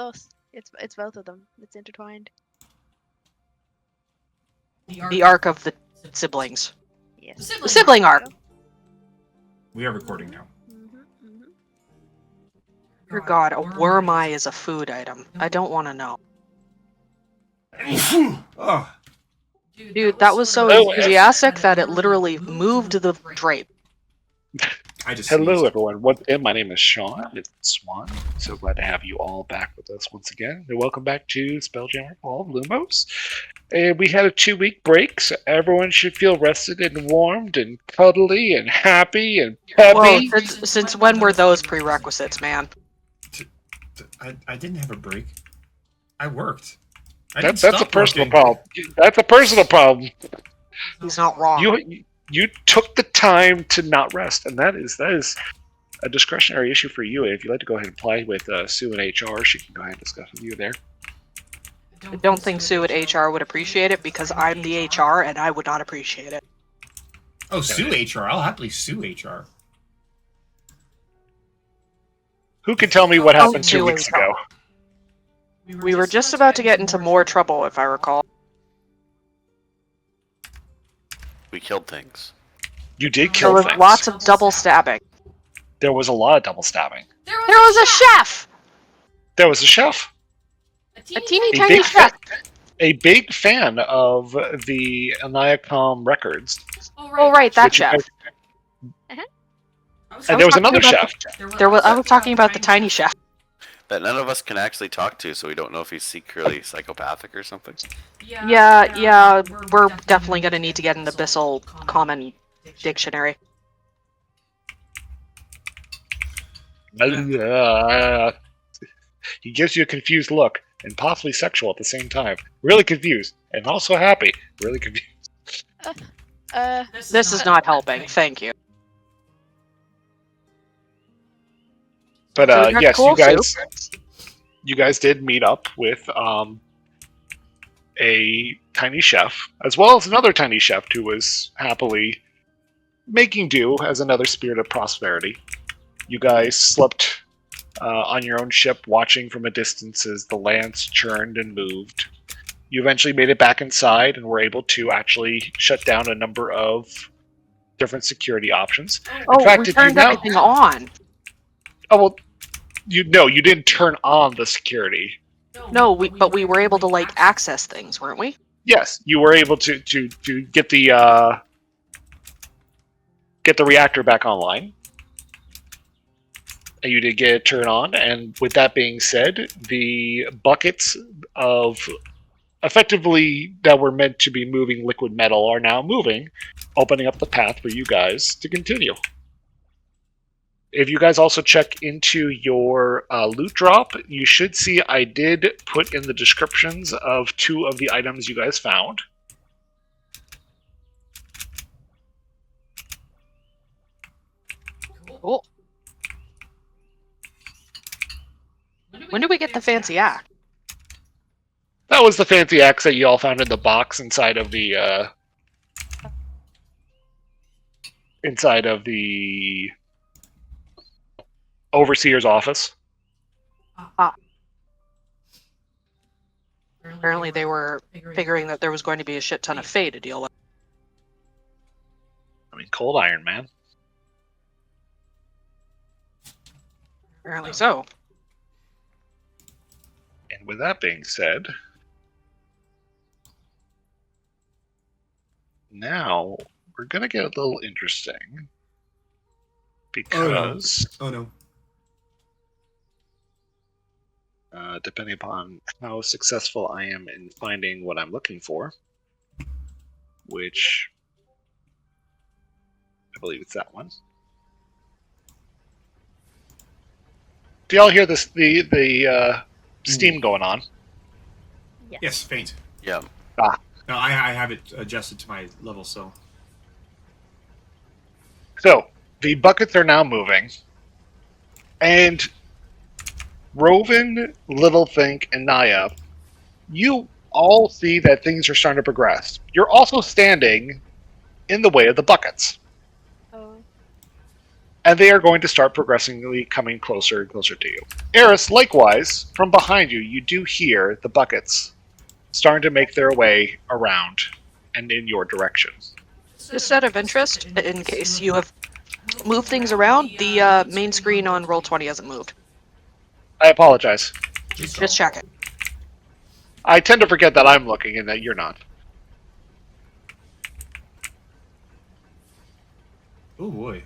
dos. It's both of them. It's intertwined. The arc of the siblings. Yes. The sibling arc. We are recording now. Dear God, a worm eye is a food item. I don't want to know. Oh, Dude, that was so enthusiastic that it literally moved the drape. I just Hello, sneezed. everyone. My name is Sean. It's Swan. So glad to have you all back with us once again. And welcome back to Spelljammers of Lumos. And we had a 2-week break, so everyone should feel rested and warmed and cuddly and happy and peppy. Whoa, since when were those prerequisites, man? I didn't have a break. I worked. That's a personal problem. That's a personal problem. He's not wrong. You took the time to not rest, and that is a discretionary issue for you. If you'd like to go ahead and apply with Sue in HR, she can go ahead and discuss with you there. I don't think Sue at HR would appreciate it because I'm the HR and I would not appreciate it. Oh, sue HR. I'll happily sue HR. Who can tell me what happened 2 weeks ago? We were just about to get into more trouble, if I recall. We killed things. You did There kill was things. lots of double stabbing. There was a lot of double stabbing. There was a chef! There was a chef. A teeny tiny chef. A big fan of the Aniacom records. Oh, right, that chef. And there was another chef. I was talking about the tiny chef. That none of us can actually talk to, so we don't know if he's secretly psychopathic or something. Yeah, we're definitely gonna need to get an abyssal common dictionary. He gives you a confused look, and possibly sexual at the same time. Really confused, and also happy. Really confused. This is not helping, thank you. But So we got yes, cool you guys did meet up with a tiny chef, as well as another tiny chef who was happily making do as another spirit of prosperity. You guys slept on your own ship, watching from a distance as the lance churned and moved. You eventually made it back inside and were able to actually shut down a number of different security options. In fact, we turned everything on. Oh, well, you didn't turn on the security. No, but we were able to, like, access things, weren't we? Yes, you were able to get the reactor back online. And you did get it turned on, and with that being said, the buckets of effectively that were meant to be moving liquid metal are now moving, opening up the path for you guys to continue. If you guys also check into your loot drop, you should see I did put in the descriptions of 2 of the items you guys found. Cool. When did we get the fancy axe? That was the fancy axe that you all found in the box inside of the overseer's office. Apparently they were figuring that there was going to be a shit ton of Fae to deal with. I mean, cold iron, man. Apparently so. And with that being said, now we're going to get a little interesting. Because... Oh no. Depending upon how successful I am in finding what I'm looking for, which I believe it's that one. Do y'all hear this? The steam going on? Yes, faint. Yeah. Ah. No, I have it adjusted to my level, so. So the buckets are now moving, and Roven, Littlethink, and Naya, you all see that things are starting to progress. You're also standing in the way of the buckets. Oh. and they are going to start progressively coming closer and closer to you. Eris, likewise, from behind you, you do hear the buckets starting to make their way around and in your direction. Just out of interest, in case you have moved things around, the main screen on Roll20 hasn't moved. I apologize. Just check it. I tend to forget that I'm looking and that you're not. Oh boy.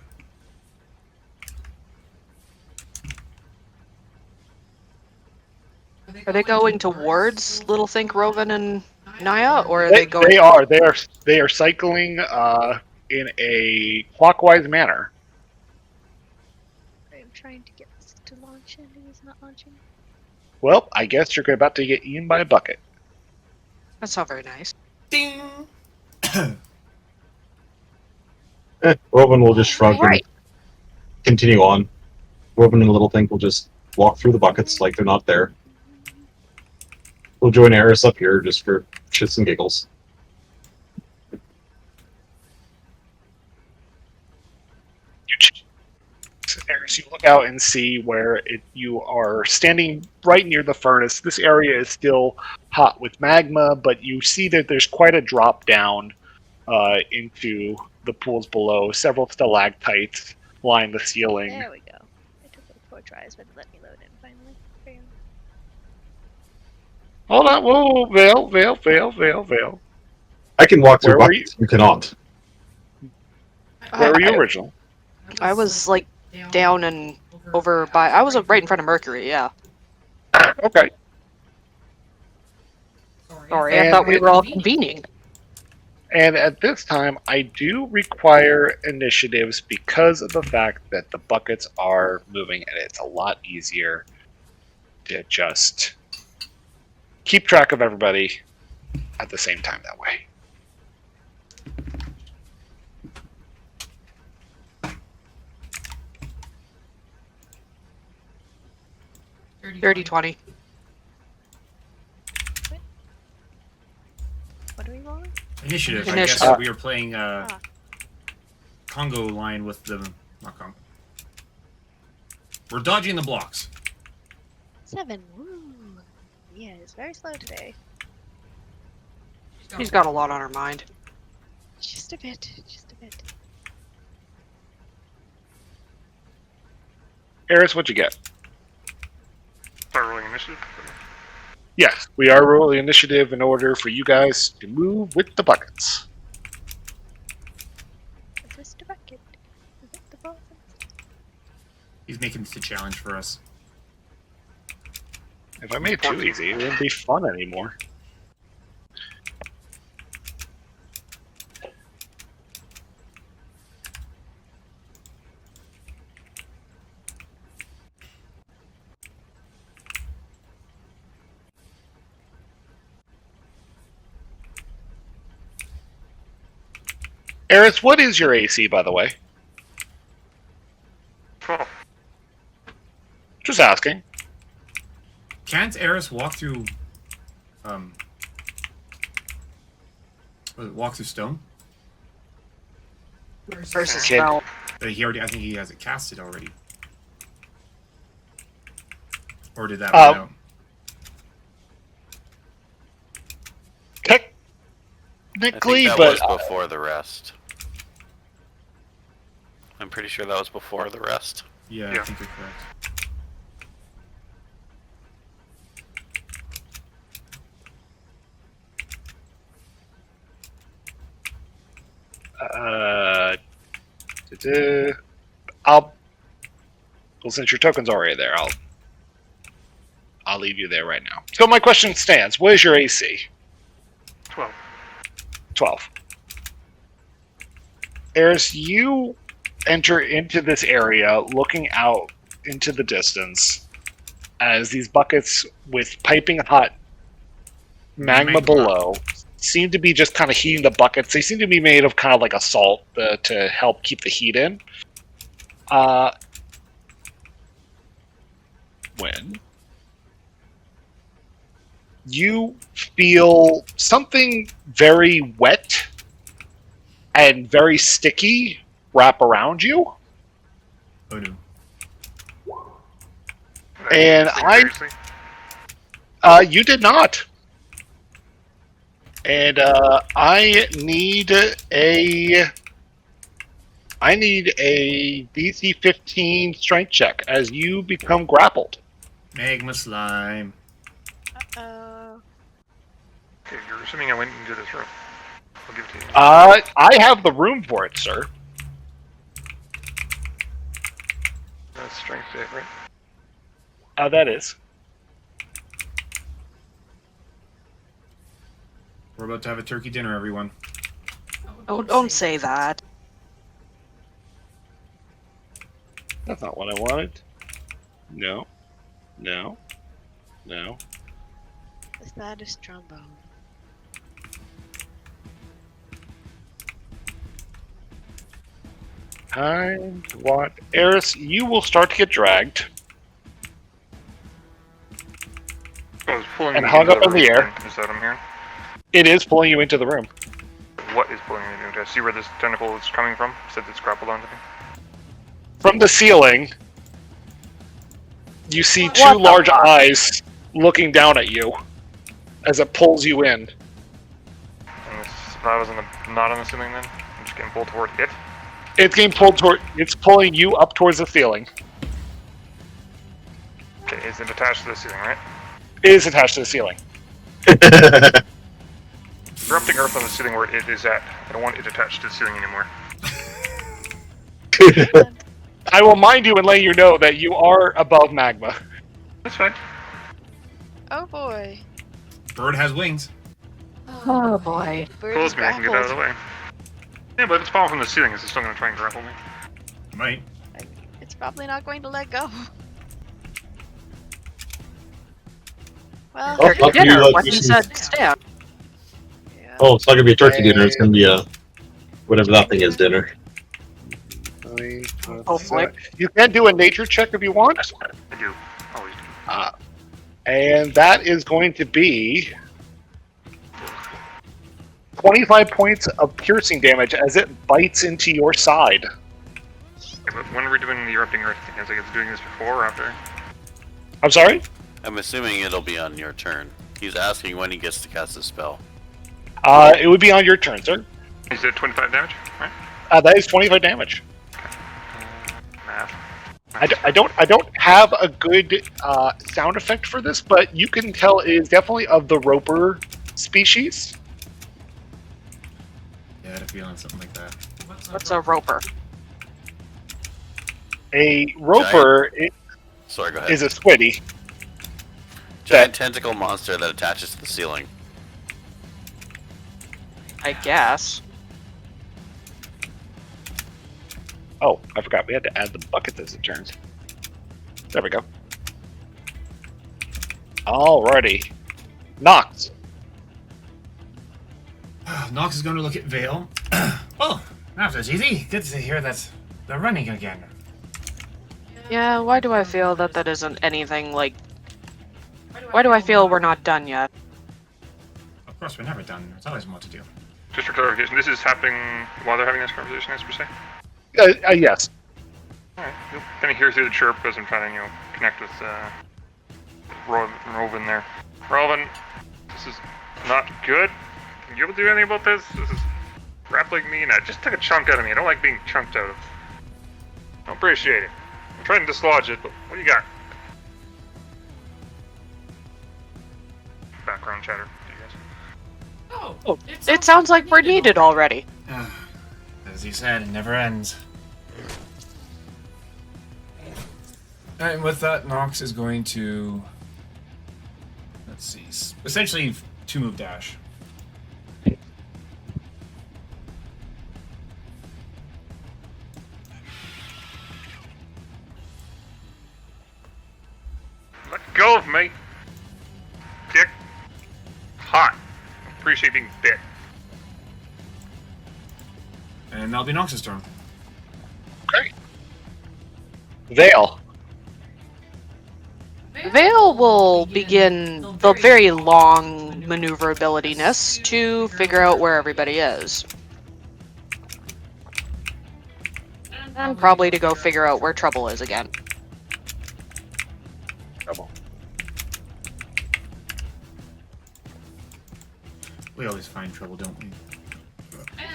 Are they going towards Little Think, Rovan, and Naya, or are they going? They are cycling in a clockwise manner. I'm trying to get this to launch and it is not launching. Well, I guess you're about to get eaten by a bucket. That's not very nice. Ding! Robin will just shrug Right. and continue on. Robin and Little Think will just walk through the buckets like they're not there. We'll join Eris up here just for shits and giggles. Eris, you look out and see where you are standing right near the furnace. This area is still hot with magma, but you see that there's quite a drop down into the pools below. Several stalactites line the ceiling. There we go. It took like 4 tries, but it let me load in finally. Bam. Hold on, whoa, Veil. I can walk through Where were buckets. You cannot. Where were you originally? I was like down and over by. I was right in front of Mercury. Yeah. Okay. Sorry, I thought we were all convening. And at this time, I do require initiatives because of the fact that the buckets are moving, and it's a lot easier to just keep track of everybody at the same time that way. Dirty 20. What are we rolling? Initiative. I Initiative. guess we are playing Congo line with the not Congo. We're dodging the blocks. 7. Woo. Yeah, it's very slow today. She's got a lot on her mind. Just a bit. Just a bit. Eris, what'd you get? Start rolling initiative. Yes, we are rolling initiative in order for you guys to move with the buckets. Is this the bucket? Is it the ball? He's making this a challenge for us. If I made it too easy, it wouldn't be fun anymore. Eris, what is your AC, by the way? 12. Just asking. Can't Eris walk through walk through stone? Versus Kid. spell. He already I think he has it casted already. Or did that Uh, run out? I Technically, think that but was before the rest. I'm pretty sure that was before the rest. Yeah, I yeah. think you're correct. I'll. Well, since your token's already there, I'll leave you there right now. So my question stands: what is your AC? 12. 12. Eris, you enter into this area looking out into the distance as these buckets with piping hot magma below seem to be just kind of heating the buckets. They seem to be made of kind of like a salt to help keep the heat in. When you feel something very wet and very sticky wrap around you, Oh no. And Seriously? you did not. And I need a DC 15 strength check as you become grappled. Magma slime. Uh-oh. Okay, you're assuming I went into this room. I'll give it to you. I have the room for it, sir. That's strength save, right? That is. We're about to have a turkey dinner, everyone. Oh, don't say that. That's not what I wanted. No. No. No. The saddest trombone. I want Eris. You will start to get dragged I was pulling and me hung into up in the room, air. Is that what I'm hearing? It is pulling you into the room. What is pulling me into? I see where this tentacle is coming from. You said it's grappled onto me. From the ceiling, you see two What the large fuck? eyes looking down at you as it pulls you in. And this, if I was not on the ceiling, then I'm just getting pulled toward it. It's getting pulled toward. It's pulling you up towards the ceiling. Okay, is it attached to the ceiling, right? It is attached to the ceiling. Erupting earth on the ceiling where it is at. I don't want it attached to the ceiling anymore. I will mind you and let you know that you are above magma. That's fine. Oh boy. Bird has wings. Oh boy. Bird Pulls is me, I can get out of the grappled. way. Yeah, but if it's falling from the ceiling, is it still going to try and grapple me? Might. It's probably not going to let go. Well, Oh, Turkey up to you, dinner. like, What you you see- said, stand. yeah. Oh, it's not gonna be a turkey dinner. It's gonna be a whatever that thing is dinner. Hopefully. You can do a nature check if you want. I do. Always do. And that is going to be 25 points of piercing damage as it bites into your side. Okay, but when are we doing the erupting earth thing? Is like it's doing this before or after? I'm sorry? I'm assuming it'll be on your turn. He's asking when he gets to cast a spell. It would be on your turn, sir. Is it 25 damage? Right? That is 25 damage. Math. I don't have a good sound effect for this, but you can tell it is definitely of the roper species. Yeah, I had a feeling something like that. What's a roper? A roper Sorry, go ahead. is a squiddy. Giant tentacle monster that attaches to the ceiling. I guess. Oh, I forgot we had to add the buckets as it turns. There we go. Alrighty. Nox. Nox is going to look at Vale. Oh, that was easy. Good to hear that they're running again. Yeah, why do I feel that that isn't anything like... Why do I feel we're not done yet? Of course, we're never done. There's always more to do. Just for clarification, this is happening while they're having this conversation, as per se? Yes. Alright, you'll kind of hear through the chirp as I'm trying to, connect with Rovan there. Rovan, this is not good. Can you able to do anything about this? This is grappling me and it just took a chunk out of me. I don't like being chunked out of. I don't appreciate it. I'm trying to dislodge it, but what do you got? Background chatter, do you guys? Oh, it sounds like we're needed already. As he said, it never ends. And with that, Nox is going to... Let's see. Essentially, 2-move dash. Let go of me! Dick. Hot. Appreciate being bit. And that'll be Nox's turn. Okay. Vale. Vale will begin the very long maneuverability-ness to figure out where everybody is. And probably to go figure out where trouble is again. Trouble. We always find trouble, don't we?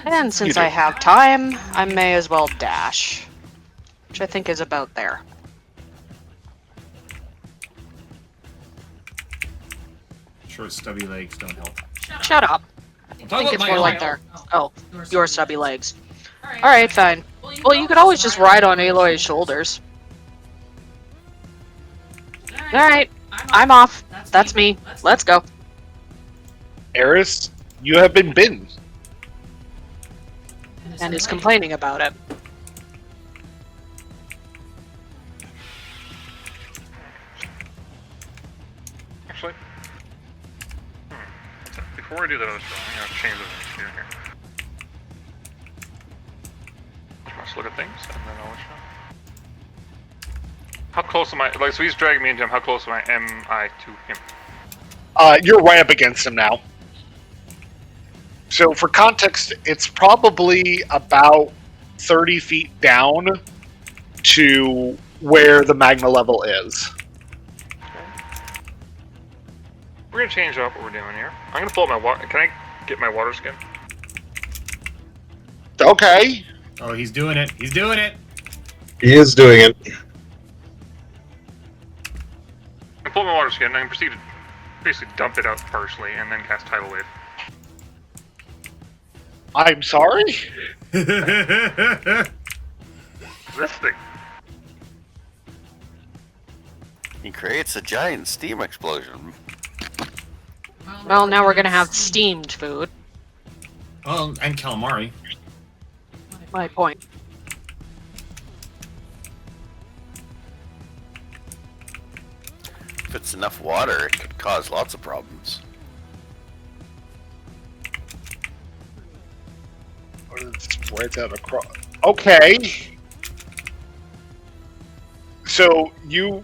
And since do. I have time, I may as well dash. Which I think is about there. Short, stubby legs don't help. Shut up. I'm I talking think about it's my more own. like there. Oh, your stubby legs. Alright, fine. Well, you could always just ride on Aloy's shoulders. Alright, I'm off. That's me. Let's go. Eris, you have been bitten. And is complaining about it. Actually, before I do that other stuff, I'm gonna change what I'm doing here. Let's look at things, and then I'll let you know. How close am I? Like, so he's dragging me into him. How close am I to him? You're right up against him now. So for context, it's probably about 30 feet down to where the magma level is. We're gonna change up what we're doing here. I'm gonna pull up my water. Can I get my water skin? Okay. Oh, he's doing it. He's doing it. He is doing it. I pull my water skin and I can proceed to basically dump it out partially and then cast Tidal Wave. I'm sorry? This thing. He creates a giant steam explosion. Well, now we're gonna have steamed food. Well, and calamari. My point. If it's enough water, it could cause lots of problems. Spreads out across. Okay. So you,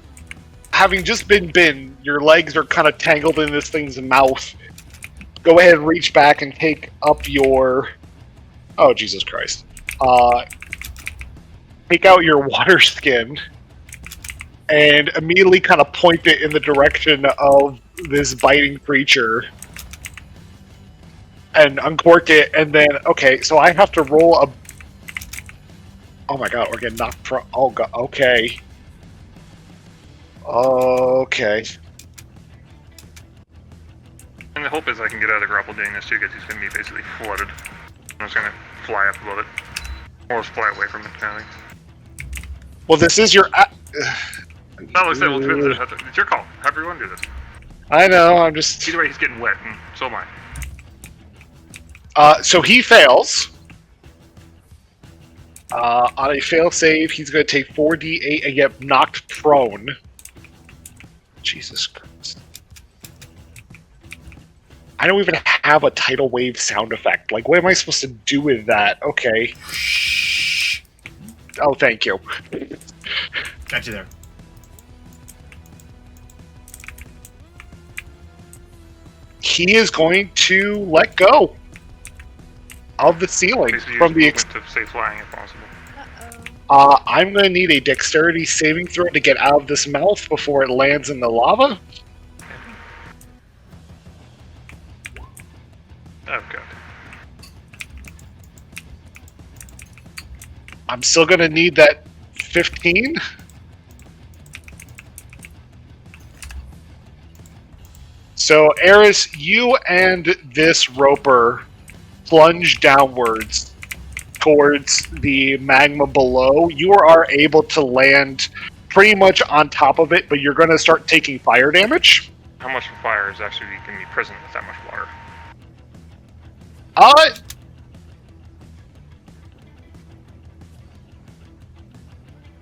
having just been bitten, your legs are kind of tangled in this thing's mouth. Go ahead and reach back and take up your. Oh Jesus Christ! Take out your water skin and immediately kind of point it in the direction of this biting creature. And uncork it, and then okay, so I have to roll a. Oh my god, we're getting knocked from. Oh god, okay. Okay. And the hope is I can get out of the grapple doing this too, because he's gonna be basically flooded. I'm just gonna fly up above it, or just fly away from it, kind of thing. Well, this is your. Not like I said, well, it's your call. However you want to do this. I know. I'm just. Either way, he's getting wet, and so am I. So he fails. On a fail save, he's going to take 4d8 and get knocked prone. Jesus Christ. I don't even have a tidal wave sound effect. Like, what am I supposed to do with that? Okay. Oh, thank you. Got you there. He is going to let go of the ceiling Basically, from the. use movement to stay flying if possible. I'm going to need a dexterity saving throw to get out of this mouth before it lands in the lava. Oh god. I'm still going to need that 15. So, Eris, you and this roper plunge downwards towards the magma below. You are able to land pretty much on top of it, but you're going to start taking fire damage. How much fire is actually going to be present with that much water?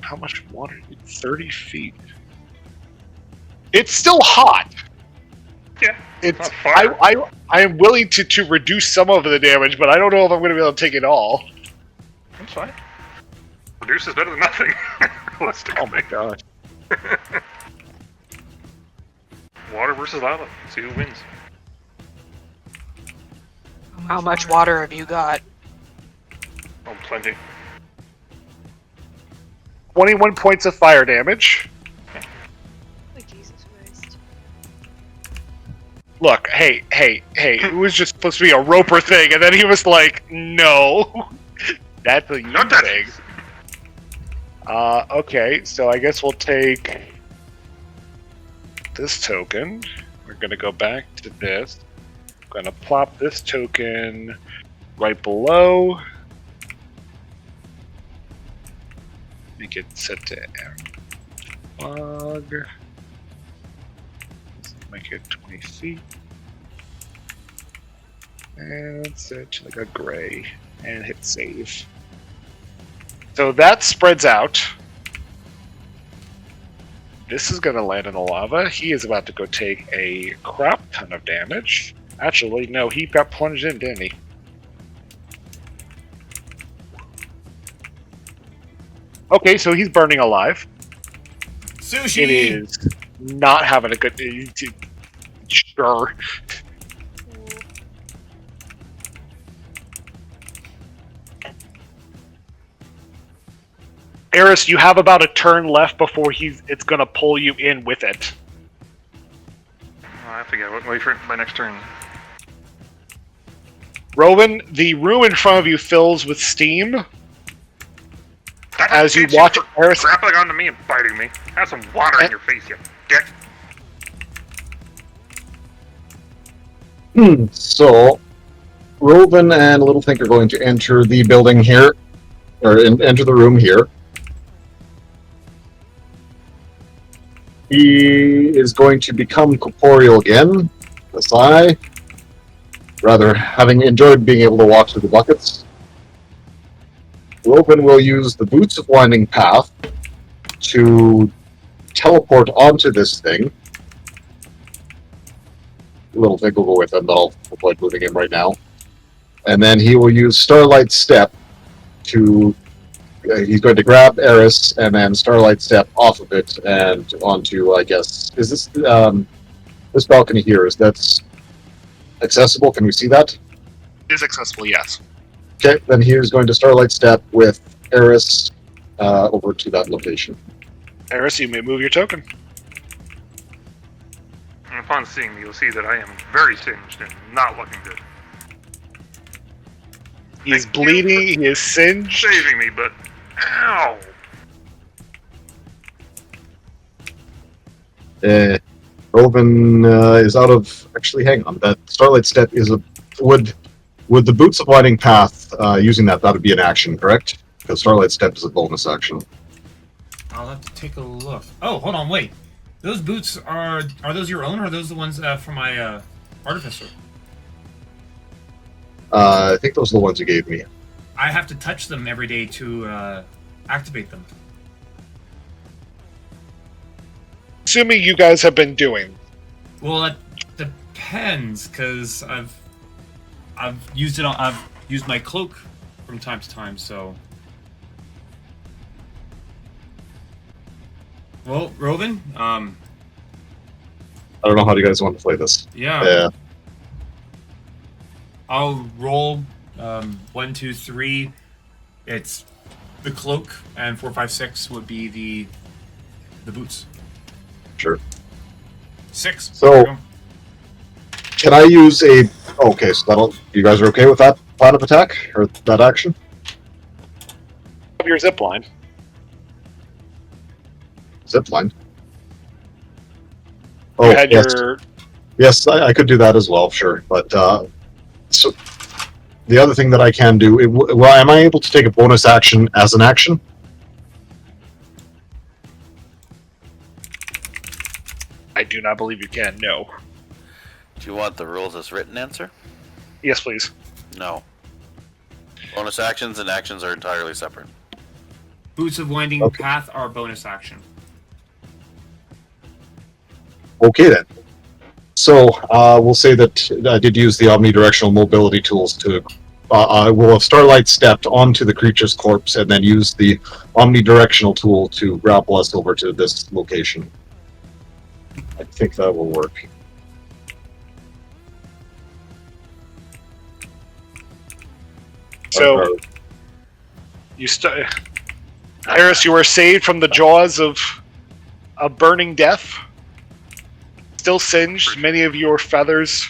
How much water? 30 feet. It's still hot. Yeah. It's Not fire. I am willing to reduce some of the damage, but I don't know if I'm going to be able to take it all. That's fine. Reduce is better than nothing. Realistically. Oh my god. Water versus lava. Let's see who wins. How much water have you got? Oh, plenty. 21 points of fire damage. Oh, Jesus Christ. Look, hey, it was just supposed to be a Roper thing, and then he was like, no. That's a you Not that thing. Okay, so I guess we'll take this token. We're gonna go back to this. Gonna plop this token right below. Make it set to fog. Make it 20 feet. And set to like a gray. And hit save. So that spreads out. This is gonna land in the lava. He is about to go take a crap ton of damage. Actually, no, he got plunged in, didn't he? Okay, so he's burning alive. Sushi! It is not having a good... Sure. Eris, you have about a turn left before it's gonna pull you in with it. I have to wait for my next turn. Rowan, the room in front of you fills with steam. That As you bitch watch is Eris... grappling onto me and biting me. Have some water in your face, you dick. So, Roven and Littlethink are going to enter the building here, or enter the room here. He is going to become corporeal again, as I, rather having enjoyed being able to walk through the buckets. Roven will use the Boots of Winding Path to teleport onto this thing. Littlethink will go with him, but I'll avoid moving him right now. And then he will use Starlight Step to... he's going to grab Eris and then Starlight Step off of it and onto, I guess... Is this... this balcony here, is that accessible? Can we see that? It is accessible, yes. Okay, then he is going to Starlight Step with Eris over to that location. Eris, you may move your token. And upon seeing me, you'll see that I am very singed and not looking good. He is Thank you bleeding, he is singed. Saving me, but ow! Roven is out of... Actually, hang on. That Starlight Step is a... Would the Boots of Winding Path, using that would be an action, correct? Because Starlight Step is a bonus action. I'll have to take a look. Oh, hold on, wait. Those boots are those your own, or are those the ones from my artificer? I think those are the ones you gave me. I have to touch them every day to activate them. Assuming you guys have been doing. Well, that depends, because I've used it. I've used my cloak from time to time, so. Well, Roven, I don't know how you guys want to play this. yeah. I'll roll 1, 2, 3. It's the cloak, and 4, 5, 6 would be the boots. Sure. 6. So- There we go. Can I use a... Okay, so that'll... You guys are okay with that plan of attack? Or that action? Have your zip line. Zipline. You Oh, had yes. your. Yes, I could do that as well, sure. But, so... The other thing that I can do... Well, am I able to take a bonus action as an action? I do not believe you can, no. Do you want the rules as written answer? Yes, please. No. Bonus actions and actions are entirely separate. Boots of Winding Okay. Path are bonus action. Okay, then. So, we'll say that I did use the omnidirectional mobility tools to... I will have Starlight stepped onto the creature's corpse and then use the omnidirectional tool to grapple us over to this location. I think that will work. So you start. Iris, you are saved from the jaws of a burning death. Still singed, many of your feathers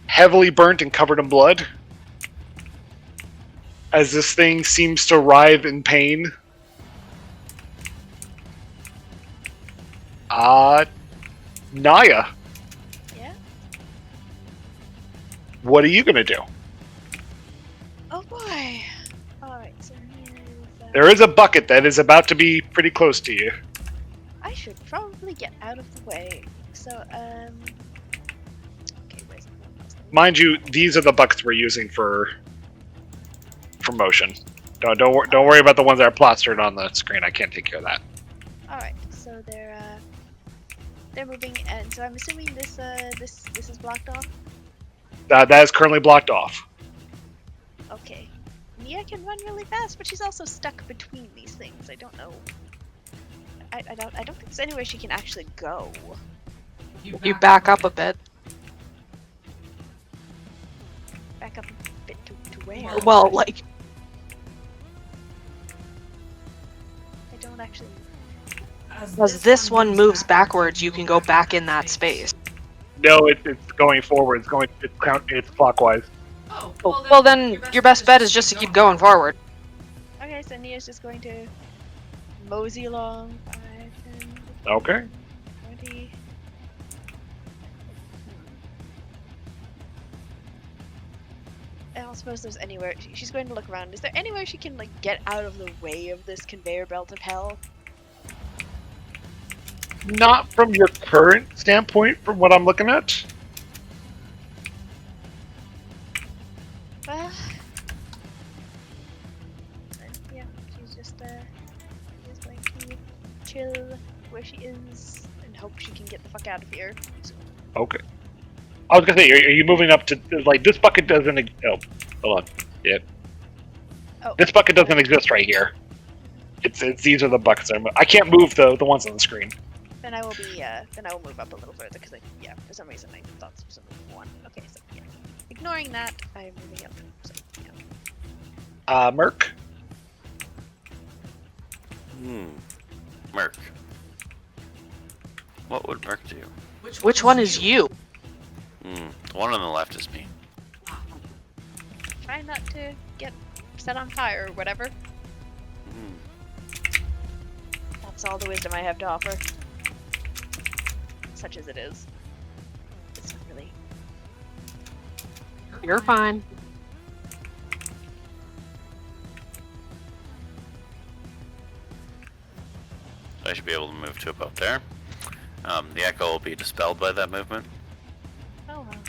heavily burnt and covered in blood. As this thing seems to writhe in pain. Naya, Yeah? what are you gonna do? Oh boy. Alright, so here's... There is a bucket that is about to be pretty close to you. I should probably get out of the way. So, okay, where's the Mind you, these are the buckets we're using for motion. Don't worry about the ones that are plastered on the screen. I can't take care of that. Alright, so they're moving, and so I'm assuming this is blocked off? That is currently blocked off. Okay. Nia can run really fast, but she's also stuck between these things. I don't know. I don't think there's anywhere she can actually go. You back up a bit. Back up a bit to where? Well, like, I don't actually... as this one moves backwards, you can go back in that space. No, it's going forward. It's clockwise. Well, then your best bet is just to keep going forward. Okay, so Nia's just going to mosey along. 5, 10, Okay. 20... I don't suppose there's anywhere... She's going to look around. Is there anywhere she can, like, get out of the way of this conveyor belt of hell? Not from your current standpoint, from what I'm looking at. Well... yeah, she's just, she's going to chill where she is and hope she can get the fuck out of here. So, Okay. I was gonna say, are you moving up to, like, this bucket doesn't, oh, hold on. Yeah. oh, This bucket doesn't exist right here. It's these are the buckets. I can't move the ones on the screen. then I will be, then I will move up a little further, because yeah, for some reason I thought this was a 1. Okay, so, yeah. Ignoring that, I'm moving up, so, yeah. Merc? Merc. What would Merc do? Which one is you? The one on the left is me. Try not to get set on fire or whatever. That's all the wisdom I have to offer. Such as it is. It's not really... You're fine. I should be able to move to about there. The echo will be dispelled by that movement. Oh well.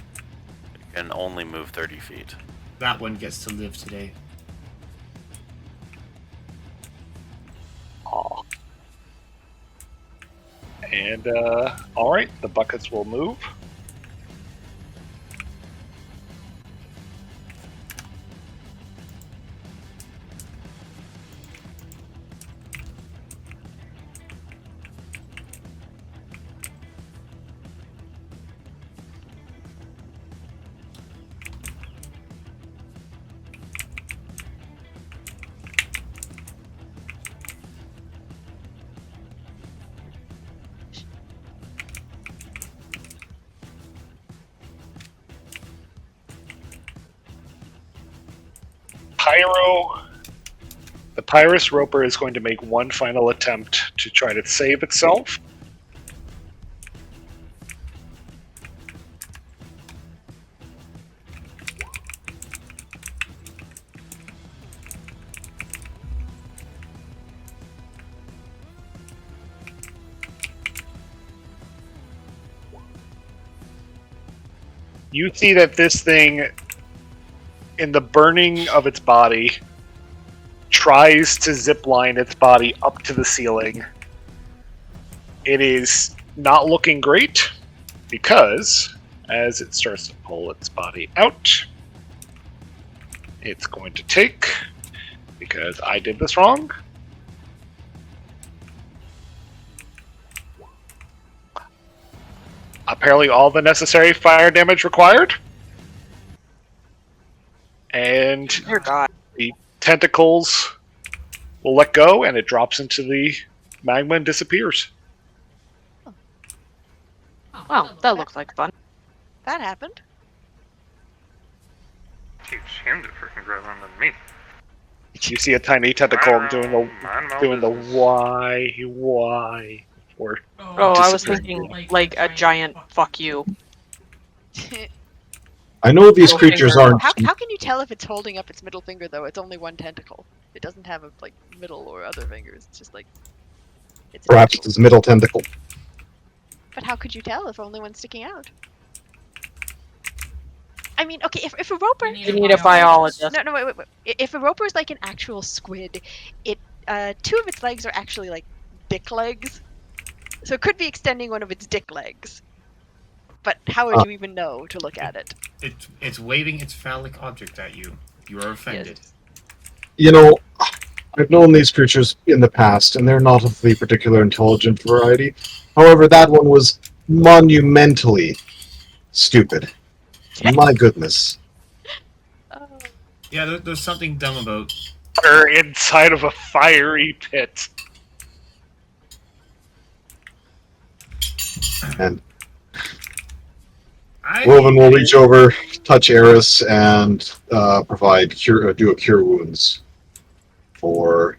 It can only move 30 feet. That one gets to live today. Aw. And, alright, the buckets will move. The Pyrus Roper is going to make one final attempt to try to save itself. You see that this thing, in the burning of its body, tries to zipline its body up to the ceiling. It is not looking great because as it starts to pull its body out, it's going to take, because I did this wrong, apparently all the necessary fire damage required. And Dear God. the tentacles will let go, and it drops into the magma and disappears. Well, that looks like fun. That happened. Teach him to freaking grab on than me. You see a tiny tentacle Mind doing my the business. why, or Oh, I was disappearing. thinking like a giant fuck you. I know these Middle creatures finger. aren't. How can you tell if it's holding up its middle finger though? It's only one tentacle. It doesn't have a like middle or other fingers. It's just like it's a Perhaps tentacle. it's middle tentacle. But how could you tell if only one's sticking out? I mean, okay, if a roper, You need a biologist. no, wait. If a roper is like an actual squid, it two of its legs are actually like dick legs, so it could be extending one of its dick legs. But how would you even know to look at it? It's waving its phallic object at you. You are offended. You know, I've known these creatures in the past, and they're not of the particular intelligent variety. However, that one was monumentally stupid. My goodness. Oh, Yeah, there's something dumb about. Or inside of a fiery pit. And I Woven will reach over, touch Eris, and provide do a cure wounds for.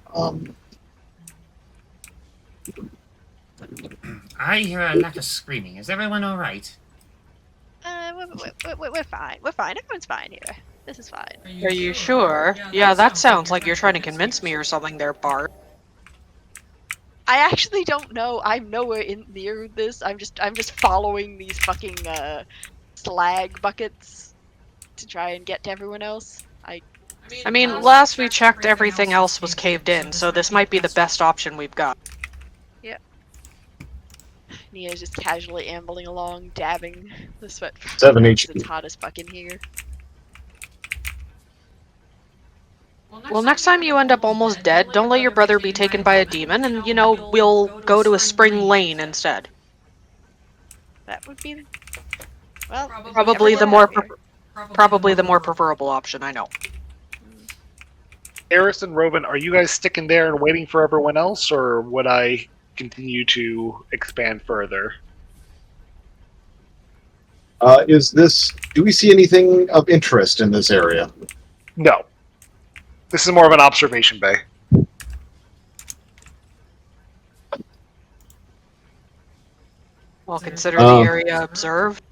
I hear a lack of screaming. Is everyone all right? we're fine. We're fine. Everyone's fine here. This is fine. Are you sure? Yeah, that sounds like you're trying to convince me or something there, Bart. I actually don't know. I'm nowhere near this. I'm just following these fucking slag buckets to try and get to everyone else. I mean, last we checked, everything else was caved in, so this might be the best option we've got. Nia's just casually ambling along, dabbing the sweat. 7 It's HP. hot as fuck in here. Well, next time you end up almost dead, don't let your brother be taken by a demon, and, you know, we'll go to a spring lane instead. That would be, well, Probably the everyone more happier. probably the more preferable option, I know. Eris and Rovan, are you guys sticking there and waiting for everyone else, or would I continue to expand further? Do we see anything of interest in this area? No. This is more of an observation bay. Well, consider the area observed.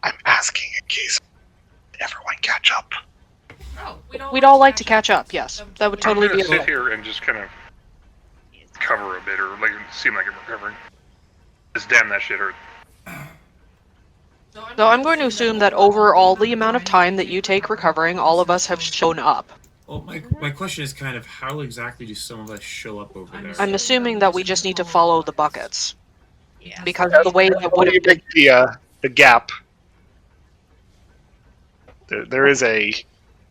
I'm asking in case everyone catch up. We'd all like to catch up, yes. That would totally I'm be gonna a sit here and just kind of cover a bit, or like seem like I'm recovering. Just damn that shit hurt. So I'm going to assume that over all the amount of time that you take recovering, all of us have shown up. Well, my question is kind of how exactly do some of us show up over there? I'm assuming that we just need to follow the buckets. Yeah. Because the way that would When you have been... make the gap, there is a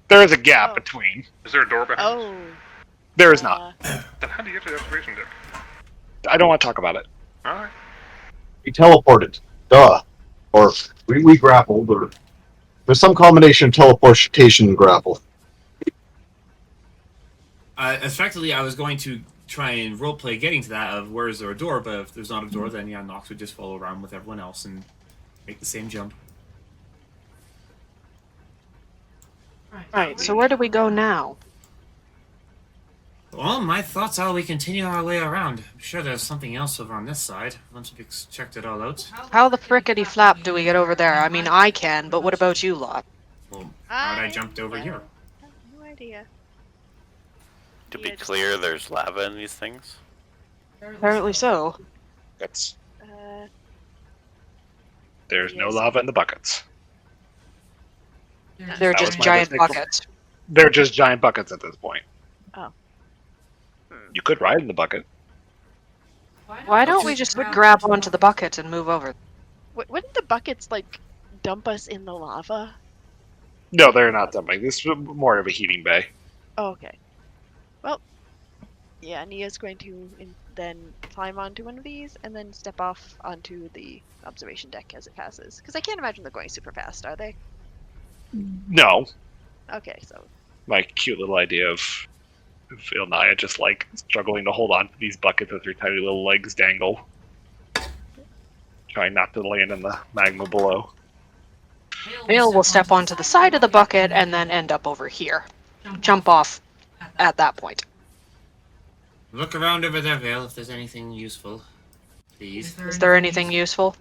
gap Oh. between. Is there a door behind us? Oh. There is not. Then how do you get to the observation deck? I don't want to talk about it. Alright. We teleported. Duh. Or we grappled, or there's some combination of teleportation and grapple. Effectively, I was going to try and roleplay getting to that of where is there a door, but if there's not a door, then yeah, Nox would just follow around with everyone else and make the same jump. Right, so where do we go now? Well, my thoughts are we continue our way around. I'm sure there's something else over on this side, once we've checked it all out. How the frickety flap do we get over there? I mean, I can, but what about you lot? Well, how'd I jumped over here? I have no idea. To be Yeah, just- clear, there's lava in these things. Apparently so. That's Uh, there's no Yes. lava in the buckets. They're That just was my giant mistake. buckets. They're just giant buckets at this point. Oh. You could ride in the bucket. Why don't we just grab onto the bucket and move over? wouldn't the buckets like dump us in the lava? No, they're not dumping. This is more of a heating bay. Oh, okay. Well, Yeah, Nia's going to then climb onto one of these and then step off onto the observation deck as it passes. Because I can't imagine they're going super fast, are they? No, Okay, so my cute little idea of Ilnaya just like struggling to hold on to these buckets as her tiny little legs dangle, trying not to land in the magma below. Vale will step onto the side of the bucket and then end up over here. Jump off at that point. Look around over there, Vale, if there's anything useful. Please. Is there anything useful?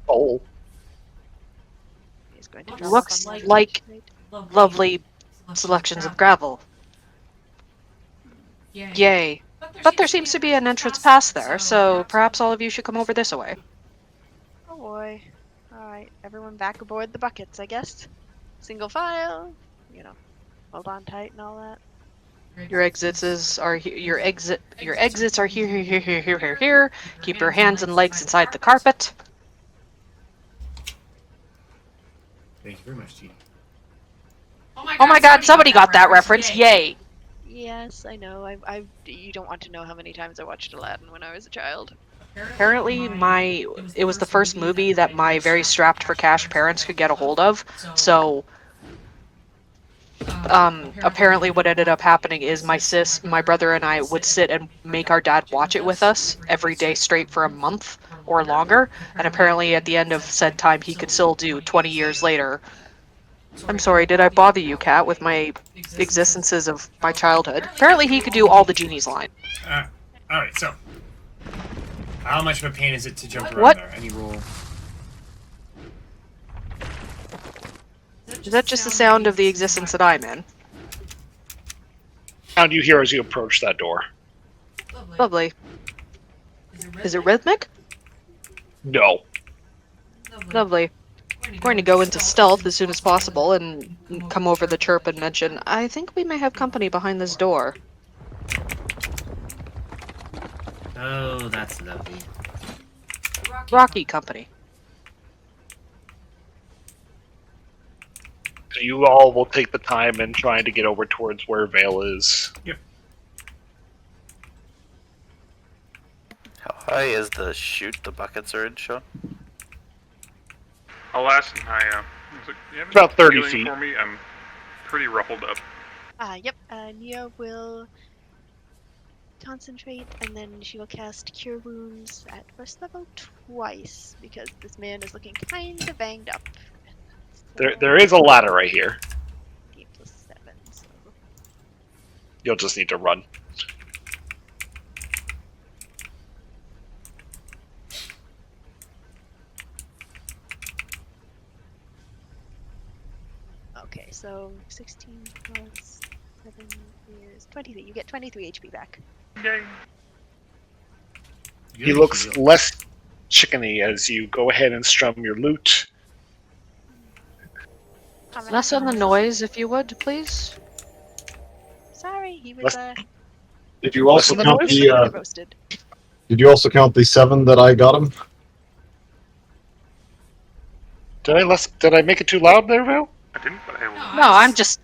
Oh, he's going to drop Looks off on the like right. lovely selections of gravel. Yay. But there seems to be an entrance past there, so perhaps all of you should come over this way. Oh boy. Alright, everyone back aboard the buckets, I guess. Single file, hold on tight and all that. Your exits are here. Your exits are here, here, here, here, here, here, here. Keep your hands and legs inside the carpet. Thank you very much, Gina. Oh my God! Somebody got that reference. Yay! Yes, I know. You don't want to know how many times I watched Aladdin when I was a child. Apparently, it was the first movie that my very strapped for cash parents could get a hold of. So, apparently, what ended up happening is my brother, and I would sit and make our dad watch it with us every day straight for a month or longer. And apparently, at the end of said time, he could still do 20 years later. I'm sorry, did I bother you, Kat, with my existences of my childhood? Apparently, he could do all the Genie's line. Alright, so. How much of a pain is it to jump around What? there? Any roll? Is that just the sound of the existence that I'm in? sound you hear as you approach that door. Lovely. Is it rhythmic? No. Lovely. I'm going to go into stealth as soon as possible and come over the chirp and mention, I think we may have company behind this door. Oh, that's lovely. Rocky company. You all will take the time in trying to get over towards where Vale is. Yep. How high is the chute the buckets are in, Sean? I'll ask Naya. You have any About 30 healing feet. for me? I'm pretty ruffled up. Yep, Nia will concentrate, and then she will cast Cure Wounds at first level twice, because this man is looking kind of banged up. There is a ladder right here. 8 plus 7, so... You'll just need to run. Okay, so 16 plus 7 is 23. You get 23 HP back. Yay. He looks less chickeny as you go ahead and strum your lute. Less on the noise, if you would, please. Sorry, he was Less- Did you also Listen to count noise? the? roasted. Did you also count the 7 that I got him? Did I make it too loud there, Vale? I didn't, but I will. No, I'm just...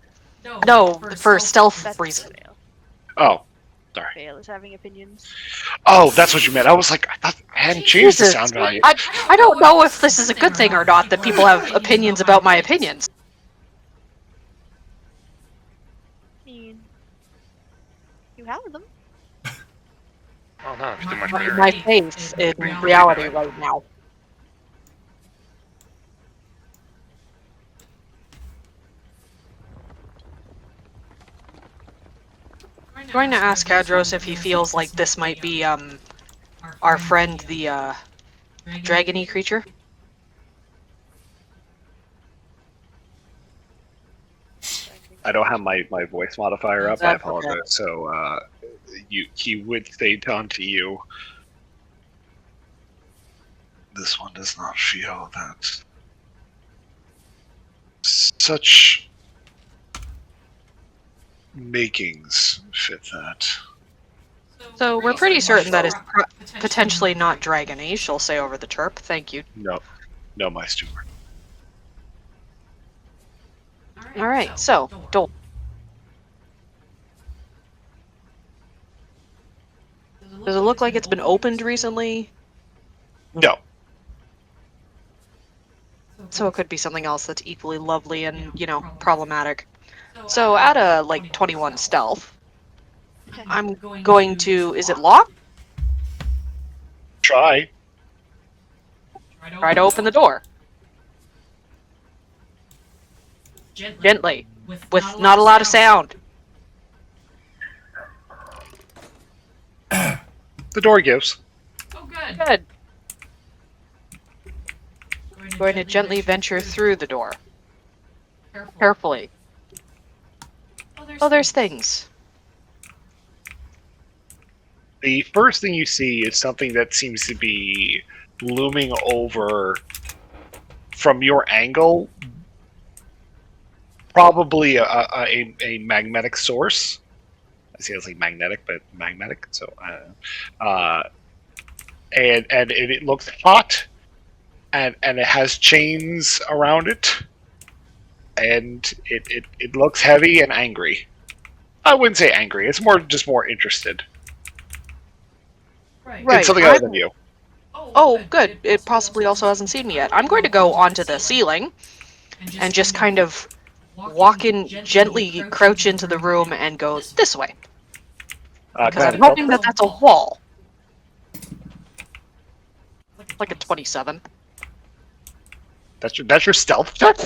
No, for stealth That's reason. Vale. Oh. Sorry. Vale is having opinions. Oh, that's what you meant. I was like, I thought I hadn't changed the Jesus, sound value. I don't know if this is a good thing or not that people have opinions about my opinions. I mean, you have them. Oh no, it's too much better. My faith in reality right now. I'm going to ask Kadros if he feels like this might be, our friend, the, dragony creature. I don't have my voice modifier up. I That's okay. apologize. So he would say down to you. This one does not feel that such makings fit that. So we're pretty certain that it's potentially not dragony, she'll say over the chirp. Thank you. No, my steward. Alright, so, Dole. look like it's been opened recently? No. So it could be something else that's equally lovely and, problematic. So at a, 21 stealth, I'm going to... Is it locked? Try. Try to open the door. Gently. With not a lot of sound. The door gives. Good. Going to gently venture through the door. Carefully. Oh, there's things. The first thing you see is something that seems to be looming over from your angle. Probably a magnetic source. I see it's like magnetic, but magnetic. So, and it looks hot, and it has chains around it, and it looks heavy and angry. I wouldn't say angry. It's just more interested. Right. In something other than you. Oh, good. It possibly also hasn't seen me yet. I'm going to go onto the ceiling and just kind of walk in, gently crouch into the room and go this way. Because I'm hoping that that's a wall. Like a 27. That's your stealth check?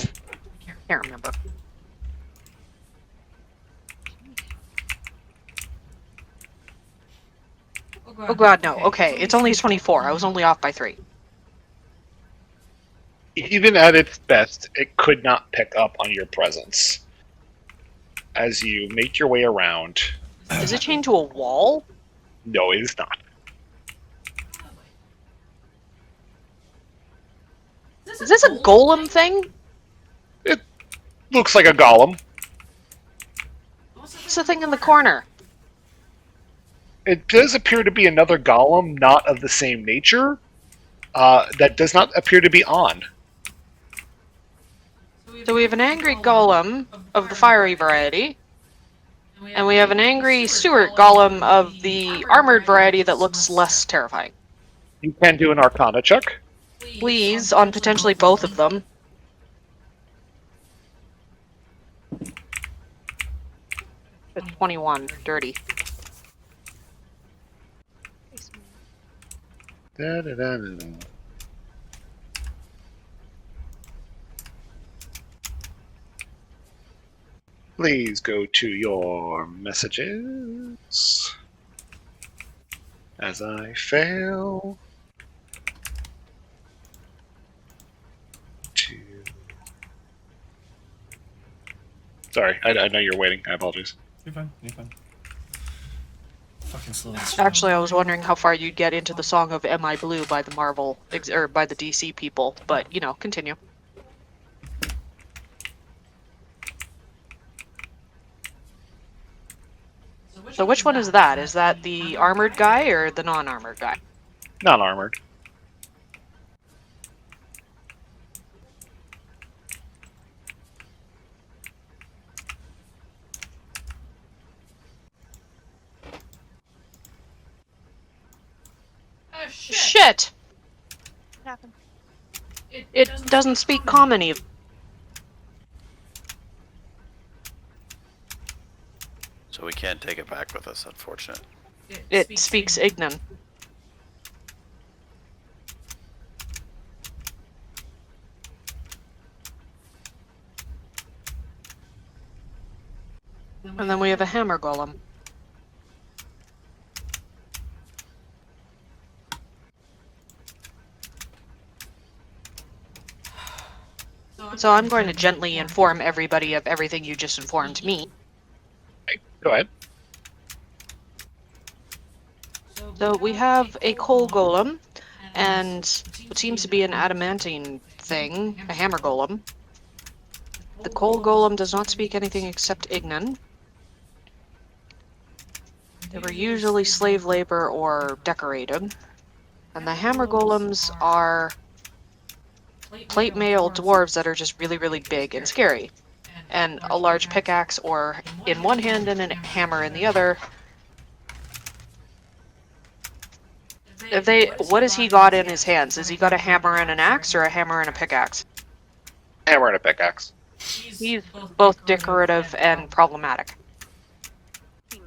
Can't remember. Oh god, no. Okay, it's only 24. I was only off by 3. Even at its best, it could not pick up on your presence. As you make your way around... Is it chained to a wall? No, it is not. Is this a golem thing? It looks like a golem. What's the thing in the corner? It does appear to be another golem, not of the same nature, that does not appear to be on. So we have an angry golem of the fiery variety, and we have an angry Stewart golem of the armored variety that looks less terrifying. You can do an Arcana check. Please, on potentially both of them. At 21, dirty. Da-da-da-da-da. Please go to your messages. As I fail to... Sorry, I know you're waiting. I apologize. You're fine. You're fine. Fucking slow. Actually, I was wondering how far you'd get into the song of Am I Blue by the Marvel, or by the DC people, but, continue. So which one is that? Is that the armored guy or the non-armored guy? Non-armored. Shit! What happened? It doesn't speak common even. So we can't take it back with us, unfortunate. It speaks Ignan. And then we have a hammer golem. So I'm going to gently inform everybody of everything you just informed me. Go ahead. So we have a coal golem, and what seems to be an adamantine thing, a hammer golem. The coal golem does not speak anything except Ignan. They were usually slave labor or decorated. And the hammer golems are plate mail dwarves that are just really, really big and scary. And a large pickaxe or in one hand and a hammer in the other. What has he got in his hands? Has he got a hammer and an axe, or a hammer and a pickaxe? Hammer and a pickaxe. He's both decorative and problematic. Hmm.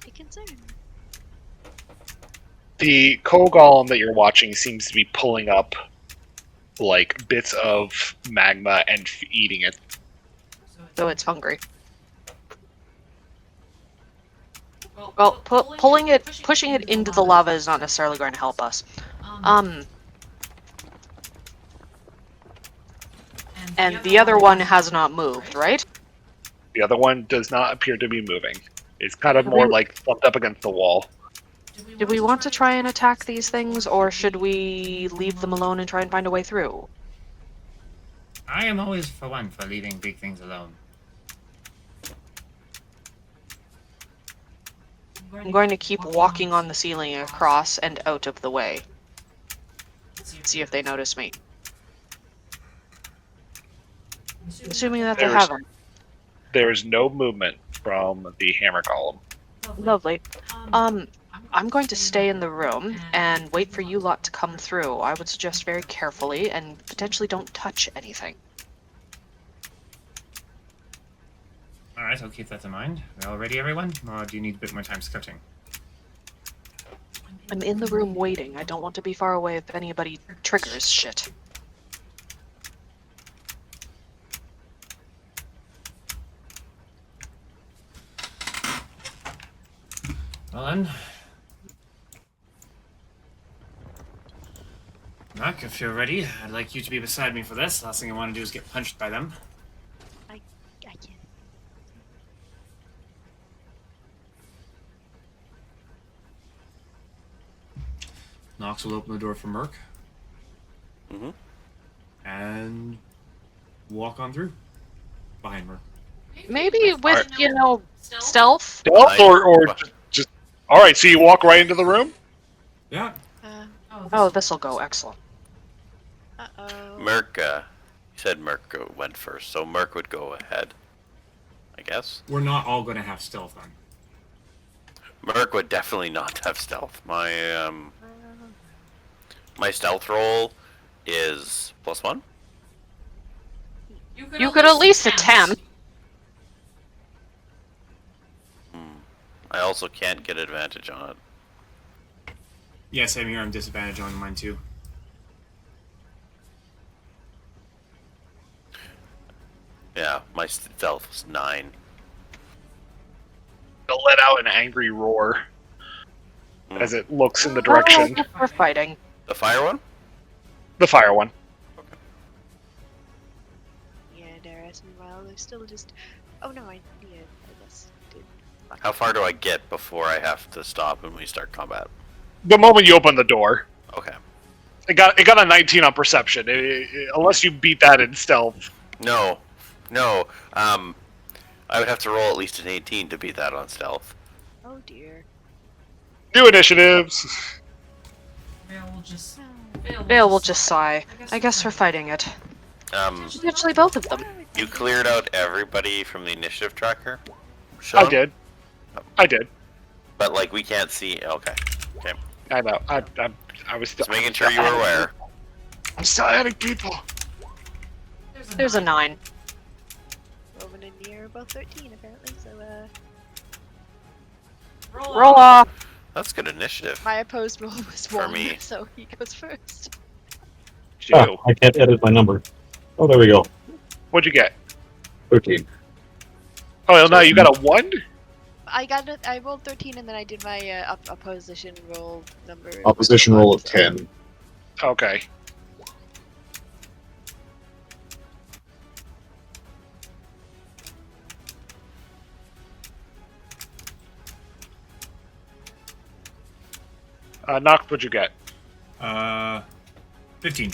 A concern. The Kogolem that you're watching seems to be pulling up like bits of magma and eating it. So it's hungry. Well, pushing it into the lava is not necessarily going to help us. And the other one has not moved, right? The other one does not appear to be moving. It's kind of more like thumped up against the wall. Do we want to try and attack these things, or should we leave them alone and try and find a way through? I am always for one for leaving big things alone. I'm going to keep walking on the ceiling across and out of the way. See if they notice me. Assuming that they haven't. There is no movement from the hammer column. Lovely. I'm going to stay in the room and wait for you lot to come through. I would suggest very carefully and potentially don't touch anything. Alright, I'll keep that in mind. We all ready, everyone? Or do you need a bit more time scouting? I'm in the room waiting. I don't want to be far away if anybody triggers shit. Well then. Mac, if you're ready, I'd like you to be beside me for this. Last thing I want to do is get punched by them. I can't. Nox will open the door for Merc. Mm-hmm. And walk on through. Behind Merc. Maybe with, stealth? Stealth or just... Alright, so you walk right into the room? Yeah. Oh, this'll go. Excellent. Uh-oh. Merc, you said Merc went first, so Merc would go ahead. I guess. We're not all going to have stealth on. Merc would definitely not have stealth. My stealth roll is +1. You could at least attempt. I also can't get advantage on it. Yeah, same here. I'm disadvantaged on mine too. Yeah, my stealth was 9. It'll let out an angry roar as it looks in the direction. Oh, we're fighting. The fire one? The fire one. Yeah, Darius, meanwhile, they're still just... Oh no, I guess did. How far do I get before I have to stop when we start combat? The moment you open the door. Okay. It got a 19 on perception. Unless you beat that in stealth. No. I would have to roll at least an 18 to beat that on stealth. Oh dear. New initiatives. Vale will just sigh. I guess we're fighting it. Actually, both of them. You cleared out everybody from the initiative tracker? Sean? I did. But, like, we can't see... Okay. I know. I was still... Just making sure you were aware. I'm still adding people. There's a 9. Roman and Nier are both 13 apparently, so Roll off! That's good initiative. my opposed roll was For 1, me. so he goes first. Joe, I can't edit my number. Oh, there we go. what'd you get? 13. Oh, no, you got a 1? I rolled 13 and then I did my opposition roll number. Opposition roll of 10. Okay. Nox, what'd you get? 15.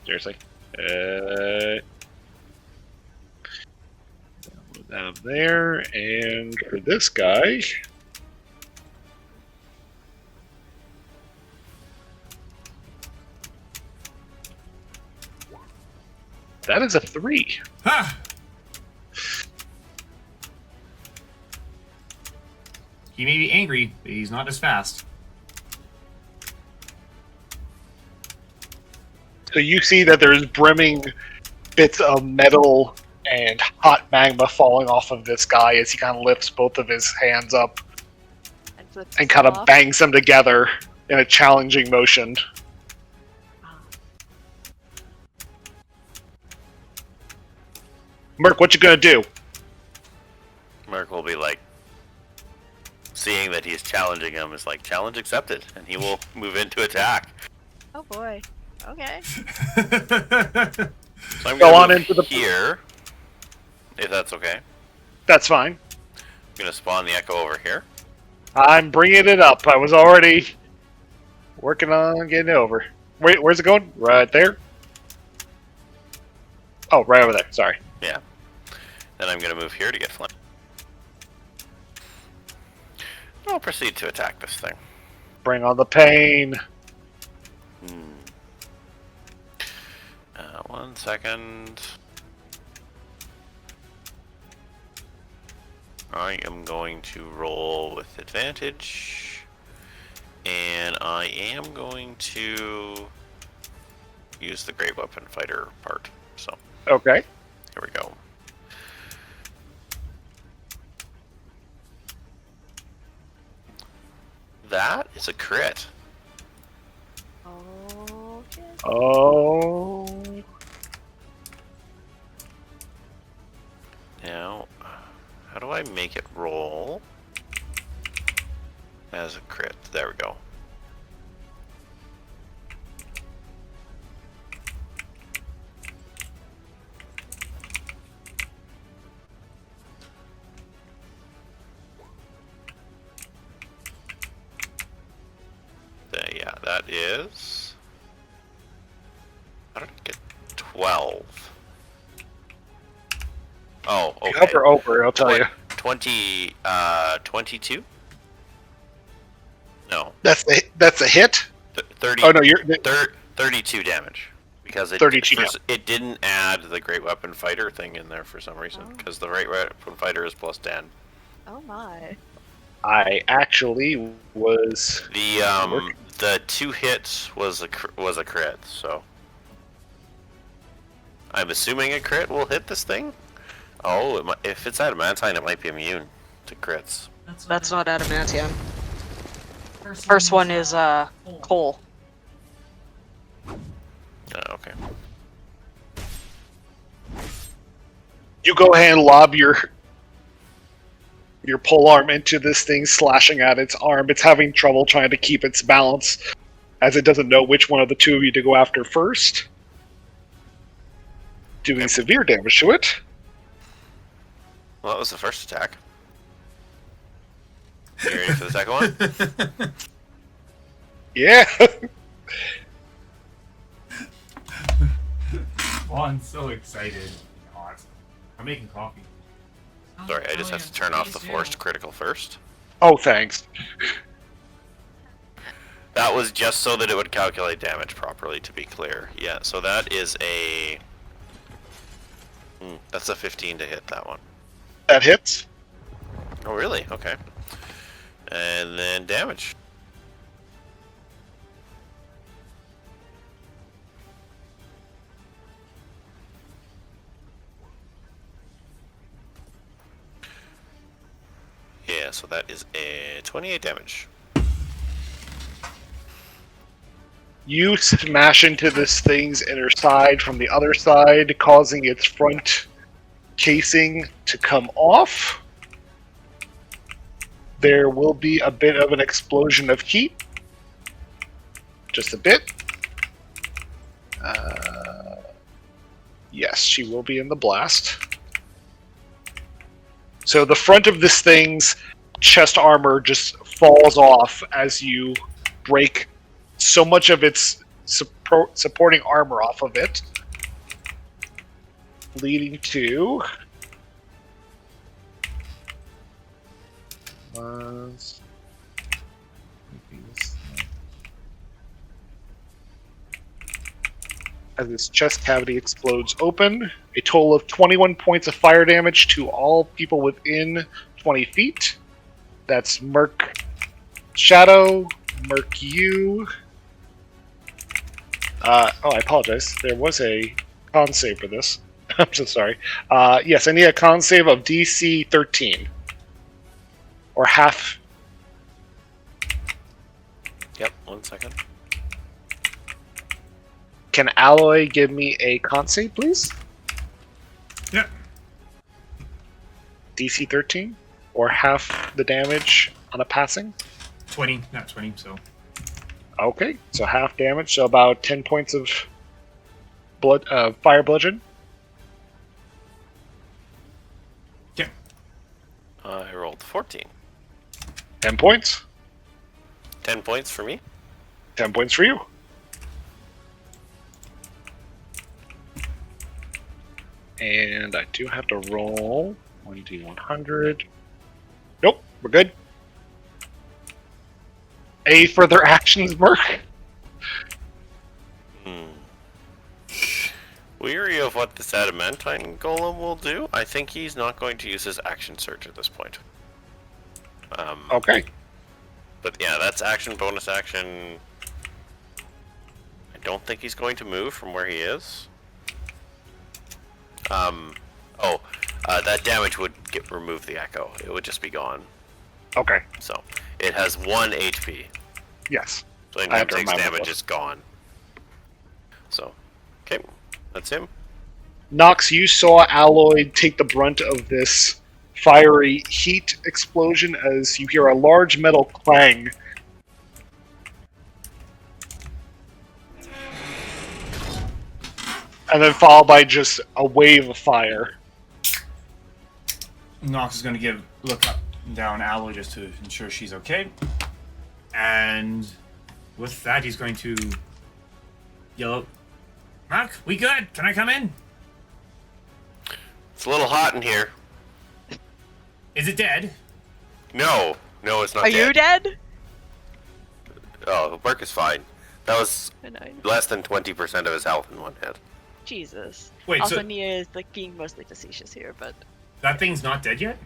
Seriously. Out of there, and for this guy... That is a 3. Ha! He may be angry, but he's not as fast. So you see that there's brimming bits of metal and hot magma falling off of this guy as he kind of lifts both of his hands up flips and kind of off. bangs them together in a challenging motion. Merc, what you gonna do? Merc will be like, seeing that he's challenging him, is like, challenge accepted, and he will move into attack. Oh boy. Okay. So I'm Go gonna on move into the here, if that's okay. That's fine. I'm gonna spawn the Echo over here. I'm bringing it up. I was already working on getting it over. Wait, where's it going? Right there? Oh, right over there. Sorry. Yeah. Then I'm gonna move here to get flame. I'll proceed to attack this thing. Bring on the pain. 1 second. I am going to roll with advantage, and I am going to use the Great Weapon Fighter part. So, Okay. here we go. That is a crit. Okay. Oh. Now, how do I make it roll as a crit? There we go. Yeah, that is... How did I get 12? Oh, okay. Hover over, I'll tell you. 22? No, That's a hit? 30. Oh no, you're 32 damage. Because it 32 it didn't add the Great Weapon Fighter thing in there for some reason. Because the Great Weapon Fighter is plus 10. Oh my. I actually was The 2 hits was a crit, so I'm assuming a crit will hit this thing. Oh, if it's adamantine, it might be immune to crits. That's not adamantium. First one is coal. Okay. you go ahead and lob your pole arm into this thing, slashing at its arm. It's having trouble trying to keep its balance, as it doesn't know which one of the two of you to go after first. Doing severe damage to it. Well, that was the first attack. You ready for the second one? Yeah. Oh, I'm so excited. God. I'm making coffee. Sorry, I just have to turn off the forced critical first. Oh, thanks. That was just so that it would calculate damage properly, to be clear. Yeah, so that is a... that's a 15 to hit, that one. That hits. Oh, really? Okay. And then damage. Yeah, so that is a 28 damage. You smash into this thing's inner side from the other side, causing its front casing to come off. There will be a bit of an explosion of heat. Just a bit. Yes, she will be in the blast. So the front of this thing's chest armor just falls off as you break so much of its supporting armor off of it, leading to as its chest cavity explodes open, a total of 21 points of fire damage to all people within 20 feet. That's Merc Shadow, Merc you. I apologize. There was a con save for this. I'm so sorry. Yes, I need a con save of DC 13. Or half. Yep, 1 second. Can Alloy give me a con save, please? Yep. DC 13? Or half the damage on a passing? 20, not 20, so. Okay, so half damage, so about 10 points of fire bludgeon. Okay. I rolled 14. 10 points. 10 points for me. 10 points for you. And I do have to roll 1d100. Nope, we're good. Any further actions, Merc? Weary of what this adamantine golem will do, I think he's not going to use his action surge at this point. Okay. But yeah, that's action, bonus action. I don't think he's going to move from where he is. That damage would remove the echo. It would just be gone. Okay. So it has 1 HP. Yes. So I anytime have it to takes remember damage, this. it's gone. So, okay, that's him. Nox, you saw Alloy take the brunt of this fiery heat explosion as you hear a large metal clang. And then followed by just a wave of fire. Nox is going to look up and down Alloy just to ensure she's okay. And with that, he's going to yell out, Mark, we good? Can I come in? It's a little hot in here. Is it dead? No, it's not Are dead. you dead? Oh, Burke is fine. That was I know. less than 20% of his health in one hit. Jesus. Wait, Also, so Nia is like being mostly facetious here, but that thing's not dead yet?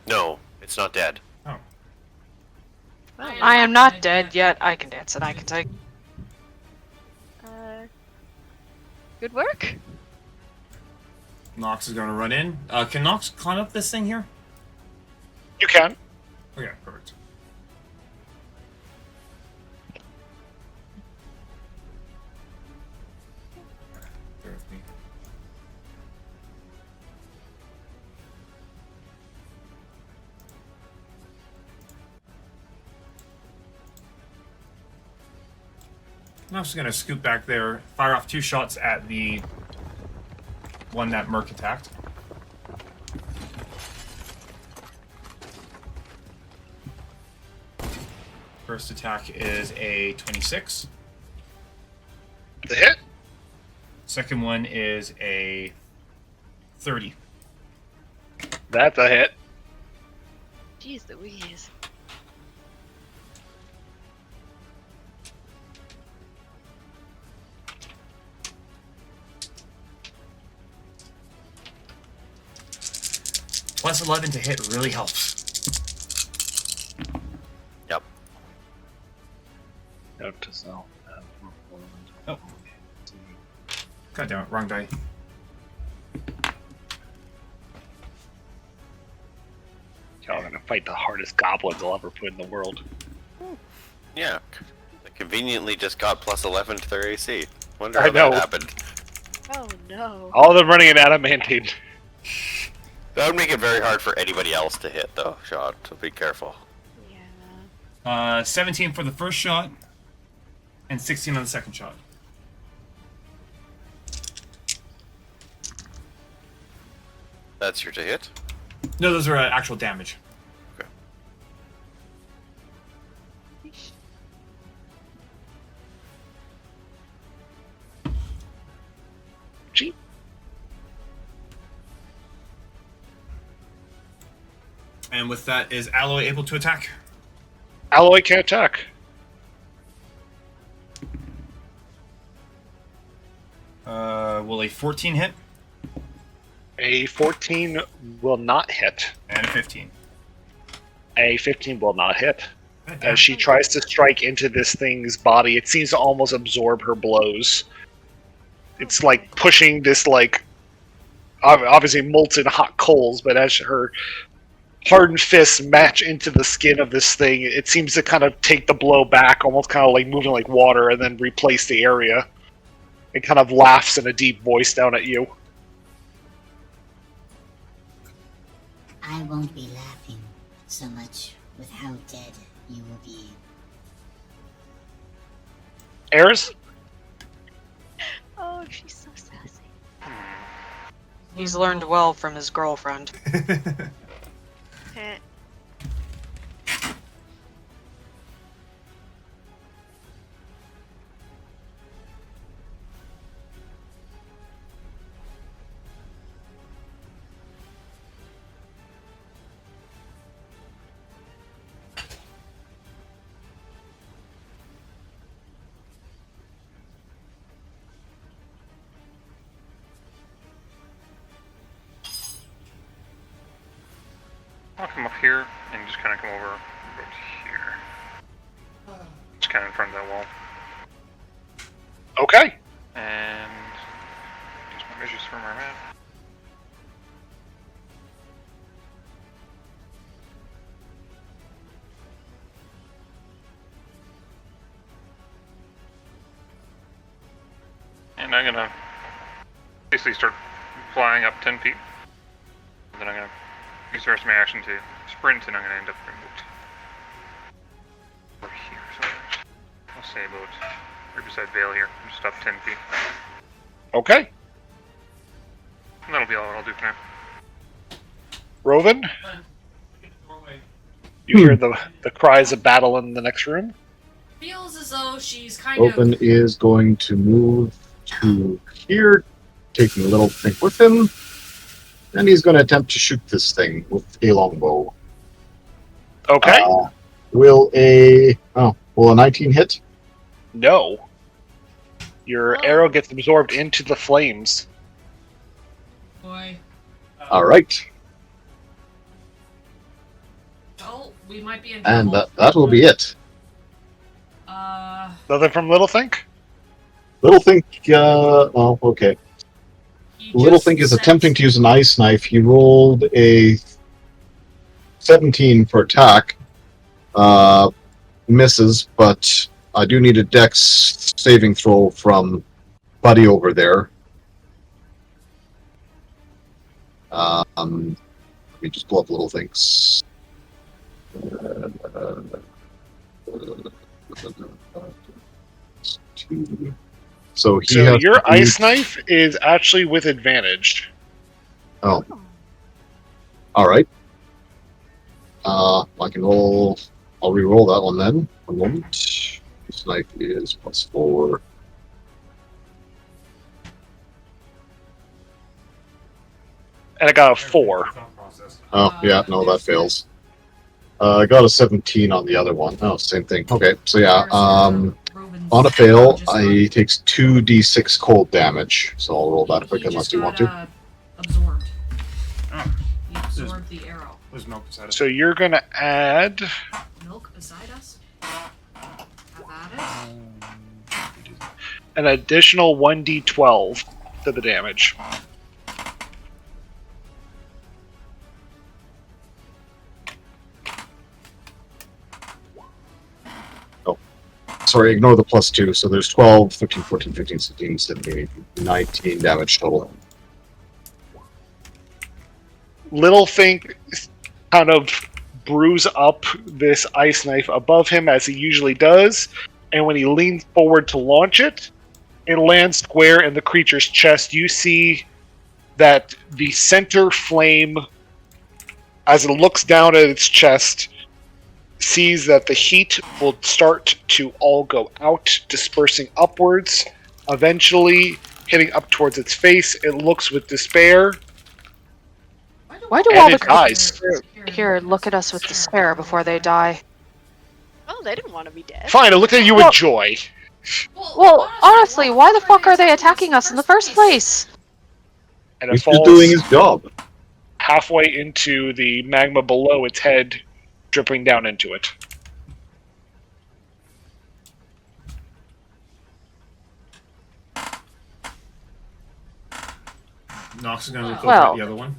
No, it's not dead. Oh. I am not dead yet. I can dance and I can take. Good work. Nox is going to run in. Can Nox climb up this thing here? You can. Okay, perfect. Bear with me. Nox is going to scoot back there, fire off 2 shots at the one that Merc attacked. First attack is a 26. The hit? Second one is a 30. That's a hit. Jeez Louise. Plus 11 to hit really helps. Yep. Note to self. Oh. God damn it, wrong die. Y'all gonna fight the hardest goblins I'll ever put in the world. Yeah. They conveniently just got plus 11 to their AC. Wonder I how know. that happened. Oh no. All of them running an adamantine. That would make it very hard for anybody else to hit, though, Sean, so be careful. Yeah. 17 for the first shot, and 16 on the second shot. That's your to hit? No, those are actual damage. Okay. Gee. And with that, is Alloy able to attack? Alloy can attack. Will a 14 hit? A 14 will not hit. And a 15. A 15 will not hit. As she tries to strike into this thing's body, it seems to almost absorb her blows. It's like pushing this, like, obviously molten hot coals, but as her hardened fists match into the skin of this thing, it seems to kind of take the blow back, almost kind of like moving like water, and then replace the area. It kind of laughs in a deep voice down at you. I won't be laughing so much with how dead you will be. Eris? Oh, she's so sassy. He's learned well from his girlfriend. Eh. I'll come up here and just kind of come over about here. Just kind of in front of that wall. Okay. And use my measures from our map. And I'm gonna basically start flying up 10 feet. And then I'm gonna use the rest of my action to sprint, and I'm gonna end up remote. Over here, so I'll say about right beside Vale here. I'm just up 10 feet. Okay. And that'll be all I'll do for now. Roven? You hear the cries of battle in the next room? Feels as though she's kind of. Open is going to move to here, taking a little thing with him, and he's going to attempt to shoot this thing with a longbow. Okay. Will a 19 hit? No. Your arrow gets absorbed into the flames. Boy. All right, Oh, we might be in and trouble. that will be it. Nothing from Littlethink? Littlethink, okay. He Littlethink just is said- attempting to use an ice knife. He rolled a 17 for attack. Misses, but I do need a dex saving throw from Buddy over there. Let me just pull up Littlethink. So he So has your to beat- ice knife is actually with advantage. Oh. All right. I can roll. I'll re-roll that one then. One moment. This knife is +4. And I got a 4. Oh, yeah, no, that fails. I got a 17 on the other one. Oh, same thing. Okay, so yeah, Roven's on a fail, just he takes 2d6 cold damage. So I'll roll that quick he unless just you want got, to. Absorbed. Oh, He absorbed the arrow. there's milk beside it. So you're going to add... Milk beside us? Have at it. an additional 1d12 to the damage. Sorry, ignore the +2. So there's 12, 13, 14, 15, 16, 17, 18, 19 damage total. Littlethink kind of brews up this ice knife above him as he usually does, and when he leans forward to launch it, it lands square in the creature's chest. You see that the center flame, as it looks down at its chest, sees that the heat will start to all go out, dispersing upwards, eventually hitting up towards its face. It looks with despair. Why do And all it the dies. creatures here look at us with despair before they die? Well, they didn't want to be dead. Fine, it looked at you Well- with joy. Well, honestly, why the fuck are they attacking us in the first place? And it He's falls just doing his job. halfway into the magma below its head, dripping down into it. Nox is going to go Well. get the other one.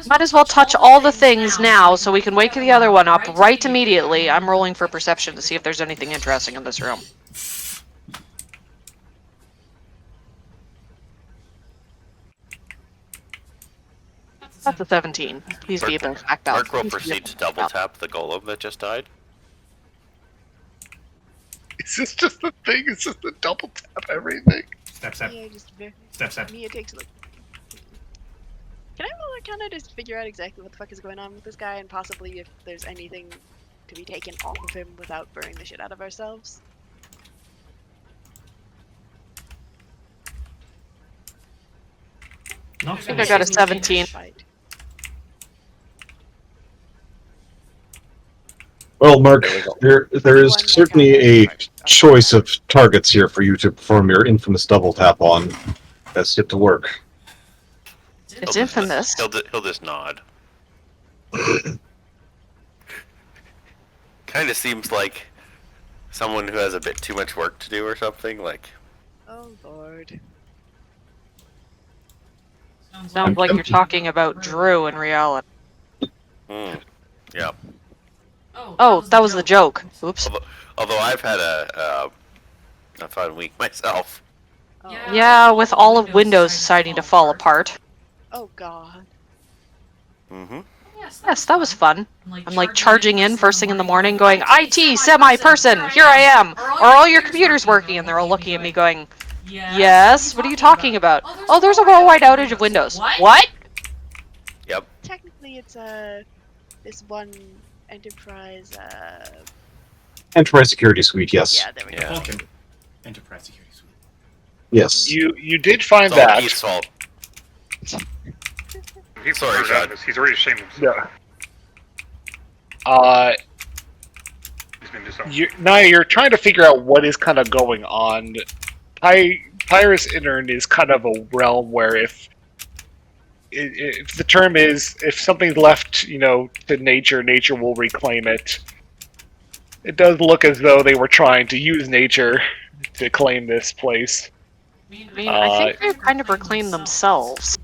Might as well touch all the things now so we can wake the other one up right immediately. I'm rolling for perception to see if there's anything interesting in this room. That's a 17. Please be a bit backed up. Mark will proceed to double tap the golem that just died. Is this just the thing? It's just a double tap everything. Step. Yeah, just Step. Mia takes a look. Can I roll Arcana to figure out exactly what the fuck is going on with this guy and possibly if there's anything to be taken off of him without burning the shit out of ourselves? Nox I think I got a 17. Fight. Well, Mark, there is One certainly a Arcana. choice of targets here for you to perform your infamous double tap on. Let's get to work. It's infamous. He'll just nod. Kind of seems like someone who has a bit too much work to do or something. Like, Oh lord. Sounds like you're talking about Drew in reality. yeah. Oh, that was the joke. Oops. Although I've had a fun week myself. Oh. Yeah, with all of Windows deciding to fall apart. Oh god. Mm-hmm. Yes, that was fun. I'm like charging in first thing in the morning going, IT, semi-person, here I am! Are all your computers working? And they're all looking at me going, yes, what are you talking about? Oh, there's a worldwide outage of Windows. What? Yep. Technically it's this one enterprise Enterprise Security Suite, yes. yeah, there we go. Yeah. Vulcan Enterprise Security Suite. Yes. You did find It's all that. Keith's fault. He's Sorry, figured out Sean. this. He's already ashamed of himself. Yeah. He's been disowned. You're trying to figure out what is kind of going on. Pyrus Intern is kind of a realm where if the term is if something's left, to nature, nature will reclaim it. It does look as though they were trying to use nature to claim this place. I mean, I think they've kind of reclaimed themselves.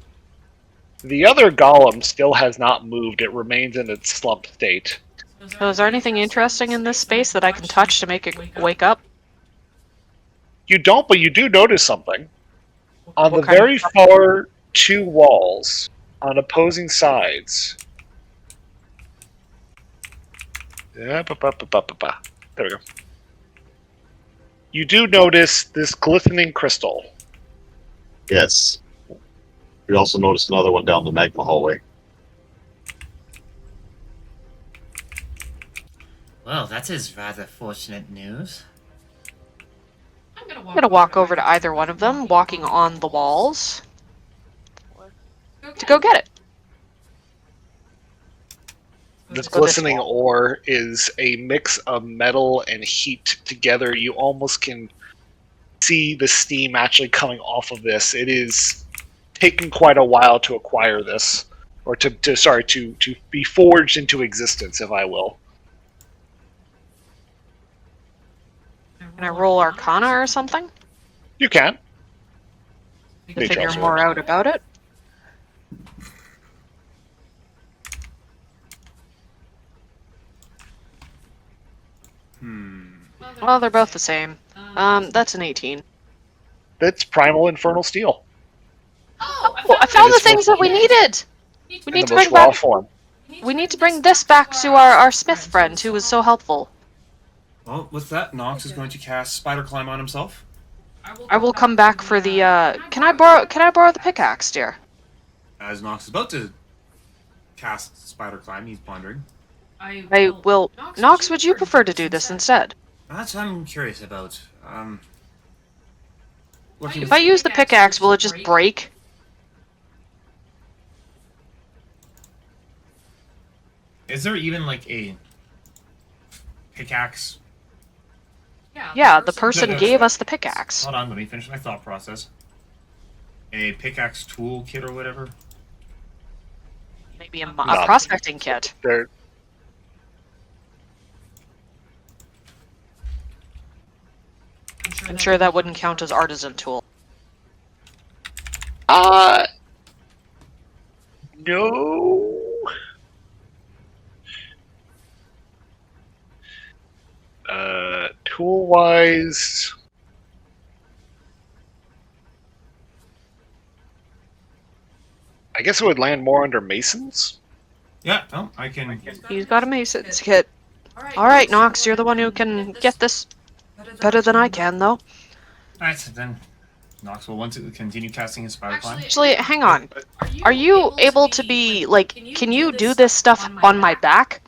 The other golem still has not moved. It remains in its slump state. So is there anything interesting in this space that I can touch to make it wake up? You don't, but you do notice something. On What the kind very of- far two walls, on opposing sides. Yeah, there we go. You do notice this glistening crystal. Yes. We also noticed another one down the magma hallway. Well, that is rather fortunate news. I'm gonna walk over to either one of them, walking on the walls, to go get it. This Let's go this glistening wall. ore is a mix of metal and heat together. You almost can see the steam actually coming off of this. It is taken quite a while to acquire this, or to be forged into existence, if I will. Can I roll Arcana or something You can. to Nature figure also more works. out about it? Well, they're both the same. That's an 18. That's primal infernal steel Oh, I found the it's things that we needed. We in need the to most bring raw back. form. We need to bring this back to our Smith friend who was so helpful. Well, with that, Nox is going to cast Spider Climb on himself. I will come back for the. Can I borrow the pickaxe, dear? As Nox is about to cast Spider Climb, he's pondering. I will. Nox, would you prefer to do this instead? That's what I'm curious about. Working If with I use the pickaxe, will it just break? Is there even like a pickaxe? Yeah, the person No, gave us the pickaxe. Hold on, let me finish my thought process. A pickaxe tool kit or whatever. Maybe a No. prospecting kit. They're I'm sure that wouldn't count as artisan tool. no. Tool wise, I guess it would land more under masons. Yeah, no, I can. He's got a mason's kit. Alright, Nox, you're the one who can get this better than I can, though. Alright, then Nox will want to continue casting his spider climb. Actually, hang on. Are you able to be, like, can you do this stuff on my back?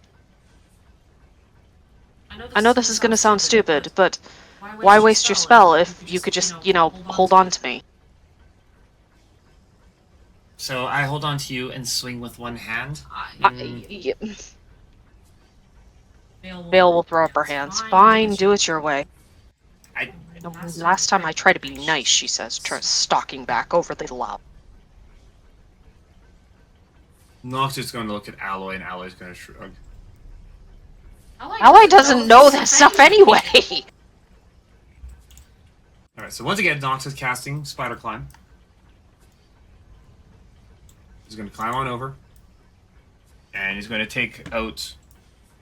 I know this is gonna sound stupid, but why waste your spell if you could just, you know, hold on to me? So I hold on to you and swing with one hand. Vale will throw up her hands. Fine, do it your way. I Last time I tried to be nice, she says, stalking back over the lob. Nox is going to look at Alloy, and Alloy's going to shrug. Ally doesn't know this stuff anyway! Alright, so once again, Nox is casting Spider Climb. He's going to climb on over. And he's going to take out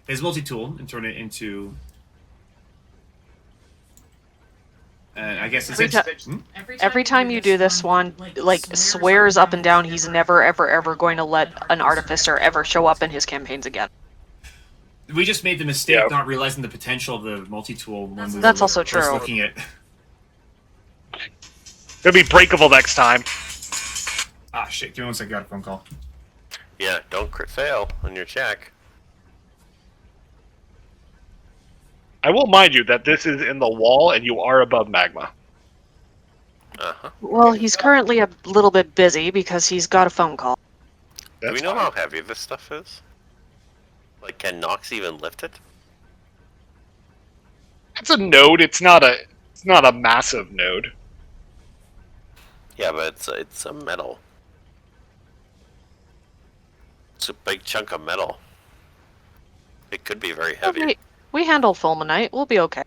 his multi-tool and turn it into... I guess it's... Every time you do this, Swan, like, swears up and down he's never, ever, ever going to let an artificer ever show up in his campaigns again. We just made the mistake not realizing the potential of the multi-tool when we That's were also first true. looking at... It'll be breakable next time. Ah, shit, give me one second, I got a phone call. Yeah, don't crit fail on your check. I will mind you that this is in the wall and you are above magma. Uh-huh. Well, he's currently a little bit busy because he's got a phone call. Do That's we know fine. how heavy this stuff is? Like, can Nox even lift it? It's a node. It's not a massive node. Yeah, but it's a metal. It's a big chunk of metal. It could be very heavy. We handle fulminate. We'll be okay.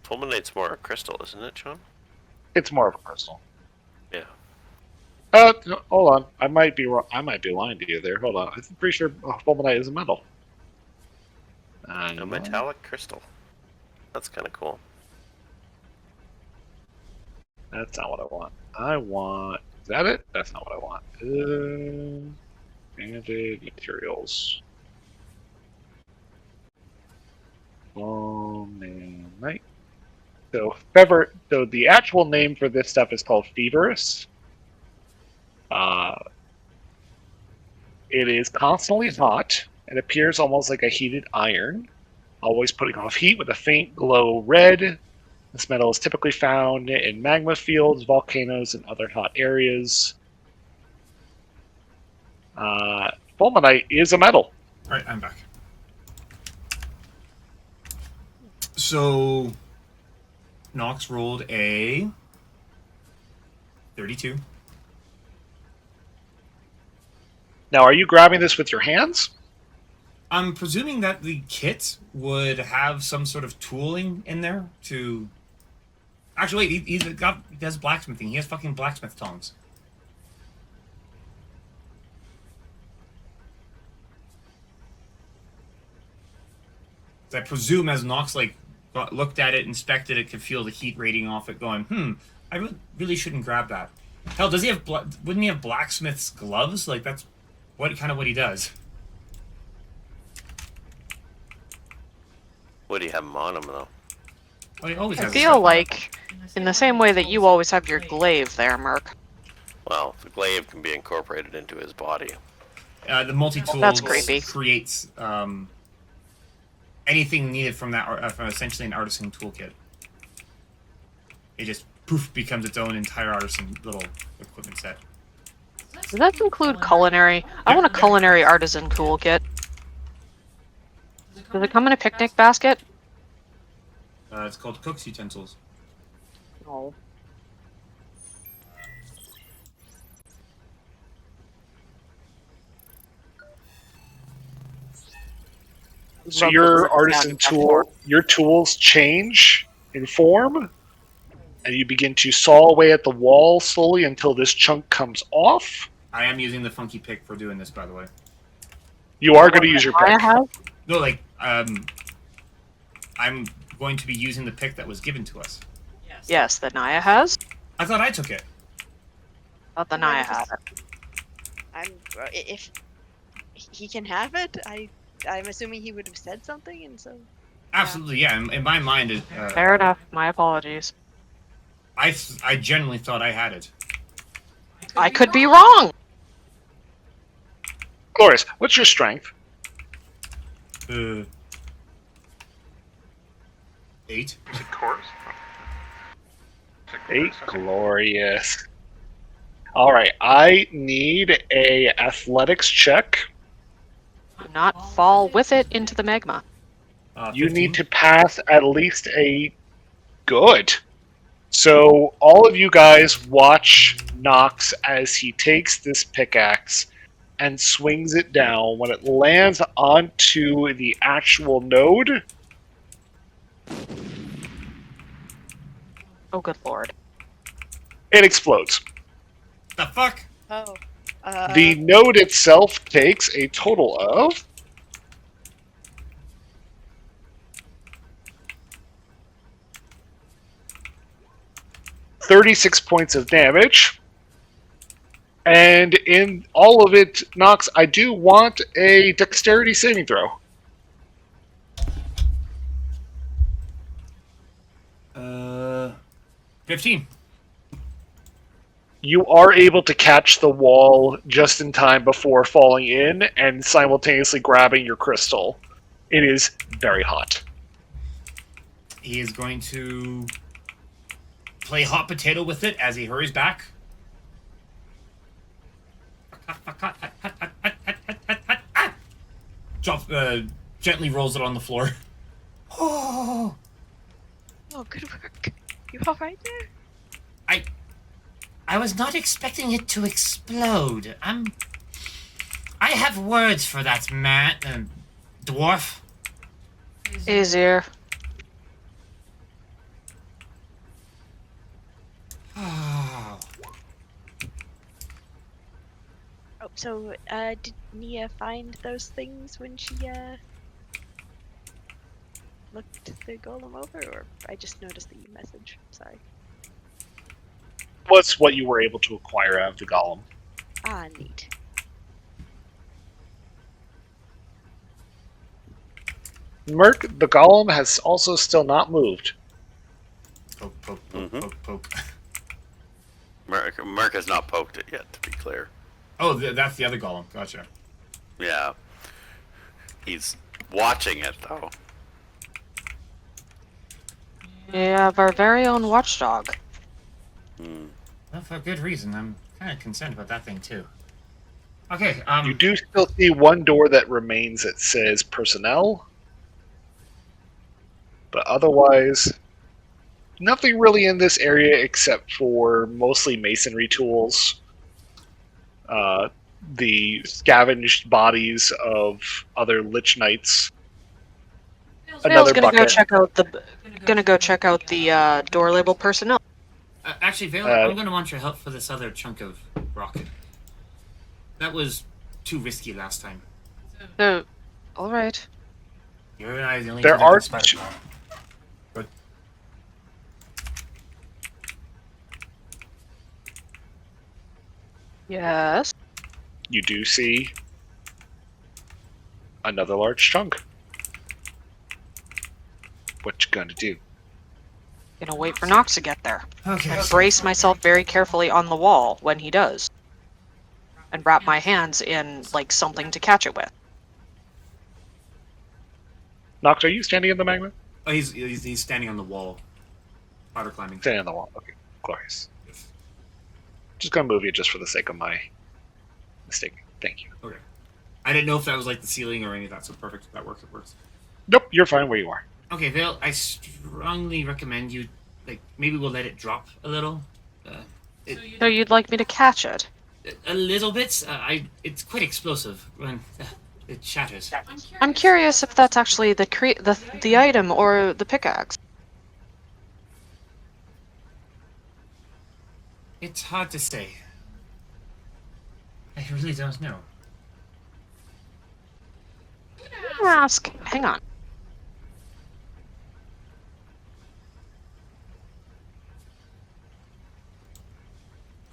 Fulminate's more a crystal, isn't it, Sean? It's more of a crystal. Yeah. No, hold on. I might be wrong. I might be lying to you there. Hold on. I'm pretty sure fulminate is a metal. A metallic crystal. That's kind of cool. That's not what I want. I want... Is that it? That's not what I want. Banded materials. Fulminate. So the actual name for this stuff is called Feverous. It is constantly hot. It appears almost like a heated iron, always putting off heat with a faint glow red. This metal is typically found in magma fields, volcanoes, and other hot areas. Fulminate is a metal. Alright, I'm back. So... Nox rolled a... 32. Now, are you grabbing this with your hands? I'm presuming that the kit would have some sort of tooling in there to... Actually, wait, he does blacksmithing. He has fucking blacksmith tongs. I presume as Nox, like, looked at it, inspected it, could feel the heat radiating off it, going, I really shouldn't grab that. Hell, does he have... wouldn't he have blacksmith's gloves? Like, that's what he does. What do you have them on him, though? Well, he always I has feel like, in the same way that you always have your glaive there, Merc. Well, the glaive can be incorporated into his body. The multi-tool That's creepy. creates anything needed from that, from essentially an artisan toolkit. It just poof becomes its own entire artisan little equipment set. Does that include culinary? I want a culinary artisan toolkit. Does it come in a picnic basket? It's called cook's utensils. No. So Rub your the artisan down before. tool, your tools change in form, and you begin to saw away at the wall slowly until this chunk comes off. I am using the funky pick for doing this, by the way. You are going to use your Maya pick. has? No, like, I'm going to be using the pick that was given to us. Yes, that Naya has. I thought I took it. Thought the No, Naya because- had it. If he can have it, I'm assuming he would have said something, and so Absolutely, yeah. In my mind, Fair enough. My apologies. I genuinely thought I had it. I could be wrong. Glorious, what's your strength? 8. Is it course? 8. Glorious. All right, I need a athletics check. Do not fall with it into the magma. You 15. need to pass at least a good. So all of you guys watch Nox as he takes this pickaxe and swings it down. When it lands onto the actual node, Oh, good lord. it explodes. The fuck? oh, The node itself takes a total of 36 points of damage. And in all of it, Nox, I do want a dexterity saving throw. 15. You are able to catch the wall just in time before falling in and simultaneously grabbing your crystal. It is very hot. He is going to play hot potato with it as he hurries back. Drops, gently rolls it on the floor. Oh, good work. You all right there? I was not expecting it to explode. I have words for that, dwarf. Easier. Oh. Oh, so did Nia find those things when she looked the golem over, or I just noticed the message? Sorry. What's what you were able to acquire out of the golem? Ah, neat. Merc, the golem has also still not moved. Poke, poke, poke, poke, poke. Merc has not poked it yet, to be clear. Oh, that's the other golem. Gotcha. Yeah. He's watching it, though. We have our very own watchdog. Well, for good reason. I'm kind of concerned about that thing, too. Okay, You do still see one door that remains that says personnel. But otherwise, nothing really in this area except for mostly masonry tools. The scavenged bodies of other Lich Knights. Another Vale's bucket. gonna go check out the door label personnel. Actually, Vale, I'm going to want your help for this other chunk of rocket. That was too risky last time. So, all right. You and I are the only There two that are can spot two- it. Good. Yes. You do see another large chunk. What you gonna do? Gonna wait for Nox to get there. Okay. Brace myself very carefully on the wall when he does. And wrap my hands in, like, something to catch it with. Nox, are you standing in the magma? Oh, he's standing on the wall. Ladder climbing. Standing on the wall. Okay, glorious. Just gonna move you just for the sake of my mistake. Thank you. Okay. I didn't know if that was like the ceiling or any of that, so perfect. That works, it works. Nope, you're fine where you are. Okay, Vale, I strongly recommend you, like, maybe we'll let it drop a little. So you'd like me to catch it? A little bit. It's quite explosive. It chatters. I'm curious if that's actually the item or the pickaxe. It's hard to say. I really don't know. Ask. Hang on.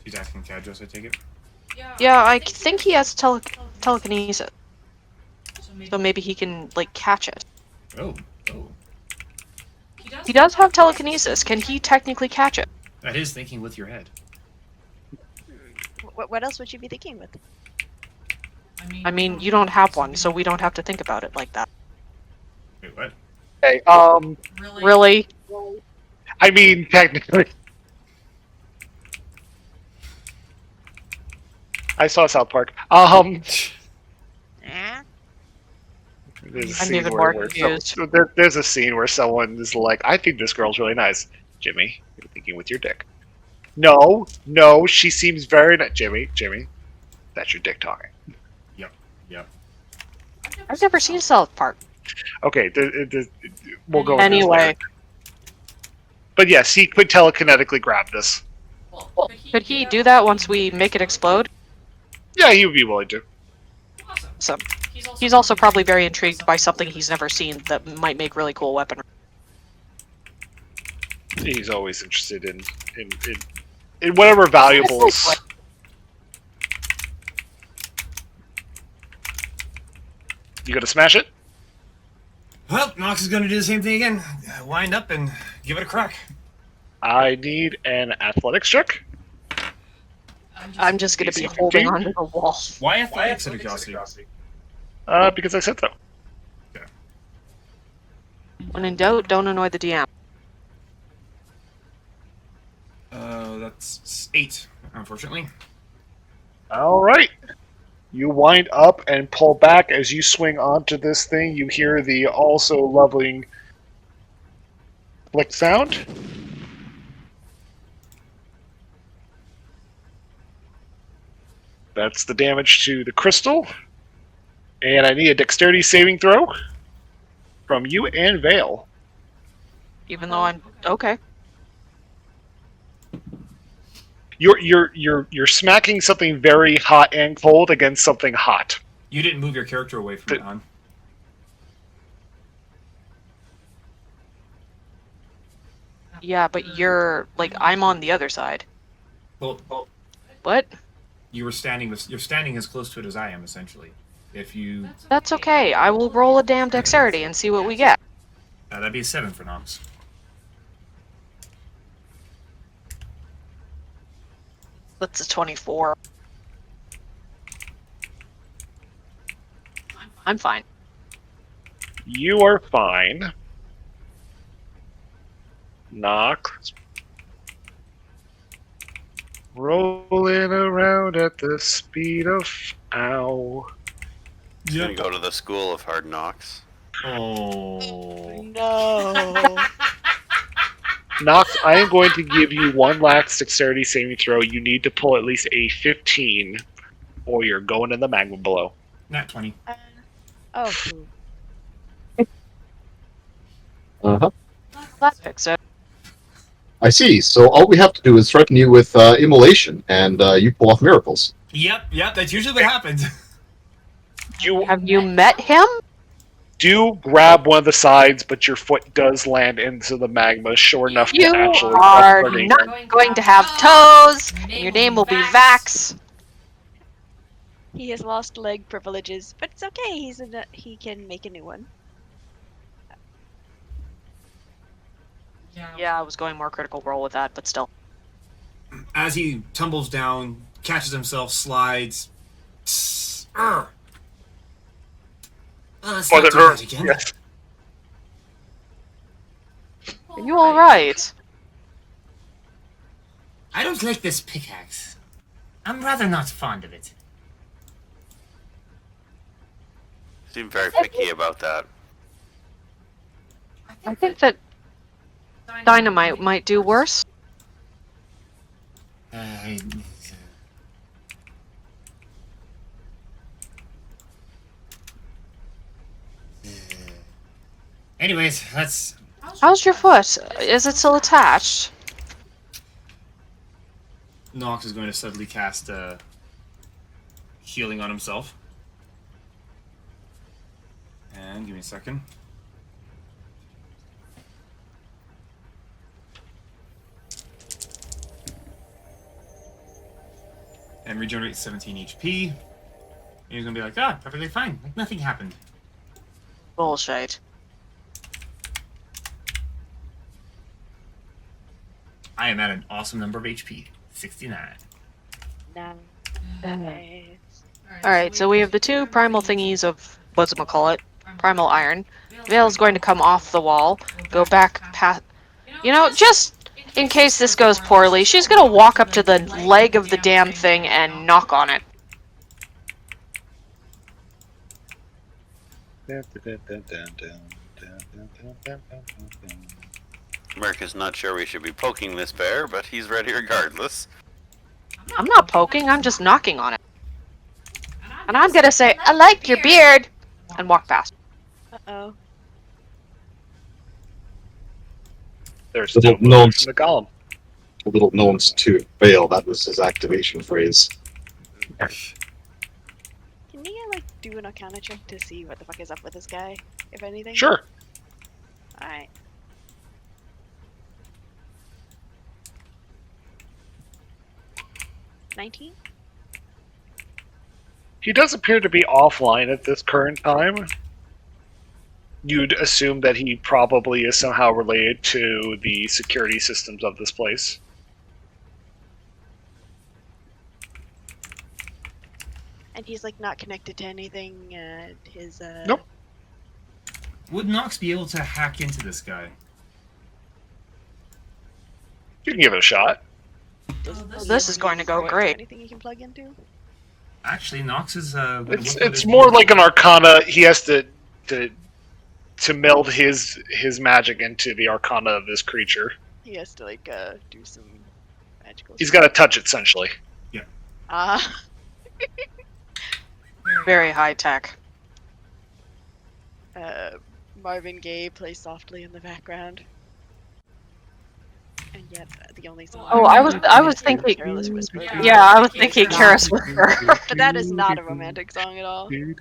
She's asking Kadros, I take it. Yeah, I think he has telekinesis. So maybe he can, like, catch it. Oh, oh. He does have telekinesis. Can he technically catch it? That is thinking with your head. What else would you be thinking with? I mean, you don't have one, so we don't have to think about it like that. Wait, what? Okay, Really? I mean, technically. I saw South Park. Eh? There's a I'm scene even where, more where confused. there's a scene where someone is like, I think this girl's really nice. Jimmy, you're thinking with your dick. No, she seems very nice. Jimmy, that's your dick talking. Yep. I've never seen South Park. Okay, we'll go with this Anyway, later. But yes, he could telekinetically grab this. could he do that once we make it explode? Yeah, he would be willing to. So, he's also probably very intrigued by something he's never seen that might make really cool weaponry. He's always interested in whatever valuables. You gonna smash it? Well, Nox is going to do the same thing again. Wind up and give it a crack. I need an athletics check. I'm just gonna be AC holding 15? onto the wall. Why athletics out of curiosity? Because I said so. When in doubt, don't annoy the DM. That's 8, unfortunately. All right. You wind up and pull back as you swing onto this thing. You hear the also lovely click sound. That's the damage to the crystal. And I need a dexterity saving throw from you and Vale. Even though I'm okay. You're smacking something very hot and cold against something hot. You didn't move your character away from it, hon. Yeah, but you're like I'm on the other side. Well, What? you're standing as close to it as I am, essentially. If you... That's okay. I will roll a damn dexterity and see what we get. that'd be a 7 for Nox. That's a 24. I'm fine. You are fine. Knock. Rolling around at the speed of ow. He's gonna go to the School of Hard Knocks. Oh. No. Nox, I am going to give you one last dexterity saving throw. You need to pull at least a 15, or you're going in the magma below. Nat 20. Oh. Uh-huh. That fix it. I see. So all we have to do is threaten you with immolation, and you pull off miracles. Yep, that's usually what happens. You Have you met him? do grab one of the sides, but your foot does land into the magma, sure enough You to actually are upgrade. not going to have toes, and your name will be Vax. He has lost leg privileges, but it's okay. He can make a new one. Yeah, I was going more critical role with that, but still. As he tumbles down, catches himself, slides. Urgh. Let's not do that again. Yes. Are you alright? I don't like this pickaxe. I'm rather not fond of it. Seem very picky about that. I think that dynamite might do worse. Anyways, let's. How's your foot? Is it still attached? Nox is going to suddenly cast healing on himself. And give me a second. And regenerate 17 HP. And he's gonna be like, ah, perfectly fine. Like nothing happened. Bullshit. I am at an awesome number of HP. 69. Nice. Alright, so we have the two primal thingies of whatchamacallit, primal iron. Vale's going to come off the wall, go back past. You know, just in case this goes poorly, she's gonna walk up to the leg of the damn thing and knock on it. Merc is not sure we should be poking this bear, but he's ready regardless. I'm not poking, I'm just knocking on it. And I'm gonna say, I like your beard! And walk past. Uh-oh. There's Little still notes. from the golem. A little known to Vale, that was his activation phrase. Can you, like, do an Arcana check to see what the fuck is up with this guy, if anything? Sure. Alright. $19? He does appear to be offline at this current time. You'd assume that he probably is somehow related to the security systems of this place. And he's, like, not connected to anything, his, Nope. Would Nox be able to hack into this guy? You can give it a shot. This is going to go great. Anything he can plug into? Actually, Nox is. It's more like an Arcana. He has to meld his magic into the Arcana of this creature. He has to, like, do some magical He's got to touch it, essentially. Ah. Very high tech. Marvin Gaye plays softly in the background. And yet, the only song. Oh, I was thinking. Careless Whisper. Yeah, I was thinking Careless Whisper. But that is not a romantic song at all. Ooh,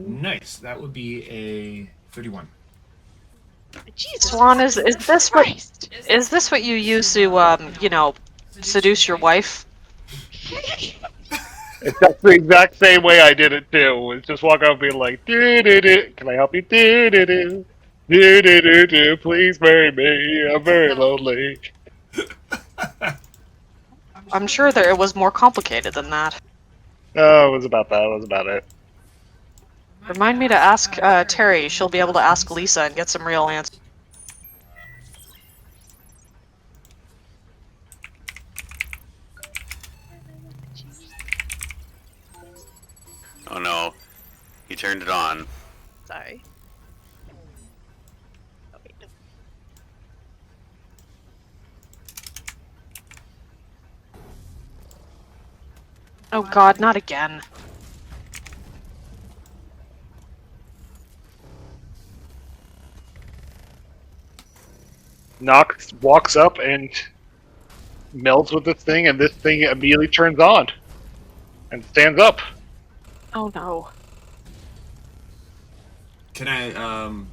nice. That would be a 31. Jesus Swan, is this what Christ. is this what you use to you know, seduce your wife? That's the exact same way I did it too. It's just walk up and be like, "Do-do-do. Can I help you? Do-do-do. Do-do-do-do. Please marry me. I'm very lonely." I'm sure that it was more complicated than that. Oh, it was about that. It was about it. Remind me to ask Terry. She'll be able to ask Lisa and get some real answers. Oh no, he turned it on. Sorry. Oh, wait, no. Oh God, not again. Nox walks up and melds with this thing, and this thing immediately turns on and stands up. Oh no. Can I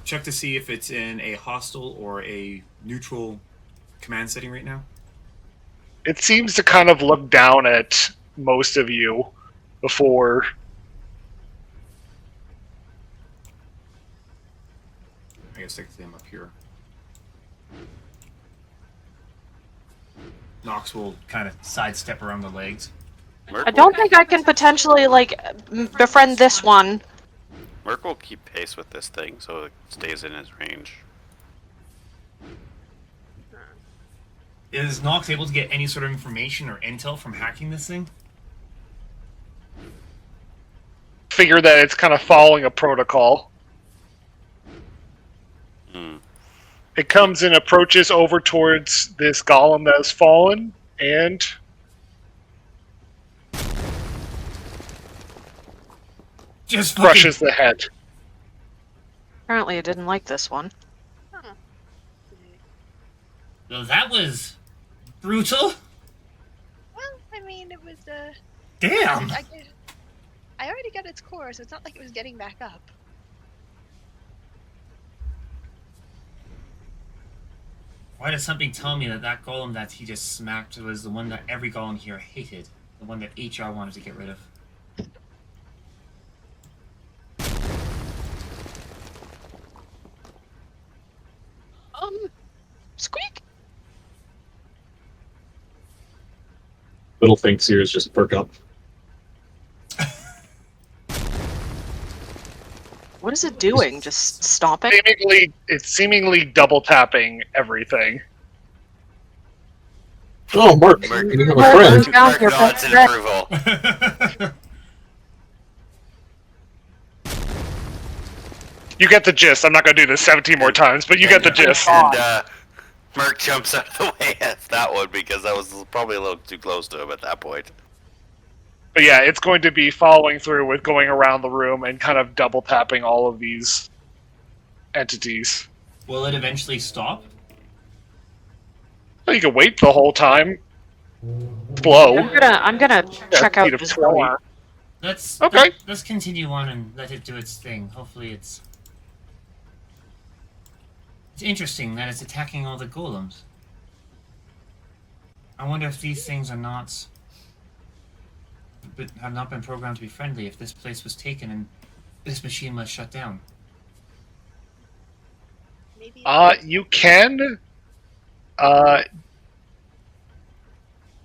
check to see if it's in a hostile or a neutral command setting right now? It seems to kind of look down at most of you before. I guess stick them up here. Nox will kind of sidestep around the legs. Merc I don't think I can potentially like befriend this one. Merc will keep pace with this thing so it stays in his range. Is Nox able to get any sort of information or intel from hacking this thing? Figure that it's kind of following a protocol. Hmm. It comes and approaches over towards this golem that has fallen, and Just fucking... Crushes the head. Apparently it didn't like this one. Well, that was brutal. Well, I mean, it was, Damn. I already got its core, so it's not like it was getting back up. Why does something tell me that that golem that he just smacked was the one that every golem here hated? The one that HR wanted to get rid of? Squeak! Little Fink's ears just perk up. What is it doing? Just stomping? It's seemingly double tapping everything. Oh, Mark, Mark- you have a Mark- friend. Down Mark here, nods in Mark. approval. You get the gist. I'm not going to do this 17 more times, but you get the gist. And Merc jumps out of the way at that one because that was probably a little too close to him at that point. But yeah, it's going to be following through with going around the room and kind of double tapping all of these entities. Will it eventually stop? Well, you can wait the whole time. Blow. I'm gonna check out speed of this 20. door. Let's let's continue on and let it do its thing. Hopefully it's interesting that it's attacking all the golems. I wonder if these things are not have not been programmed to be friendly, if this place was taken and this machine was shut down. Maybe. You can. Are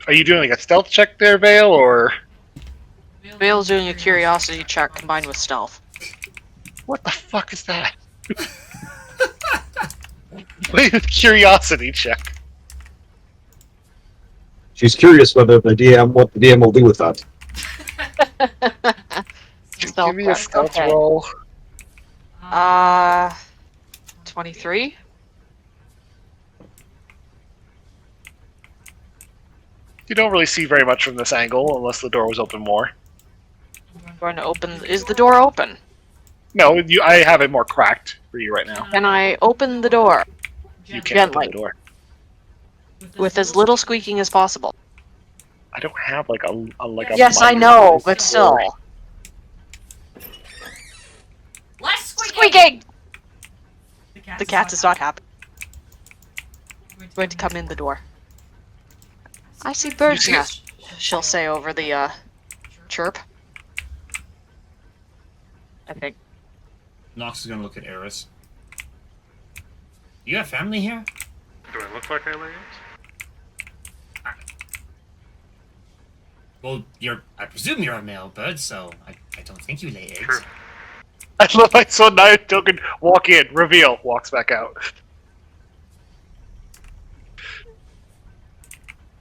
you doing like a stealth check there, Vale, or Vale's doing a curiosity check combined with stealth. what the fuck is that? Wait, a curiosity check. She's curious what the DM will do with that. Stealth Give me a check, stealth okay. roll. 23. You don't really see very much from this angle unless the door was open more. I'm going to open. Is the door open? No, I have it more cracked for you right now. Can I open the door You can't open Gently. the door. with as little squeaking as possible? I don't have like a Yes, I minor know, door. but still. Less squeaking! Squeaking! The cat is not happy. Going to come in the door. I see bird's see- nest, she'll say over the chirp. I think. Nox is gonna look at Eris. You have family here? Do I look like I lay Well, I presume you're a male bird, so I don't think you lay eggs. True. I love my son now token walk in, reveal, walks back out.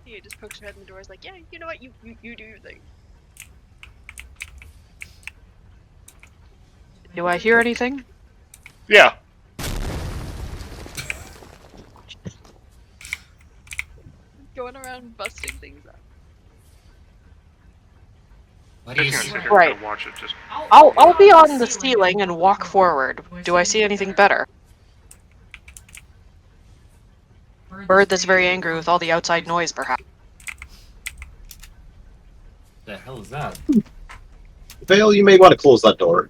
He just pokes her head in the door. Is like, yeah, you know what? You do your thing. Do I hear anything? Yeah. Going around busting things up. What do you Just see? gonna sit here Right. and watch it. Just I'll be on the ceiling and walk forward. Do I see anything better? Bird that's very angry with all the outside noise, perhaps. The hell is that? Vale, you may want to close that door.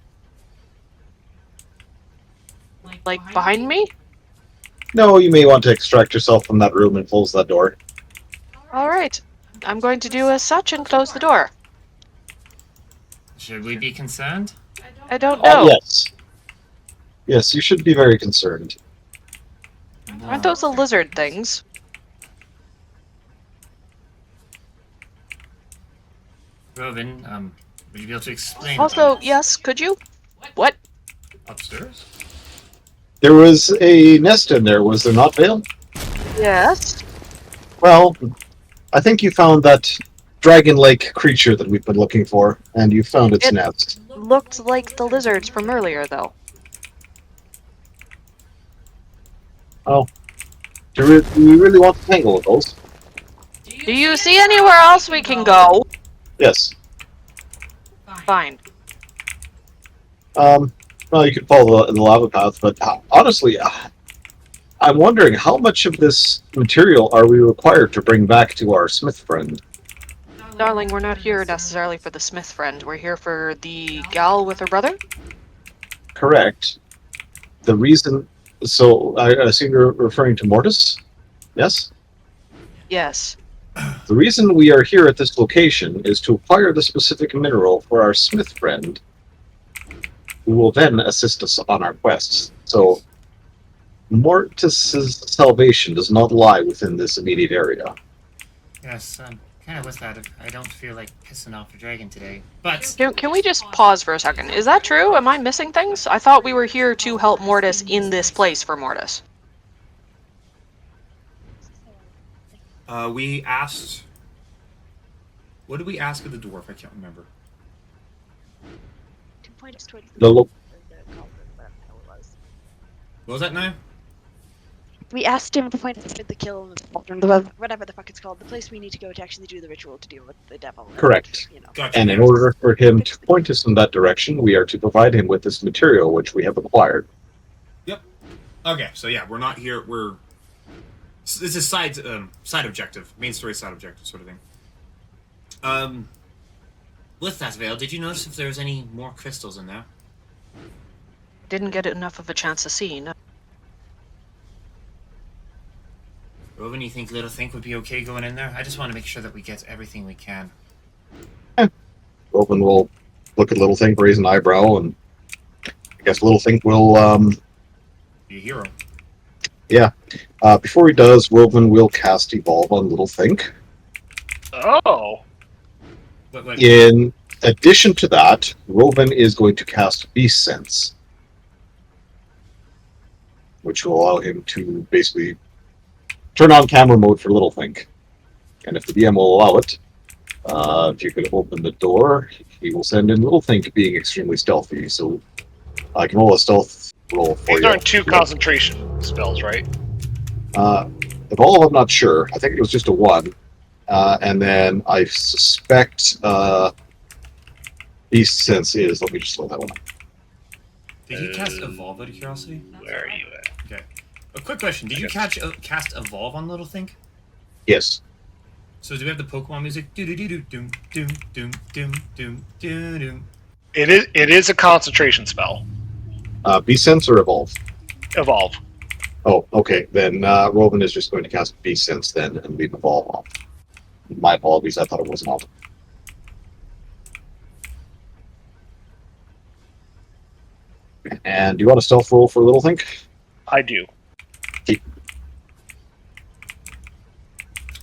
Like behind me? No, you may want to extract yourself from that room and close that door. Alright. I'm going to do as such and close the door. Should we be concerned? I don't know. Yes. Yes, you should be very concerned. Aren't those the lizard things? Robin, would you be able to explain Also, about yes, could you? What? upstairs? There was a nest in there, was there not, Vale? Yes. Well, I think you found that dragon-like creature that we've been looking for, and you found its It- nest. Looked like the lizards from earlier, though. Do you really want to tangle with those? Do you see anywhere else we can go? Yes. Fine. Well, you could follow the lava path, but honestly, I'm wondering how much of this material are we required to bring back to our smith friend? Darling, we're not here necessarily for the smith friend. We're here for the gal with her brother. Correct. The reason... So, I assume you're referring to Mortis? Yes? Yes. The reason we are here at this location is to acquire the specific mineral for our smith friend, who will then assist us on our quests. So, Mortis's salvation does not lie within this immediate area. Yes, kind of with that. I don't feel like pissing off a dragon today. But Can we just pause for a second? Is that true? Am I missing things? I thought we were here to help Mortis in this place for Mortis. we asked. What did we ask of the dwarf? I can't remember. To point us towards The lo- the cauldron, whatever the hell it was. What was that now? We asked him to point us toward the kiln, the cauldron, whatever the fuck it's called, the place we need to go to actually do the ritual to deal with the devil. Correct. You know. Gotcha. And in order for him to point us in that direction, we are to provide him with this material, which we have acquired. Okay, so yeah, we're not here. This is side objective, main story side objective sort of thing. With that, Vale, did you notice if there was any more crystals in there? Didn't get enough of a chance to see. No. Rowan, you think Little Think would be okay going in there? I just want to make sure that we get everything we can. Robin will look at Little Think, raise an eyebrow, and I guess Little Think will, Be a hero. before he does, Robin will cast Evolve on Little Think. Oh. What? In addition to that, Robin is going to cast Beast Sense, which will allow him to basically turn on camera mode for Little Think. And if the DM will allow it, if you could open the door, he will send in Little Think being extremely stealthy. So I can roll a stealth roll for These you. aren't two concentration spells, right? Evolve, I'm not sure. I think it was just a 1. And then I suspect Beast Sense is. Let me just slow that one up. Did you cast Evolve out of curiosity? Where are you at? Okay. A quick question. Did you cast Evolve on Little Think? Yes. So do we have the Pokemon music? Do do do do doom doom doom doom doom doom doom. It is a concentration spell. Beast Sense or Evolve? Evolve. Oh, okay. Then Robin is just going to cast Beast Sense then and leave Evolve off. My apologies. I thought it was an alt. And do you want a stealth roll for Little Think? I do.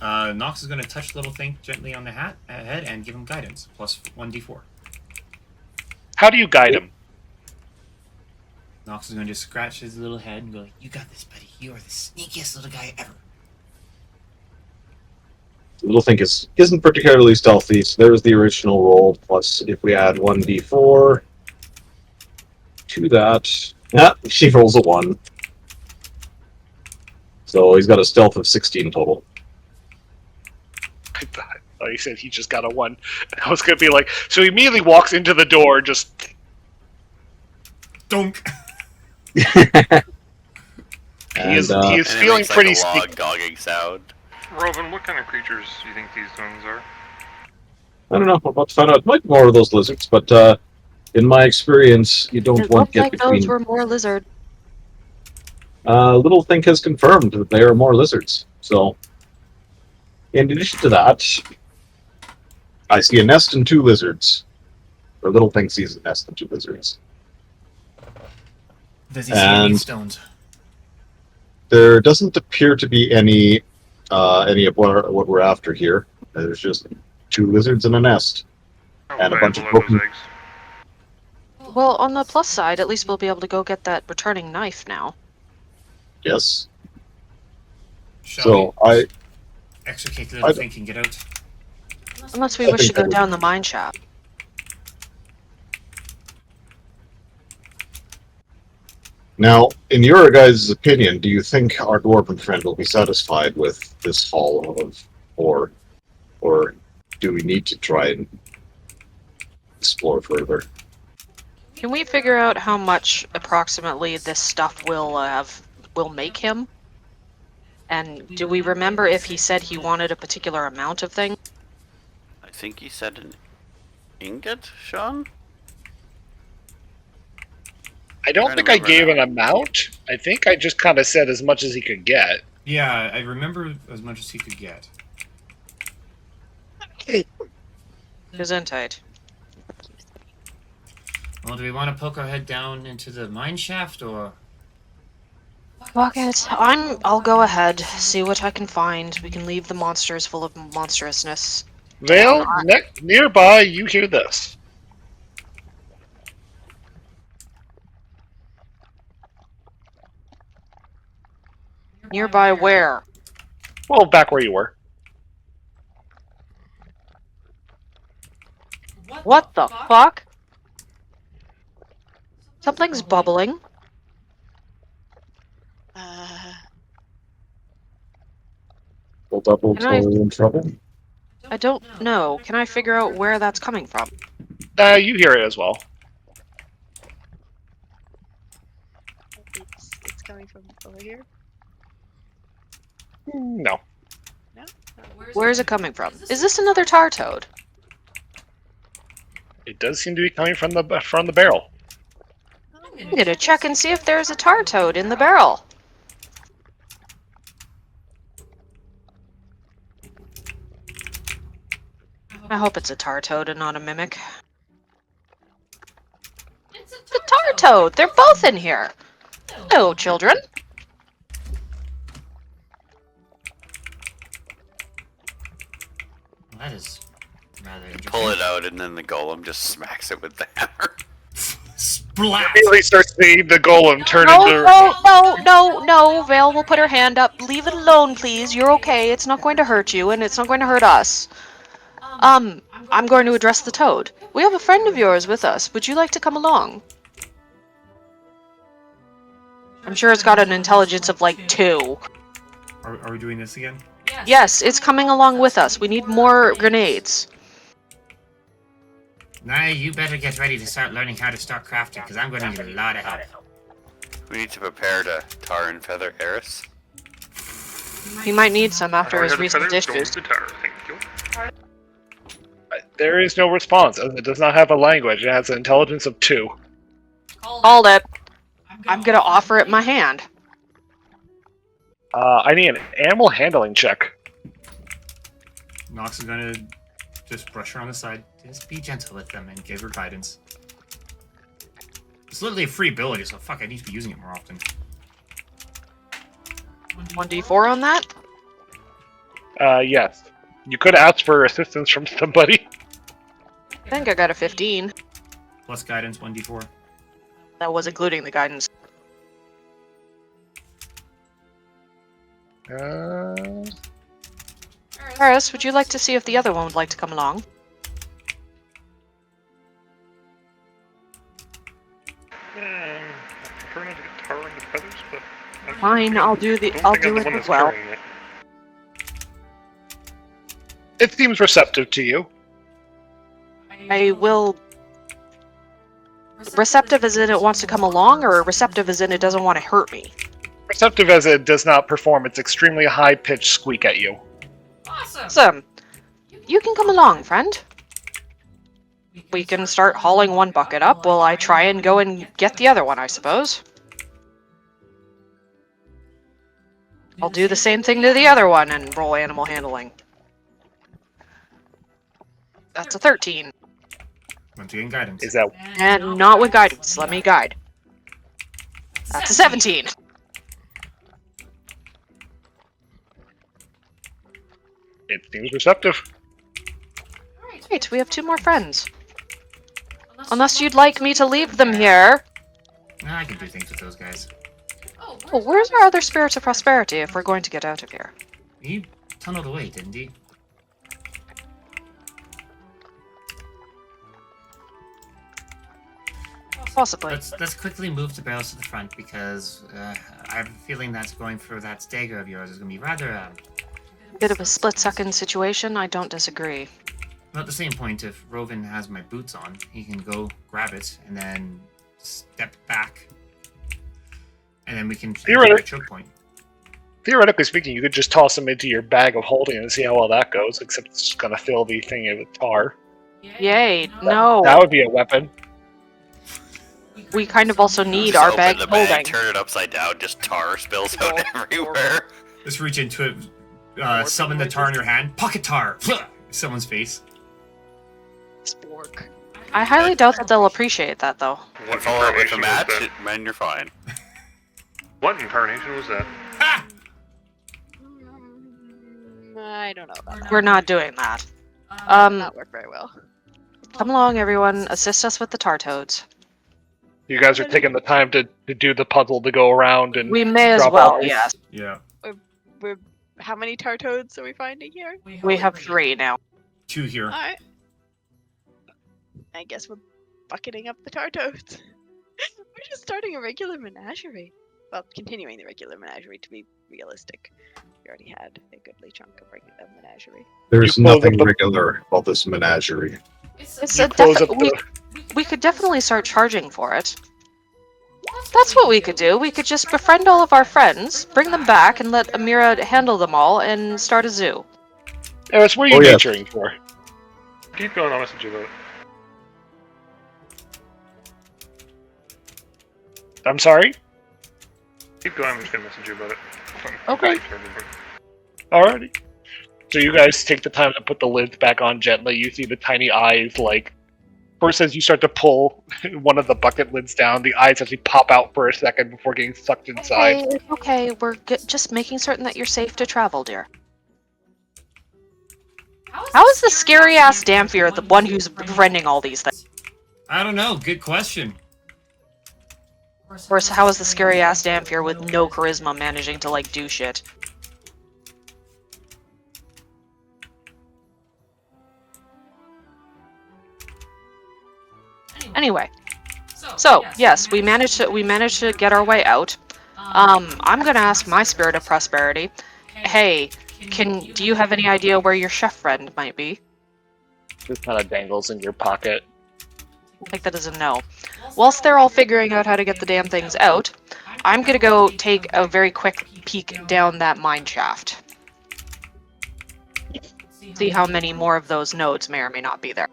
Nox is going to touch Little Think gently on the head and give him guidance, plus 1d4. How do you guide him? Nox is going to scratch his little head and go, "You got this, buddy. You are the sneakiest little guy ever." Little Think isn't particularly stealthy, so there's the original roll, plus if we add 1d4 to that, she rolls a 1. So he's got a stealth of 16 total. I thought he said he just got a 1. I was going to be like, so he immediately walks into the door, just... Donk! He is And it feeling makes, pretty like, a sneaky. log gogging sound. Robin, what kind of creatures do you think these things are? I don't know. We're about to find out. It might be more of those lizards, but in my experience, you don't It want looked to get like between... those were more lizard. Little Think has confirmed that they are more lizards. So, in addition to that, I see a nest and 2 lizards. Or Little Think sees a nest and 2 lizards. Does he see any And- stones? There doesn't appear to be any of what we're after here. There's just 2 lizards in a nest. How And a bunch of valuable are those Pokemon. eggs? Well, on the plus side, at least we'll be able to go get that returning knife now. Yes. Shall So we I extricate Little Think and get out? Unless we I wish to think go that would- down the mine shaft. now, in your guys' opinion, do you think our dwarven friend will be satisfied with this haul of ore, or do we need to try and explore further? Can we figure out how much approximately this stuff will make him? And do we remember if he said he wanted a particular amount of thing? I think he said an ingot, Sean? I don't Trying to think I remember gave now. an amount. I think I just kind of said as much as he could get. Yeah, I remember as much as he could get. Gesundheit. Well, do we want to poke our head down into the mine shaft, or... Fuck it. I'll go ahead, see what I can find. We can leave the monsters full of monstrousness. Vale, nearby, you hear this. Nearby where? Well, back where you were. What the fuck? Something's bubbling. Well, double Can I- totally in trouble. I don't know. Can I figure out where that's coming from? You hear it as well. It's coming from over here. No. Where is it coming from? Is this another tar toad? It does seem to be coming from the barrel. I'm gonna check and see if there's a tar toad in the barrel. I hope it's a tar toad and not a mimic. It's a The tar toad! They're both in here! Hello, children. Well, that is rather interesting. Pull it out, and then the golem just smacks it with the hammer. Splat! Immediately starts seeing the golem turn No, into... no, Vale will put her hand up. Leave it alone, please. You're okay. It's not going to hurt you, and it's not going to hurt us. I'm going to address the toad. We have a friend of yours with us. Would you like to come along? I'm sure it's got an intelligence of like 2. Are we doing this again? Yes, it's coming along with us. We need more grenades. Nah, you better get ready to start learning how to start crafting, because I'm going to need a lot of help. We need to prepare to tar and feather Eris. He might need some after Already his had the recent feathers, going issues. to tar, thank you. There is no response. It does not have a language. It has an intelligence of 2. Called it. I'm gonna offer it my hand. I need an animal handling check. Nox is going to just brush her on the side. Just be gentle with them and give her guidance. It's literally a free ability, so fuck, I need to be using it more often. 1d4 on that? Yes. You could ask for assistance from somebody. I think I got a 15. Plus guidance, 1d4. That was including the guidance. Paris, would you like to see if the other one would like to come along? I prefer not to get tar in the feathers, but... Fine, I'll do Don't think I'm the it one as that's well. carrying it. It seems receptive to you. I will... Receptive as in it wants to come along, or receptive as in it doesn't want to hurt me? Receptive as it does not perform its extremely high-pitched squeak at you. Awesome! You can come along, friend. We can start hauling one bucket up while I try and go and get the other one, I suppose. I'll do the same thing to the other one and roll animal handling. That's a 13. Once again, guidance. Is that... And not with guidance. Let me guide. That's a 17. It seems receptive. Great, we have 2 more friends. Unless you'd like me to leave them here. Nah, I can do things with those guys. Well, where's our other spirits of prosperity if we're going to get out of here? He tunneled away, didn't he? Possibly. Let's quickly move the barrels to the front, because I have a feeling that's going for that stagger of yours is going to be rather... Bit of a split-second situation, I don't disagree. Well, at the same point, if Rovin has my boots on, he can go grab it and then step back, and then we can Theoretic- that choke point. Theoretically speaking, you could just toss them into your bag of holding and see how well that goes, except it's just going to fill the thing with tar. Yay, no. That would be a weapon. We kind of also need Just our open bag the of bag, holding. turn it upside down, just tar spills out everywhere. Let's reach into it. Summon the tar in your hand. Pocket tar. Someone's face. Spork. I highly doubt that they'll appreciate that, though. And follow it with a incarnation match, was that? and you're fine. What incarnation was that? Ah! I don't know about that. We're not doing that. Not work very well. Come along, everyone. Assist us with the tar toads. You guys are taking the time to do the puzzle to go around and We may as drop well, off. yes. Yeah. We're how many tartoads are we finding here? We have 3 now. 2 here. Alright. I guess we're bucketing up the tartoads. We're just starting a regular menagerie. Well, continuing the regular menagerie to be realistic. We already had a goodly chunk of regular menagerie. There's You close nothing up the- regular about this menagerie. It's You a close up we could definitely start charging for it. That's what we could do. We could just befriend all of our friends, bring them back, and let Amira handle them all, and start a zoo. Eris, what are you Oh, yeah. naturing for? Keep going, I'll message you about it. I'm sorry? Keep going, I'm just gonna message you about it. Okay. Alrighty. So you guys take the time to put the lids back on gently. You see the tiny eyes, like, first as you start to pull one of the bucket lids down, the eyes actually pop out for a second before getting sucked inside. Okay, we're just making certain that you're safe to travel, dear. How is the scary-ass Dampier the one who's befriending all these things? I don't know. Good question. Or how is the scary-ass Dampier with no charisma managing to, like, do shit? Anyway, so yes, we managed to get our way out. I'm gonna ask my spirit of prosperity. Hey, do you have any idea where your chef friend might be? Just kind of dangles in your pocket. Take that as a no. Whilst they're all figuring out how to get the damn things out, I'm gonna go take a very quick peek down that mine shaft. See how many more of those nodes may or may not be there.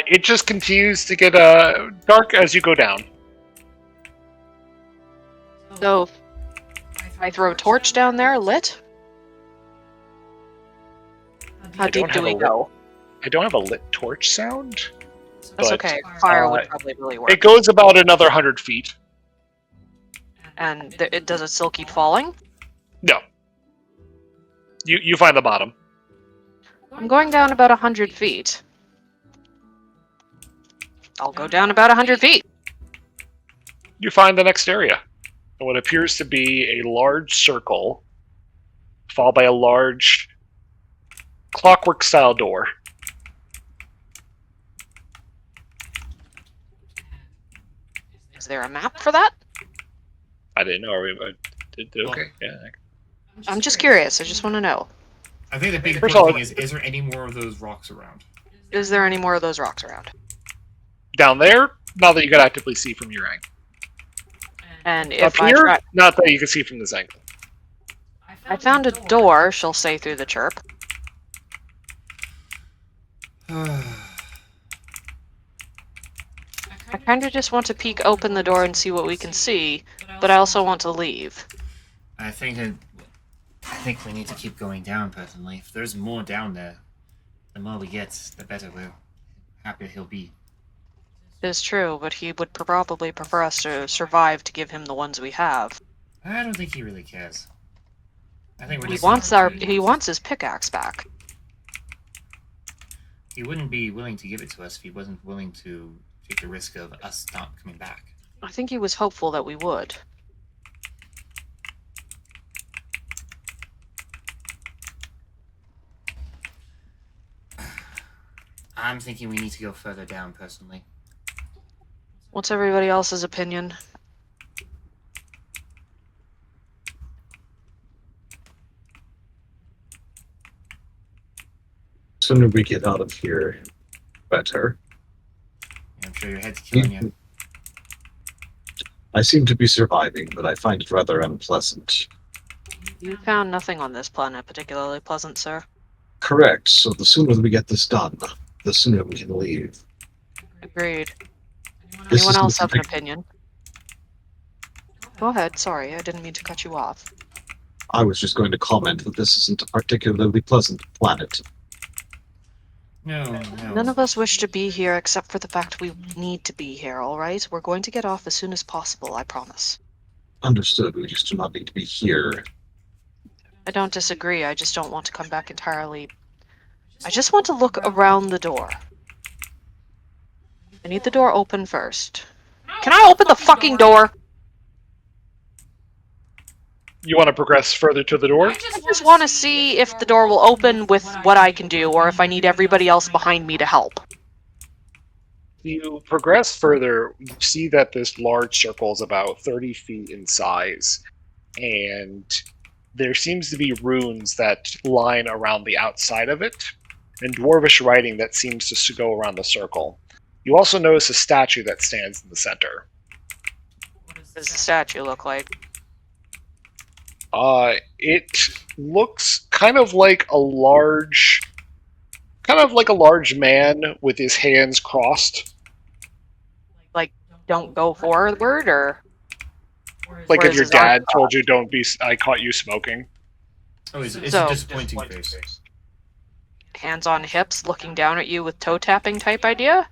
It just continues to get dark as you go down. So, I throw a torch down there, lit? How deep do we go? I don't have a lit torch sound. That's but, okay. Fire uh, would probably really work. It goes about another 100 feet. And does it still keep falling? No. You find the bottom. I'm going down about 100 feet. I'll go down about 100 feet. You find the next area. And what appears to be a large circle, followed by a large clockwork-style door. Is there a map for that? I didn't know. Okay. Yeah. I'm just curious. I just want to know. I think the big First of all- important thing is there any more of those rocks around? Is there any more of those rocks around? Down there, not that you can actively see from your angle. And Up if I here, try... not that you can see from this angle. I found a door, she'll say through the chirp. I kind of just want to peek open the door and see what we can see, but I also want to leave. I think we need to keep going down. Personally, if there's more down there, the more we get, the better happier he'll be. It is true, but he would probably prefer us to survive to give him the ones we have. I don't think he really cares. I think we're He just wants his pickaxe back. He wouldn't be willing to give it to us if he wasn't willing to take the risk of us not coming back. I think he was hopeful that we would. I'm thinking we need to go further down, personally. What's everybody else's opinion? Sooner we get out of here, better. I'm sure your head's killing you. I seem to be surviving, but I find it rather unpleasant. You found nothing on this planet particularly pleasant, sir. Correct, so the sooner we get this done, the sooner we can leave. Agreed. This Anyone isn't else have an partic- opinion? Go ahead, sorry, I didn't mean to cut you off. I was just going to comment that this isn't a particularly pleasant planet. No. None of us wish to be here except for the fact we need to be here, alright? We're going to get off as soon as possible, I promise. Understood, we just do not need to be here. I don't disagree, I just don't want to come back entirely. I just want to look around the door. I need the door open first. Can I open the fucking door? You want to progress further to the door? I just want to see if the door will open with what I can do, or if I need everybody else behind me to help. You progress further, you see that this large circle is about 30 feet in size, and there seems to be runes that line around the outside of it, and dwarvish writing that seems to go around the circle. You also notice a statue that stands in the center. What does the statue look like? It looks kind of like a large man with his hands crossed. Like, don't go forward, or? Like Where if is your his arm? dad told you, "Don't be, I caught you smoking." Oh, it's So- a disappointing face. Hands on hips, looking down at you with toe tapping type idea?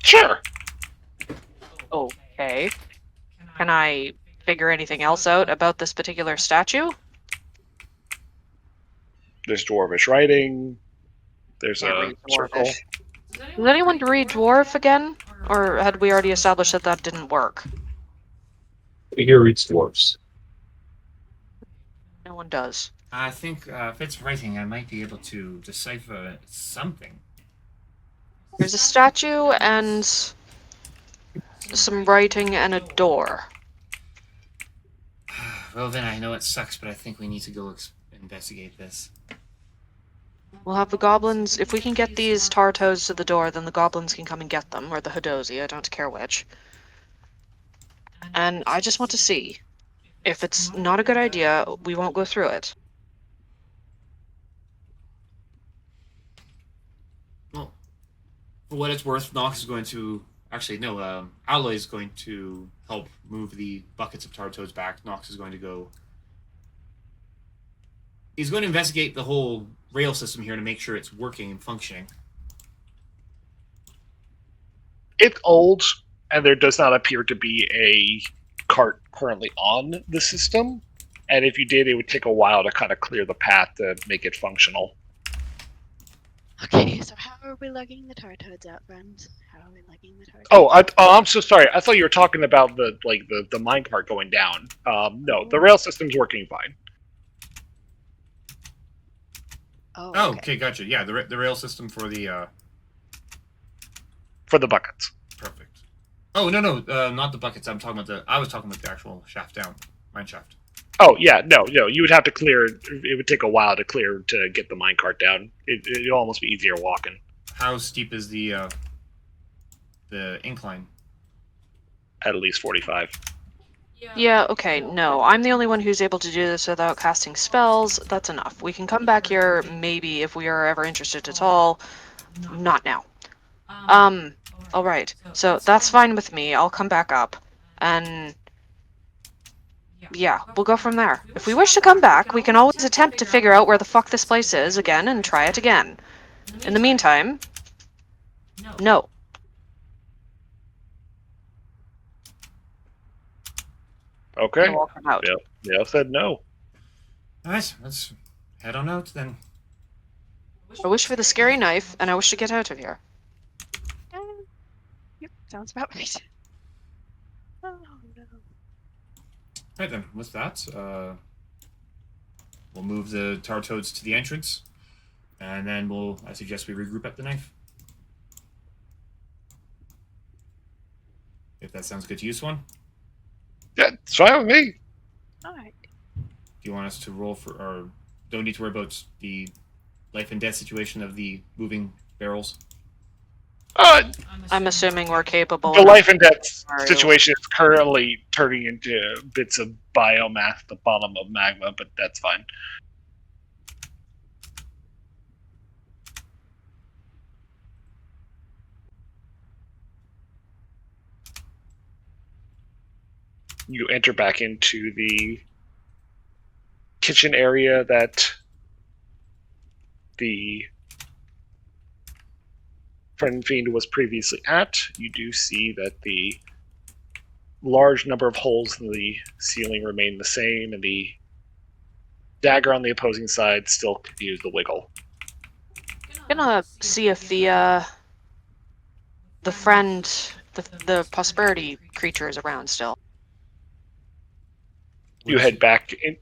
Sure. Okay. Can I figure anything else out about this particular statue? There's dwarvish writing. There's Can't a read circle. Dwarvish. Does anyone read dwarf again? Or had we already established that that didn't work? We hear reads dwarves. No one does. I think if it's writing, I might be able to decipher something. There's a statue and some writing and a door. Well, then I know it sucks, but I think we need to go investigate this. We'll have the goblins, if we can get these Tartos to the door, then the goblins can come and get them, or the Hadozi, I don't care which. And I just want to see. If it's not a good idea, we won't go through it. Well, for what it's worth, Nox is going to... Actually, no, Alloy is going to help move the buckets of Tartos back. Nox is going to go... He's going to investigate the whole rail system here to make sure it's working and functioning. It's old, and there does not appear to be a cart currently on the system. And if you did, it would take a while to kind of clear the path to make it functional. Okay, so how are we lugging the Tartoads out, friends? How are we lugging the Tartoads? Oh, I'm so sorry. I thought you were talking about the minecart going down. No, the rail system's working fine. Oh, okay, gotcha. Yeah, the rail system for the... For the buckets. Perfect. Oh, no, not the buckets. I was talking about the actual shaft down. Mine shaft. Oh, yeah, no, you would have to clear... It would take a while to clear to get the minecart down. It'd almost be easier walking. How steep is the incline? At least 45. Yeah, okay, no. I'm the only one who's able to do this without casting spells. That's enough. We can come back here, maybe, if we are ever interested at all. Not now. Alright. So, that's fine with me. I'll come back up. And... yeah, we'll go from there. If we wish to come back, we can always attempt to figure out where the fuck this place is again and try it again. In the meantime... no. Okay. I'll walk them out. Yeah, said no. Alright, let's head on out then. I wish for the scary knife, and I wish to get out of here. Yep, sounds about right. Oh, no. Right then, with that, we'll move the Tartoads to the entrance, and then I suggest we regroup at the knife. If that sounds good to you, Swan. Yeah, it's fine with me. Alright. Do you want us to roll for, or don't need to worry about the life and death situation of the moving barrels? I'm assuming we're capable. The enough life and death scenario. situation is currently turning into bits of biomass at the bottom of magma, but that's fine. You enter back into the kitchen area that the Friend Fiend was previously at. You do see that the large number of holes in the ceiling remain the same, and the dagger on the opposing side still continues to wiggle. Gonna see if the friend, the prosperity creature is around still. You head back in.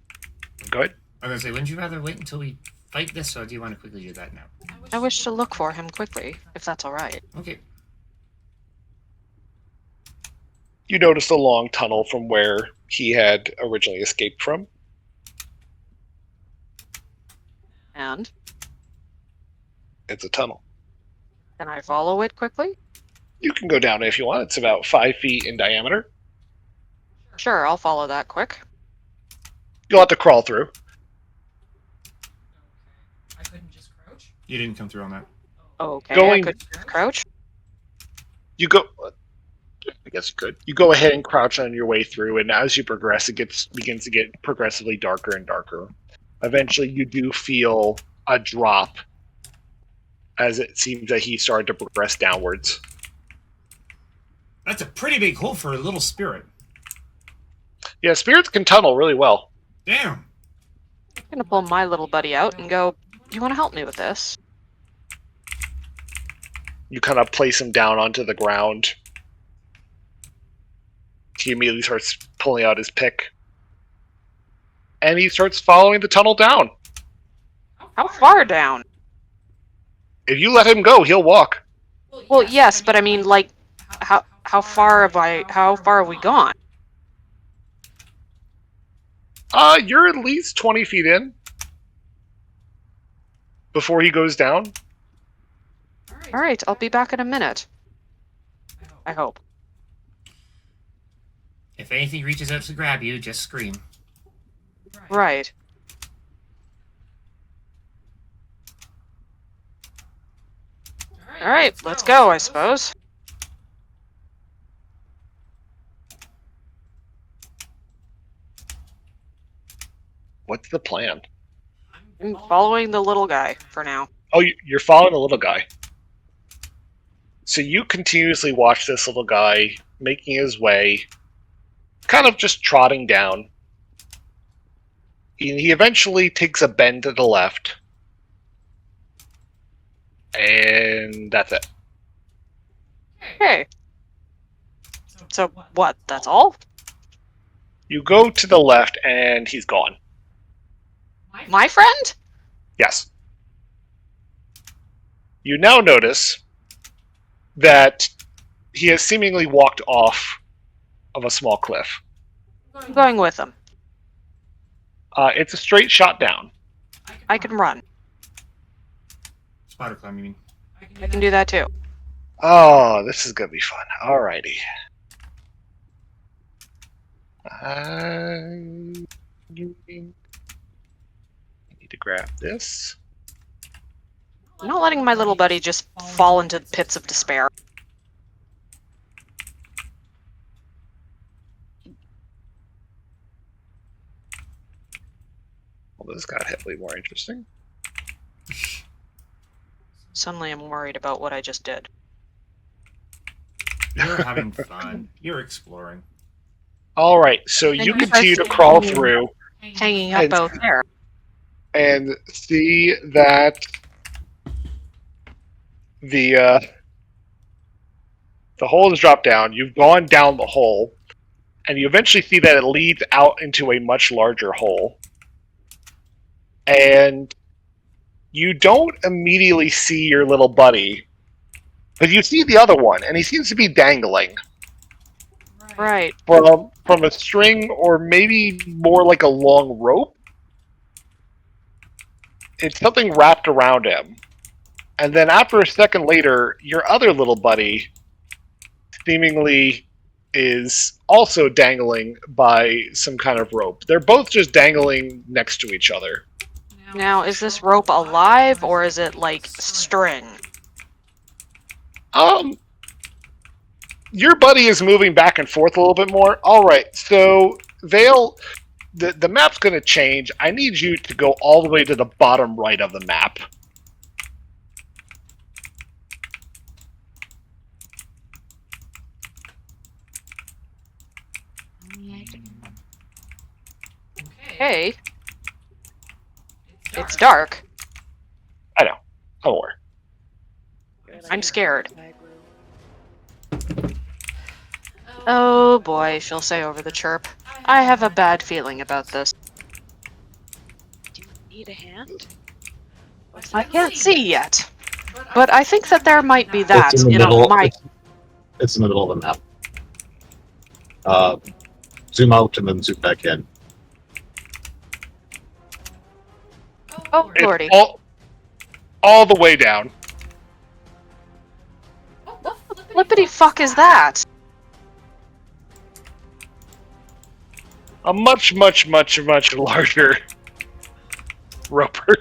Go ahead. I was gonna say, wouldn't you rather wait until we fight this, or do you want to quickly do that now? I wish to look for him quickly, if that's all right. Okay. You notice a long tunnel from where he had originally escaped from. And It's a tunnel. can I follow it quickly? You can go down if you want. It's about 5 feet in diameter. Sure, I'll follow that quick. You'll have to crawl through. I couldn't just crouch. You didn't come through on that. Okay, Going- I could crouch. You go. I guess you could. You go ahead and crouch on your way through, and as you progress, begins to get progressively darker and darker. Eventually, you do feel a drop, as it seems that he started to progress downwards. That's a pretty big hole for a little spirit. Yeah, spirits can tunnel really well. Damn. I'm gonna pull my little buddy out and go, you wanna help me with this? You kind of place him down onto the ground. He immediately starts pulling out his pick. And he starts following the tunnel down. How far down? If you let him go, he'll walk. Well, yes, but I mean, like, how far have we gone? You're at least 20 feet in. Before he goes down. Alright, I'll be back in a minute. I hope. If anything reaches out to grab you, just scream. Right. Alright, let's go, I suppose. What's the plan? I'm following the little guy for now. Oh, you're following the little guy. So you continuously watch this little guy making his way, kind of just trotting down. He eventually takes a bend to the left. And that's it. Okay. So, what, that's all? You go to the left and he's gone. My friend? Yes. You now notice that he has seemingly walked off of a small cliff. I'm going with him. It's a straight shot down. I can run. Spider climb, you mean? I can do that too. Oh, this is gonna be fun. Alrighty. I need to grab this. I'm not letting my little buddy just fall into the pits of despair. Well, this got heavily more interesting. Suddenly I'm worried about what I just did. You're having fun. You're exploring. Alright, so you continue to crawl through Hanging up both there. and see that the hole has dropped down. You've gone down the hole, and you eventually see that it leads out into a much larger hole. And you don't immediately see your little buddy, but you see the other one, and he seems to be dangling Right. from a string, or maybe more like a long rope. It's something wrapped around him. And then after a second later, your other little buddy seemingly is also dangling by some kind of rope. They're both just dangling next to each other. Now, is this rope alive or is it like string? Your buddy is moving back and forth a little bit more. All right, so Vale, the map's going to change. I need you to go all the way to the bottom right of the map. Okay. It's dark. I know. Don't worry. I'm scared. Oh boy, she'll say over the chirp. I have a bad feeling about this. Do you need a hand? I can't see yet. But I think that there might be that, It's in the you know, middle. my... It's in the middle of the map. Zoom out and then zoom back in. Oh, lordy. It's all the way down. Flippity fuck is that? A much, much, much, much larger roper.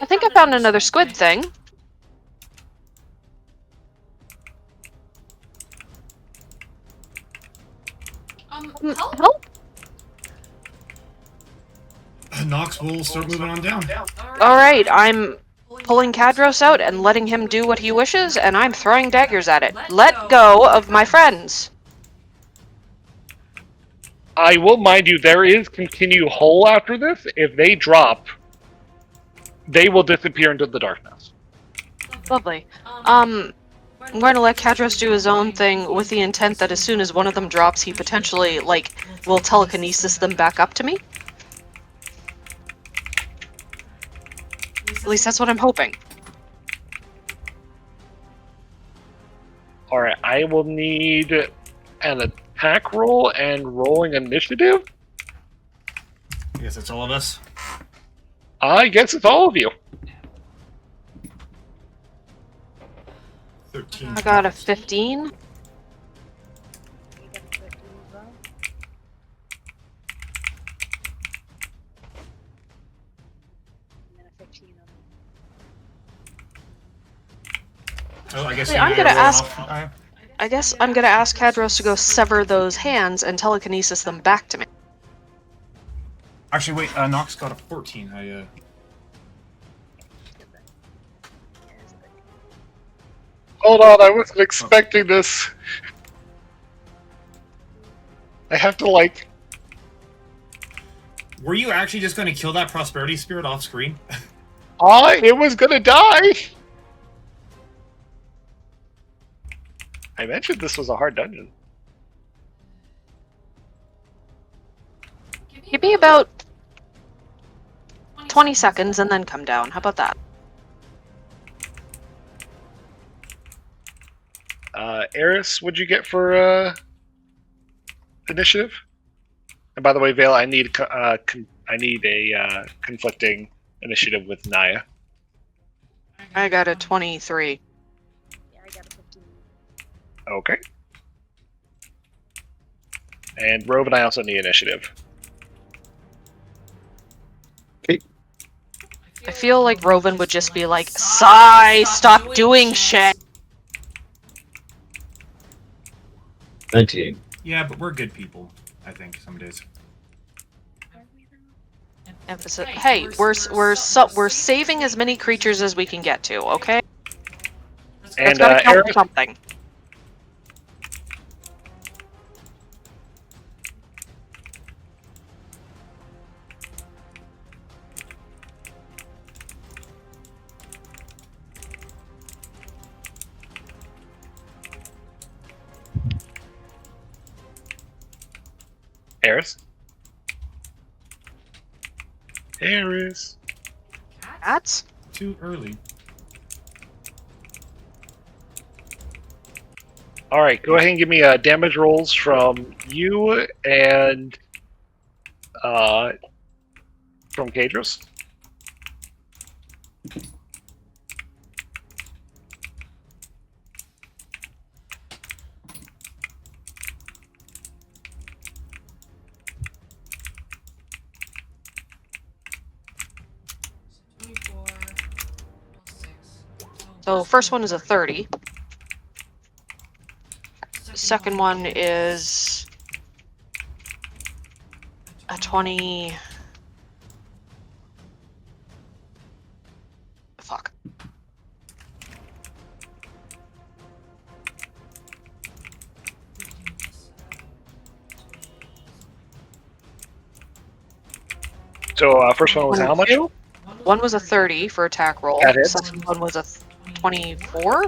I think I found another squid thing. Help? Nox will start moving on down. Alright, I'm pulling Kadros out and letting him do what he wishes, and I'm throwing daggers at it. Let go of my friends! I will mind you, there is continue hole after this. If they drop, they will disappear into the darkness. Lovely. I'm going to let Kadros do his own thing with the intent that as soon as one of them drops, he potentially, like, will telekinesis them back up to me. At least that's what I'm hoping. Alright, I will need an attack roll and rolling initiative. I guess it's all of us. I guess it's all of you. 13. I got a 15. You get a 13 as well? And then a 15 on Oh, I guess Wait, you I'm and I gonna are rolling ask- off. I guess I'm gonna ask Kadros to go sever those hands and telekinesis them back to me. Actually, wait. Nox got a 14. Hold on, I wasn't expecting this. I have to, like... Were you actually just going to kill that prosperity spirit off screen? It was gonna die! I mentioned this was a hard dungeon. Give me about 20 seconds and then come down. How about that? Eris, what'd you get for initiative? And by the way, Vale, I need a conflicting initiative with Naya. I got a 23. Yeah, I got a 15. Okay. And Rove and I also need initiative. I feel like Rovan would just be like, sigh, stop doing shit. 19. Yeah, but we're good people, I think, some days. Emphasis. Hey, we're saving as many creatures as we can get to, okay? That's And gotta count for Eris, something. Eris? Eris. Cats? Too early. Alright, go ahead and give me damage rolls from you and from Kadros. So first one is a 30. Second one is a 20. Fuck. So first one was how much? One was a 30 for attack roll. That hits. Second one was a 24.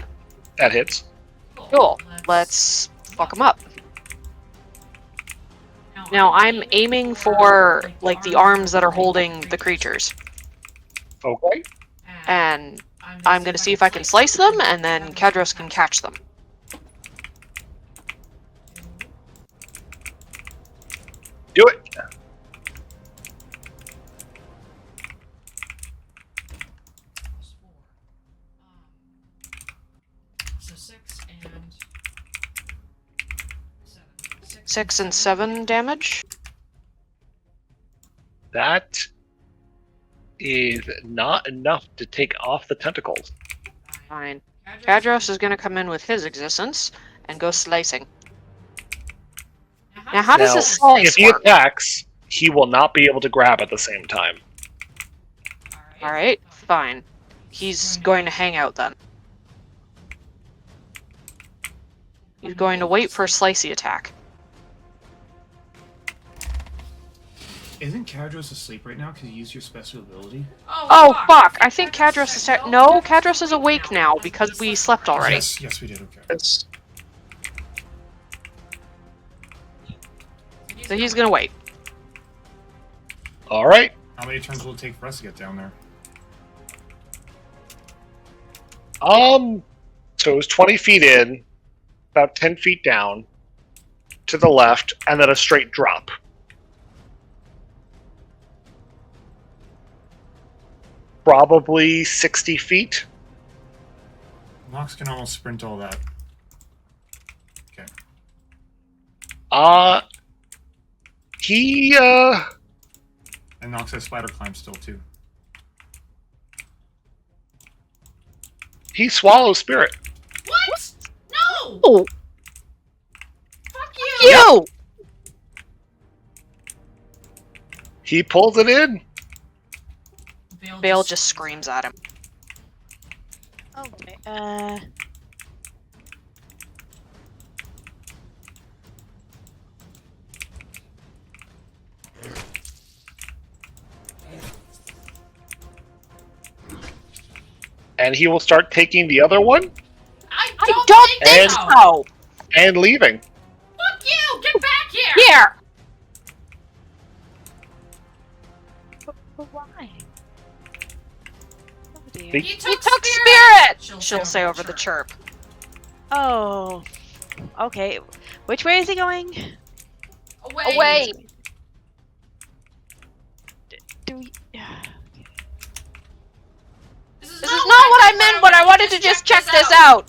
That hits. Cool. Let's fuck them up. Now I'm aiming for like the arms that are holding the creatures, Okay. and I'm gonna see if I can slice them, and then Kadros can catch them. Do it. So 6 and 7. 6 and 7 damage. That is not enough to take off the tentacles. Fine. Kadros is gonna come in with his existence and go slicing. Now, how does Now, this slice if he work? attacks, he will not be able to grab at the same time. Alright, fine. He's going to hang out then. He's going to wait for a slicey attack. Isn't Kadros asleep right now because you used your special ability? Oh, fuck! I think Kadros is... No, Kadros is awake now because we slept already. Yes, we did. Okay. It's So he's gonna wait. All right. How many turns will it take for us to get down there? So it was 20 feet in, about 10 feet down, to the left, and then a straight drop. Probably 60 feet. Nox can almost sprint all that. Okay. He, And Nox has spider climb still too. he swallows spirit. What? No! Oh, Fuck you! you! He pulls it in. Bale just screams at him. Okay. And he will start taking the other one I I don't, don't think think so! so! and leaving. Fuck you! Get back here! Here! But why? Oh dear. Be- He He took spirit! She'll say over the chirp. Oh. Okay. Which way is he going? Away! Do we? This is not what I meant, but I wanted to just check this out!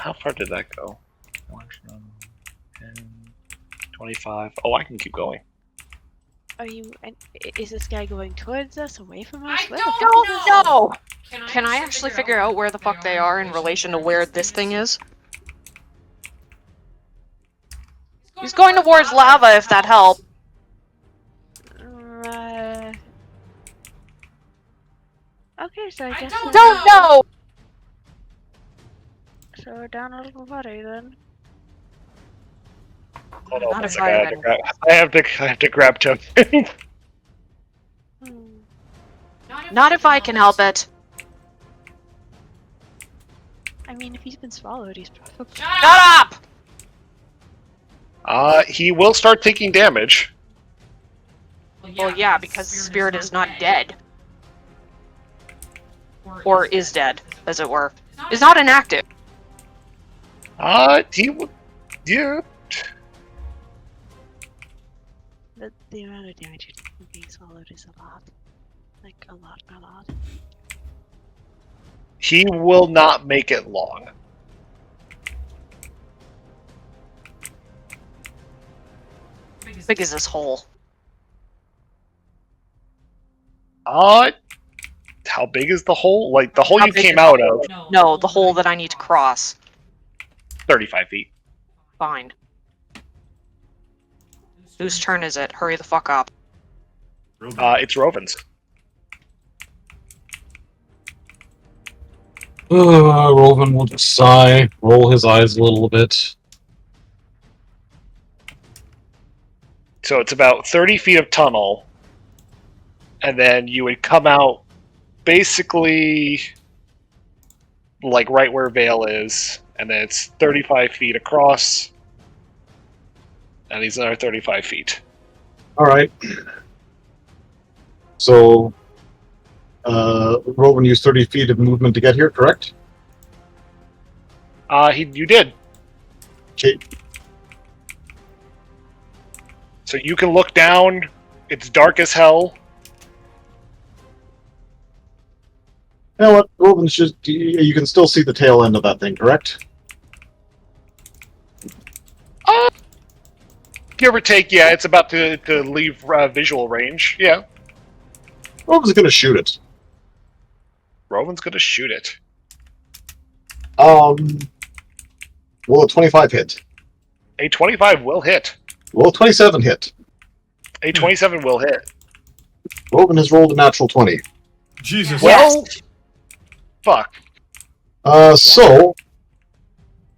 How far did that go? 10, 25. Oh, I can keep going. Are you? Is this guy going towards us, away from us? I Where the don't fuck- Don't know! Can Can I actually figure out where the fuck they are in relation to where this thing is? He's going towards lava if that helps. Okay, so I I guess don't we're- Don't know! So we're down a little further then. Hold on Not one if second, I I have to grab something. Hmm. Not if I can help it. I mean, if he's been swallowed, he's probably. Shut up! He will start taking damage. Well, yeah, because spirit is not dead. Or is dead, as it were. Is not inactive. He will. Yeah. The amount of damage you're taking being swallowed is a lot. Like, a lot. He will not make it long. Big as this hole. How big is the hole? Like, the hole How you big came is out the of, hole? No, the hole that I need to cross. 35 feet. Fine. Whose turn is it? Hurry the fuck up. It's Rovin's. Rovan will just sigh, roll his eyes a little bit. So it's about 30 feet of tunnel, and then you would come out basically like right where Vale is, and then it's 35 feet across, and these are 35 feet. All right. So, Rovan used 30 feet of movement to get here, correct? You did. Okay. So you can look down. It's dark as hell. You know what? Rovan's just. You can still see the tail end of that thing, correct? Give or take, yeah, it's about to leave visual range. Yeah. Rovan's going to shoot it. Rowan's gonna shoot it. Will a 25 hit? A 25 will hit. Will a 27 hit? A 27 will hit. Rovan has rolled a natural 20. Jesus. Well, fuck. So,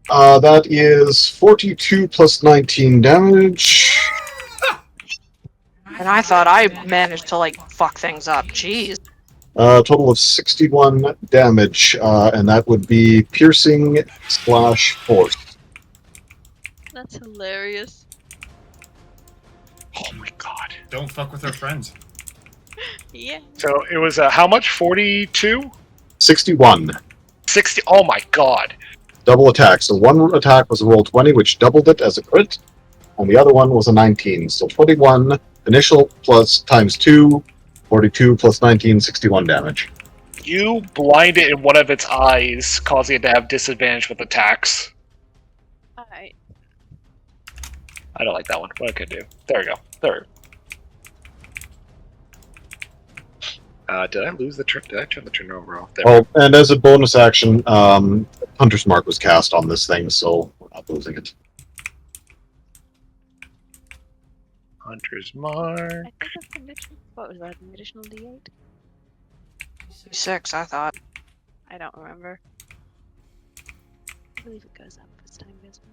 that is 42 plus 19 damage. And I thought I managed to, like, fuck things up. Jeez. Total of 61 damage, and that would be piercing / force. That's hilarious. Oh my god. Don't fuck with our friends. Yeah. So it was how much? 42? 61. 60. Oh my god. Double attack. So one attack was a roll 20, which doubled it as a crit, and the other one was a 19. So 21 initial plus times 2, 42 plus 19, 61 damage. You blind it in one of its eyes, causing it to have disadvantage with attacks. Alright. I don't like that one. What can I do? There we go. There. Did I lose the turn? Did I turn the turn over? There. Oh, and as a bonus action, Hunter's Mark was cast on this thing, so we're not losing it. Hunter's Mark. I think that's an additional. What was that? An additional D8? 6, I thought. I don't remember. I believe it goes up as time goes by.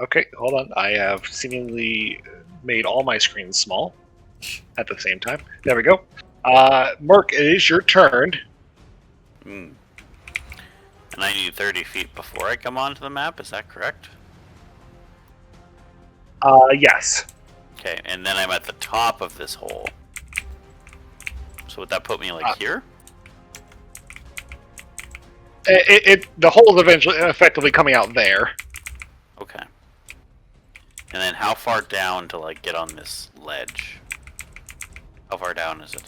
Okay, hold on. I have seemingly made all my screens small at the same time. There we go. Merc, it is your turn. And I need 30 feet before I come onto the map, is that correct? Yes. Okay, and then I'm at the top of this hole. So would that put me like here? The hole is eventually effectively coming out there. Okay. And then how far down to like get on this ledge? How far down is it?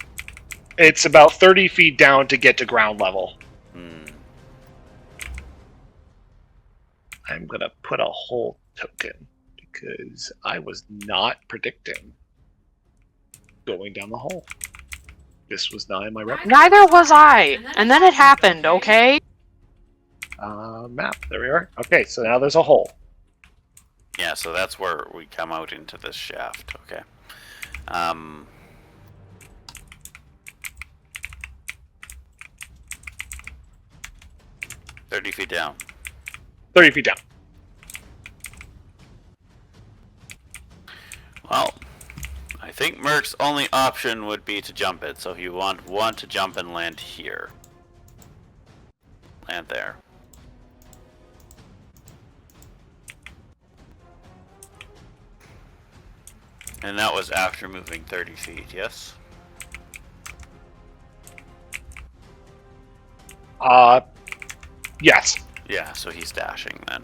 It's about 30 feet down to get to ground level. I'm gonna put a hole token because I was not predicting going down the hole. This was not in my rep. Neither was I! And then it happened, okay? Map. There we are. Okay, so now there's a hole. Yeah, so that's where we come out into this shaft. Okay. 30 feet down. 30 feet down. Well, I think Merc's only option would be to jump it, so you want to jump and land here. Land there. And that was after moving 30 feet, yes? Yes. Yeah, so he's dashing then.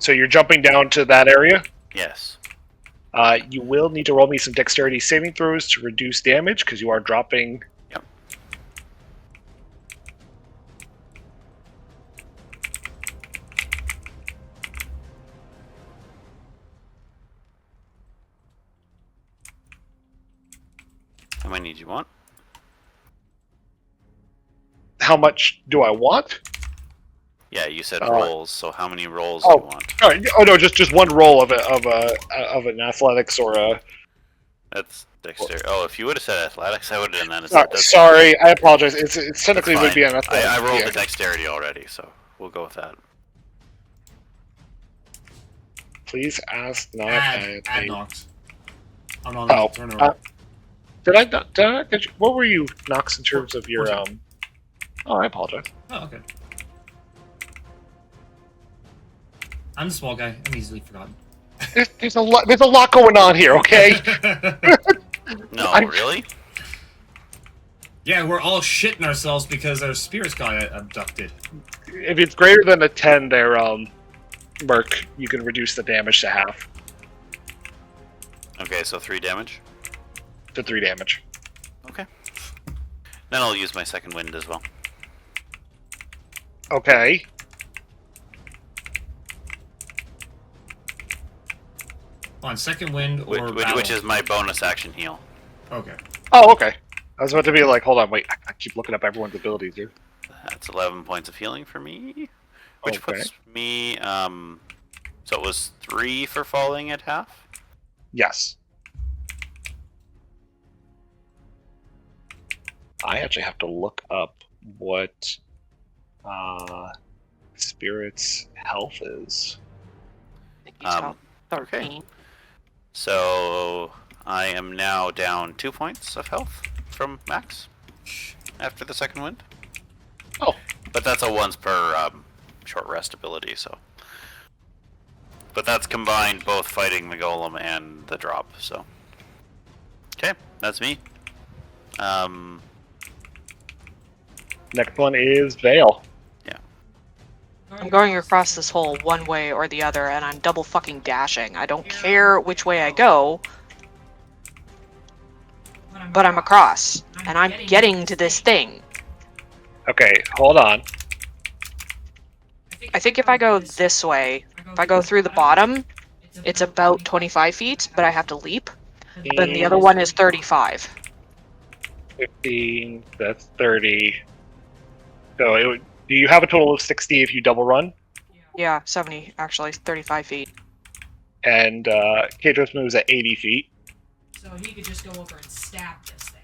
So you're jumping down to that area? Yes. You will need to roll me some dexterity saving throws to reduce damage, because you are dropping... Yep. How many do you want? How much do I want? Yeah, you said rolls, so how many rolls oh. do you want? Oh no, just one roll of an athletics or a... That's dexterity. Oh, if you would have said athletics, I would have done that instead. Sorry, I apologize. It's technically would be an athletics. I rolled the dexterity already, so we'll go with that. Please ask not Add Nox. I'm on the turnover. Did I get you? What were you, Nox, in terms of your 14. Oh, I apologize. Oh, okay. I'm the small guy. I'm easily forgotten. There's a lot going on here. Okay. No, really? Yeah, we're all shitting ourselves because our spirits got abducted. If it's greater than a 10, there, Merc, you can reduce the damage to half. Okay, so 3 damage. To 3 damage. Okay. Then I'll use my second wind as well. Okay. On second wind or which is my bonus action heal. Okay. Oh, okay. I was about to be like, hold on, wait. I keep looking up everyone's abilities here. That's 11 points of healing for me, which puts me. So it was 3 for falling at half. Yes. I actually have to look up what Spirit's health is. Okay. So I am now down 2 points of health from max after the second wind. Oh. But that's a once per short rest ability, so. But that's combined both fighting the golem and the drop, so. Okay, that's me. Next one is Vale. Yeah. I'm going across this hole one way or the other, and I'm double fucking dashing. I don't care which way I go, but I'm across, and I'm getting to this thing. Okay, hold on. I think if I go this way, if I go through the bottom, it's about 25 feet, but I have to leap. Then the other one is 35. 15, that's 30. So do you have a total of 60 if you double run? Yeah, 70, actually, 35 feet. And Kadros moves at 80 feet. So he could just go over and stab this thing.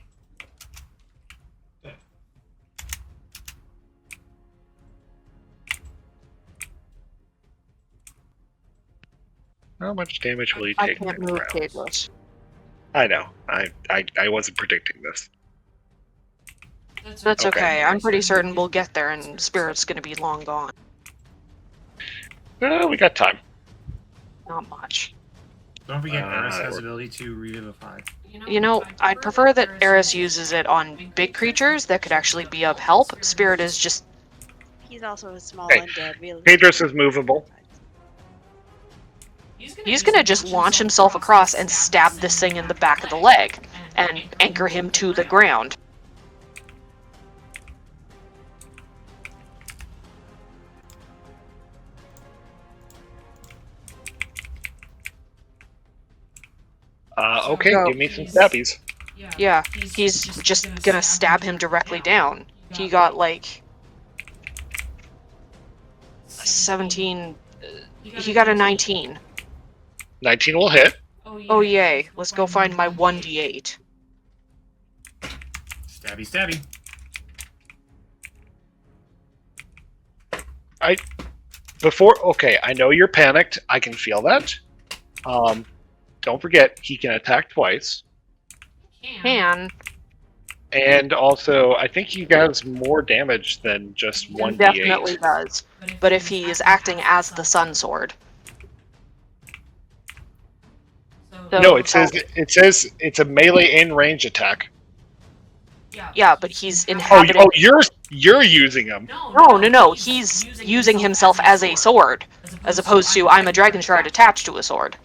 How much damage will you I take? can't move Kadros. I know. I wasn't predicting this. That's Okay. okay. I'm pretty certain we'll get there, and Spirit's gonna be long gone. We got time. Not much. Don't forget, Eris has the ability to revivify. You know, I'd prefer that Eris uses it on big creatures that could actually be of help. Spirit is just... He's also a small Hey, undead, really. Kadros is movable. He's gonna just launch himself across and stab this thing in the back of the leg, and anchor him to the ground. Okay, Go. give me some stabbies. Yeah, he's just gonna stab him directly down. He got like 17. He got a 19. 19 will hit. Oh yay! Let's go find my 1d8. Stabby, stabby. Okay, I know you're panicked. I can feel that. Don't forget, he can attack twice. Can And also, I think he does more damage than just 1d8. definitely does, but if he is acting as the Sun Sword. So, No, it says it's a melee in range attack. Yeah, but he's Oh, inhabiting. yours You're using them. No. He's using himself as a sword, as opposed to I'm a dragon shard attached to a sword.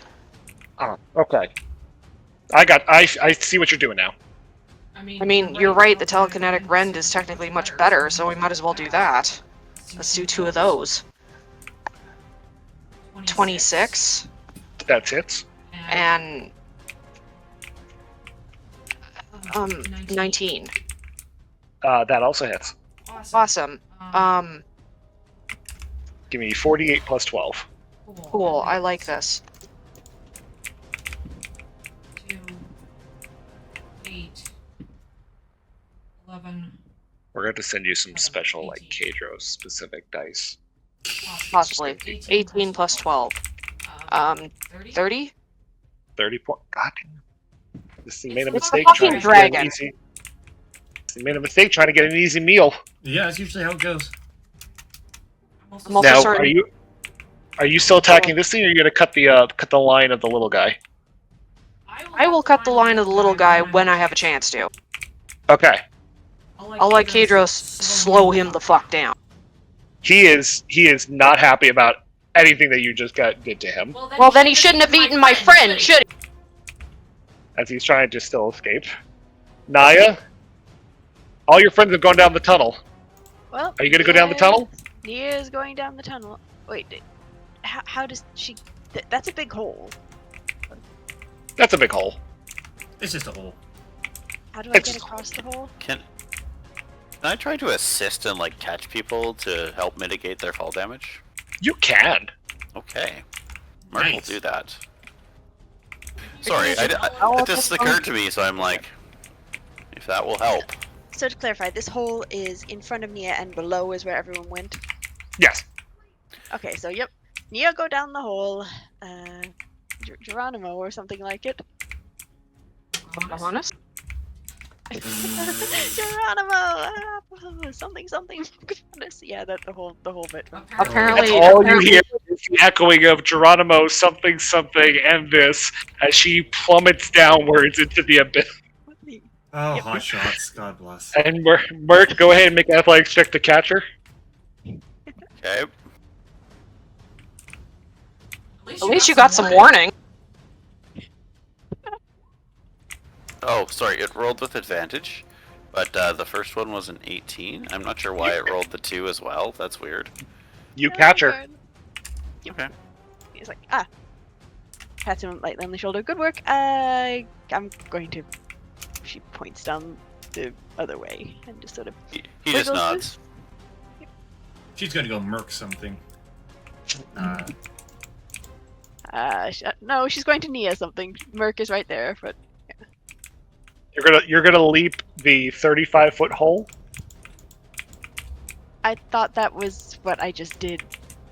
Oh, okay. I see what you're doing now. I mean, you're right, the telekinetic rend is technically much better, so we might as well do that. Let's do 2 of those. 26. That's hits. And 19. That also hits. Awesome. Give me 48 plus 12. Cool, I like this. 2, 8, 11. We're going to send you some special, like, Kadro specific dice. Possibly. 18 plus 12. 30? 30 point. God damn. This thing made a It's mistake a trying fucking to get an dragon. easy. He made a mistake trying to get an easy meal. Yeah, that's usually how it goes. I'm also Now, sorry. are you still attacking this thing, or are you going to cut the line of the little guy? I will cut the line of the little guy when I have a chance to. Okay. I'll let Kadros slow him the fuck down. He is not happy about anything that you just did to him, Well, then he shouldn't have eaten my friend, should he? as he's trying to still escape. Naya, all your friends have gone down the tunnel. Well, Are you gonna go down the tunnel? Nia is going down the tunnel. Wait, how does she? That's a big hole. That's a big hole. It's just a hole. How do I get across the hole? Can I try to assist and like catch people to help mitigate their fall damage? You can. Okay, Mark Nice. will do that. Sorry, it just occurred to me, so I'm like, if that will help. So to clarify, this hole is in front of Nia and below is where everyone went. Yes. Okay, so yep, Nia go down the hole. Geronimo or something like it. Honest? Geronimo, something. Yeah, that the whole bit. Apparently, That's all you hear is the echoing of Geronimo something and this as she plummets downwards into the abyss. Oh, Yep. hot shots. God bless. And Merc, go ahead and make an athletics check to catch her. Okay. At least you got some warning. Oh, sorry, it rolled with advantage, but the first one was an 18. I'm not sure why it rolled the 2 as well. That's weird. You catch her. Yep. Okay. He's like, pats him lightly on the shoulder. Good work. I'm going to. She points down the other way and just sort of. He just wiggles nods. She's gonna go murk something. No, she's going to Nia something. Merc is right there, but You're gonna leap the 35-foot hole. I thought that was what I just did.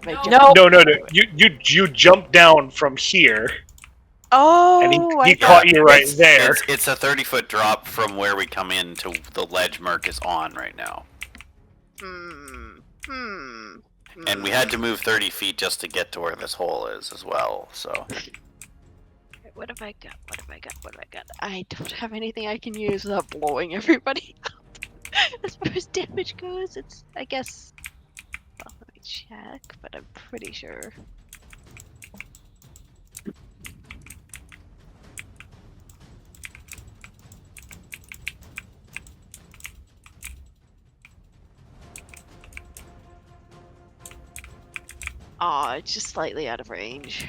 by No. jumping. No. You jump down from here, Oh, and I he thought- caught you right there. It's a 30-foot drop from where we come in to the ledge Merc is on right now. And we had to move 30 feet just to get to where this hole is as well, so. What have I got? I don't have anything I can use without blowing everybody up. As far as damage goes, it's, I guess. Well, let me check, but I'm pretty sure. Aw, it's just slightly out of range.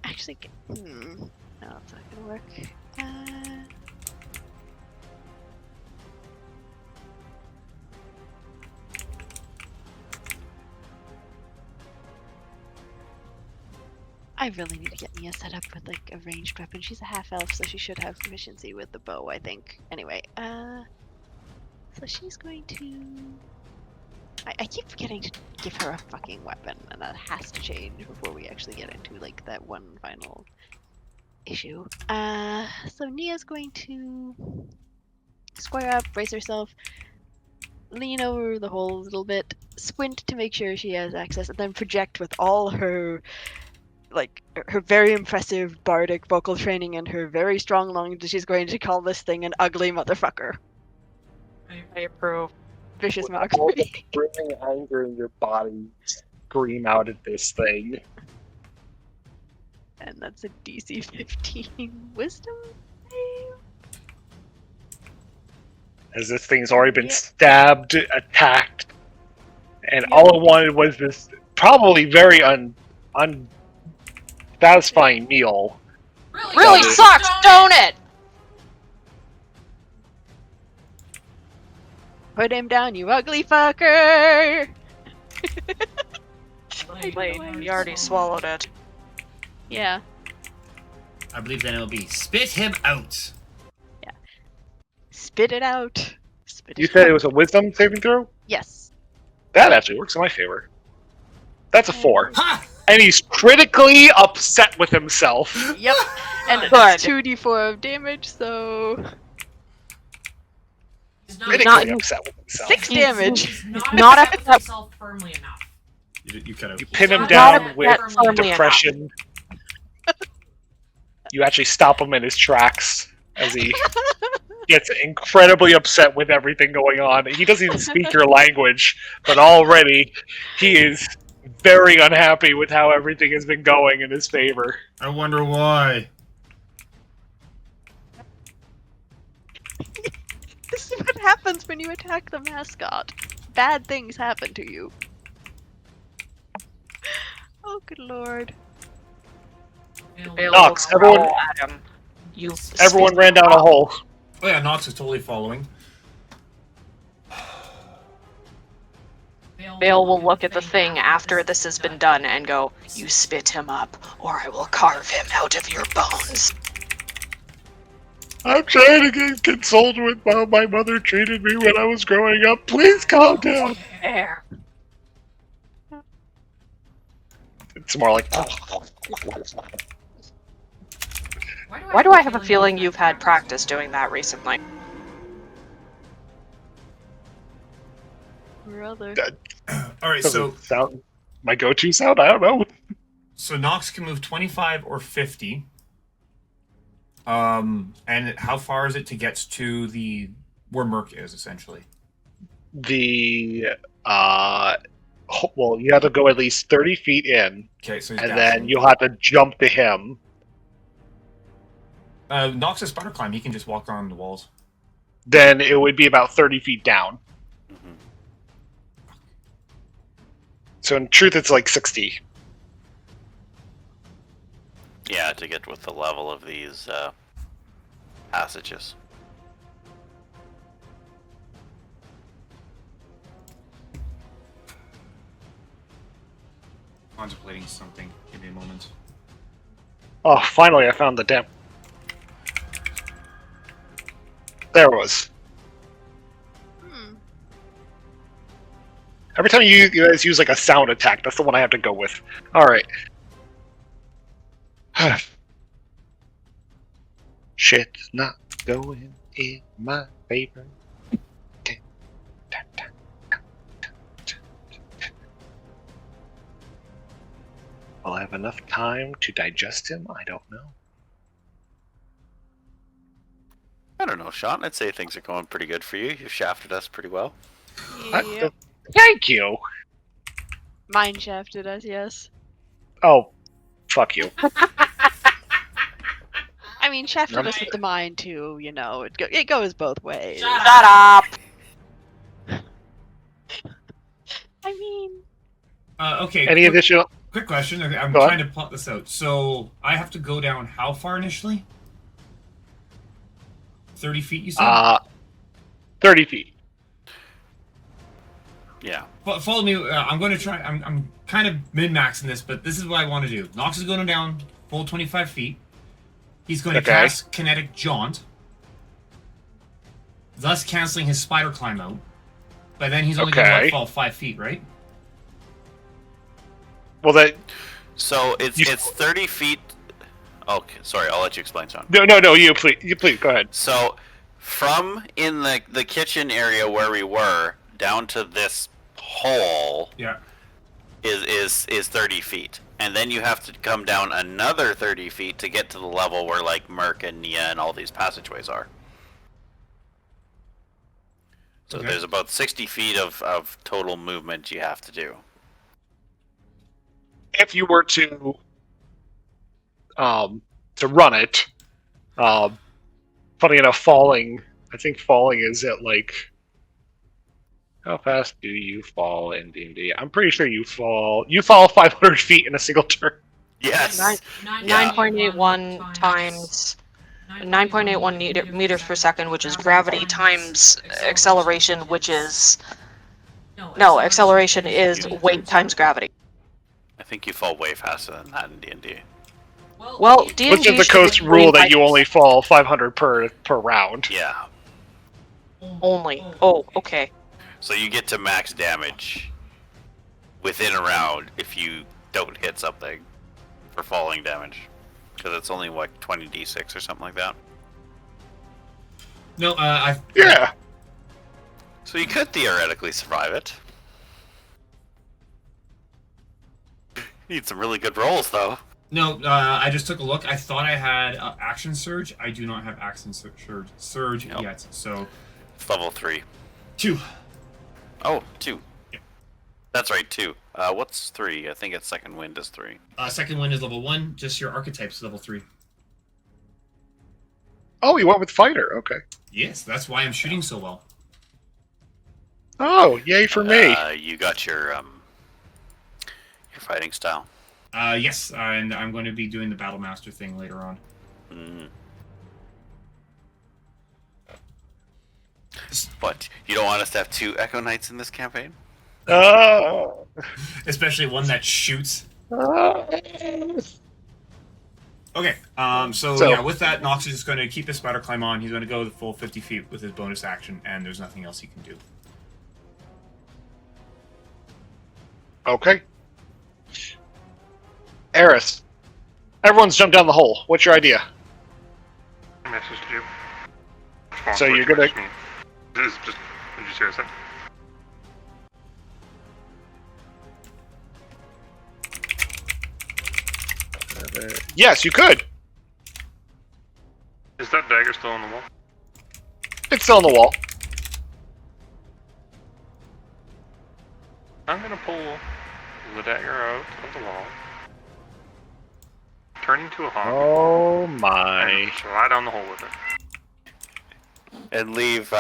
Actually, no, it's not gonna work. I really need to get Nia set up with like a ranged weapon. She's a half elf, so she should have proficiency with the bow, I think. Anyway, so she's going to. I keep forgetting to give her a fucking weapon, and that has to change before we actually get into like that one final issue. So Nia's going to square up, brace herself, lean over the hole a little bit, squint to make sure she has access, and then project with all her like her very impressive bardic vocal training and her very strong lungs, she's going to call this thing an ugly motherfucker. I approve. Vicious With all the mockery. brimming anger in your body, scream out at this thing. And that's a DC 15 wisdom save. As this thing's already been stabbed, attacked, and all it wanted was this probably very unsatisfying meal. Really Don't it? sucks, don't it? Put him down, you ugly fucker! Wait, you already swallowed it. Yeah. I believe then it'll be spit him out. Spit it out. Spit You it said out. it was a wisdom saving throw? Yes. That actually works in my favor. That's a 4. Ha! And he's critically upset with himself. Yep. And Good. it's 2d4 of damage, so He's not, Critically not- upset with himself. 6 damage. he's not, Not accepting upset- himself firmly enough. You cut out. You pin him Not down upset with firmly enough. depression. You actually stop him in his tracks as he gets incredibly upset with everything going on. He doesn't even speak your language, but already he is very unhappy with how everything has been going in his favor. I wonder why. This is what happens when you attack the mascot. Bad things happen to you. Oh, good lord. Bill Nox, will everyone- growl at him. You Everyone spit ran down a hole. Oh yeah, Nox is totally following. Bill will look at the thing after this has been done and go, "You spit him up, or I will carve him out of your bones." I'm trying to get consoled with how my mother treated me when I was growing up. Please calm down. There. It's more like. Why do I have a feeling you've had practice doing that recently? Brother. All right, Doesn't sound my go-to sound. I don't know. so Nox can move 25 or 50. And how far is it to get to the where Merc is essentially? The well, you have to go at least 30 feet in, Okay, so he's and down. then you'll have to jump to him. Nox is spider climb. He can just walk on the walls. Then it would be about 30 feet down. Mhm. So in truth, it's like 60. Yeah, to get with the level of these passages. Contemplating something. Give me a moment. Oh, finally, I found the damn. There it was. Hmm. Every time you guys use like a sound attack, that's the one I have to go with. All right. Shit's not going in my favor. Will I have enough time to digest him? I don't know. I don't know, Sean. I'd say things are going pretty good for you. You've shafted us pretty well. Yep. Thank you. Mine shafted us, yes. Oh, fuck you. I mean, shafted us with the mine too, you know. It goes both ways. Shut Shut up! I mean, Okay. Any additional? Quick question. Okay, I'm Go on. trying to plot this out. So I have to go down how far initially? 30 feet, you said? 30 feet. Yeah. Follow me. I'm going to try. I'm kind of min-maxing this, but this is what I want to do. Nox is going down full 25 feet. He's going to Okay. cast Kinetic Jaunt, thus canceling his spider climb out. But then he's only going Okay. to fall 5 feet, right? Well, that So it's You- it's 30 feet. Okay, sorry. I'll let you explain, Sean. no. You please go ahead. So from in the kitchen area where we were down to this hole Yeah. is 30 feet. And then you have to come down another 30 feet to get to the level where, like, Merc and Nia and all these passageways are. So Okay. there's about 60 feet of total movement you have to do. If you were to run it, funny enough, I think falling is at like, how fast do you fall in D&D? I'm pretty sure you fall 500 feet in a single turn. Yes. 9.81 times 9.81 meters per second, which is gravity times acceleration, which is no, acceleration is weight times gravity. I think you fall way faster than that in D&D. Well, D&D Which is the coast rule that you only fall 500 per round. Yeah. only. Oh, okay. So you get to max damage within a round if you don't hit something for falling damage. Because it's only, what, 20d6 or something like that? No, Yeah. So you could theoretically survive it. Need some really good rolls, though. No, I just took a look. I thought I had Action Surge. I do not have Action Surge Nope. yet. So, It's level 3. 2. Oh, 2. Yeah. That's right, 2. What's 3? I think it's Second Wind is 3. Second Wind is level 1. Just your Archetype's level 3. Oh, you went with fighter. Okay. Yes, that's why I'm shooting so well. Oh, yay for me. You got your fighting style. Yes, and I'm going to be doing the Battle Master thing later on. Mm. What? You don't want us to have 2 Echo Knights in this campaign? Oh. Especially one that shoots. Okay, so yeah, with that, Nox is just going to keep his spider climb on. He's going to go the full 50 feet with his bonus action, and there's nothing else he can do. Okay. Eris. Everyone's jumped down the hole. What's your idea? I messaged you. So you're gonna- This is just. Did you say that? Yes, you could. Is that dagger still on the wall? It's still on the wall. I'm gonna pull the dagger out of the wall, turn into a hawk, Oh my. and slide down the hole with it. And leave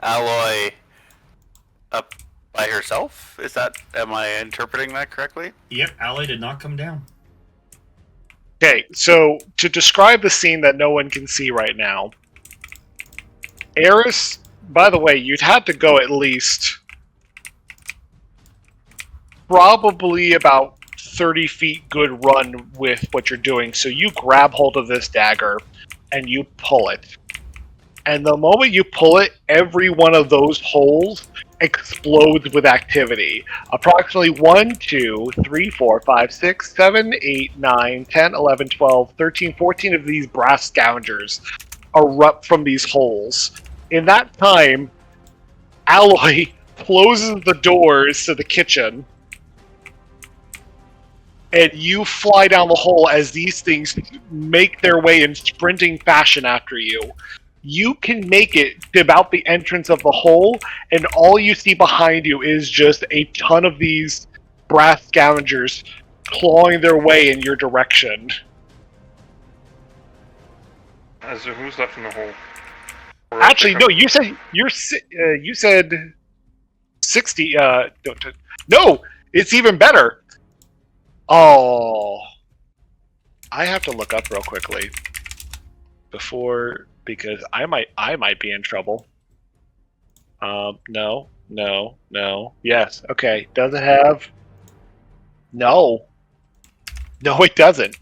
Alloy up by herself? Am I interpreting that correctly? Yep, Ally did not come down. Okay, so to describe the scene that no one can see right now, Eris, by the way, you'd have to go at least probably about 30 feet good run with what you're doing. So you grab hold of this dagger and you pull it. And the moment you pull it, every one of those holes explodes with activity. Approximately 1, 2, 3, 4, 5, 6, 7, 8, 9, 10, 11, 12, 13, 14 of these brass scavengers erupt from these holes. In that time, Alloy closes the doors to the kitchen, and you fly down the hole as these things make their way in sprinting fashion after you. You can make it to about the entrance of the hole, and all you see behind you is just a ton of these brass scavengers clawing their way in your direction. So who's left in the hole? Or Actually, pick no. up- You said 60. No, it's even better. Oh, I have to look up real quickly because I might be in trouble. No. Yes. Okay. Does it have? No, it doesn't.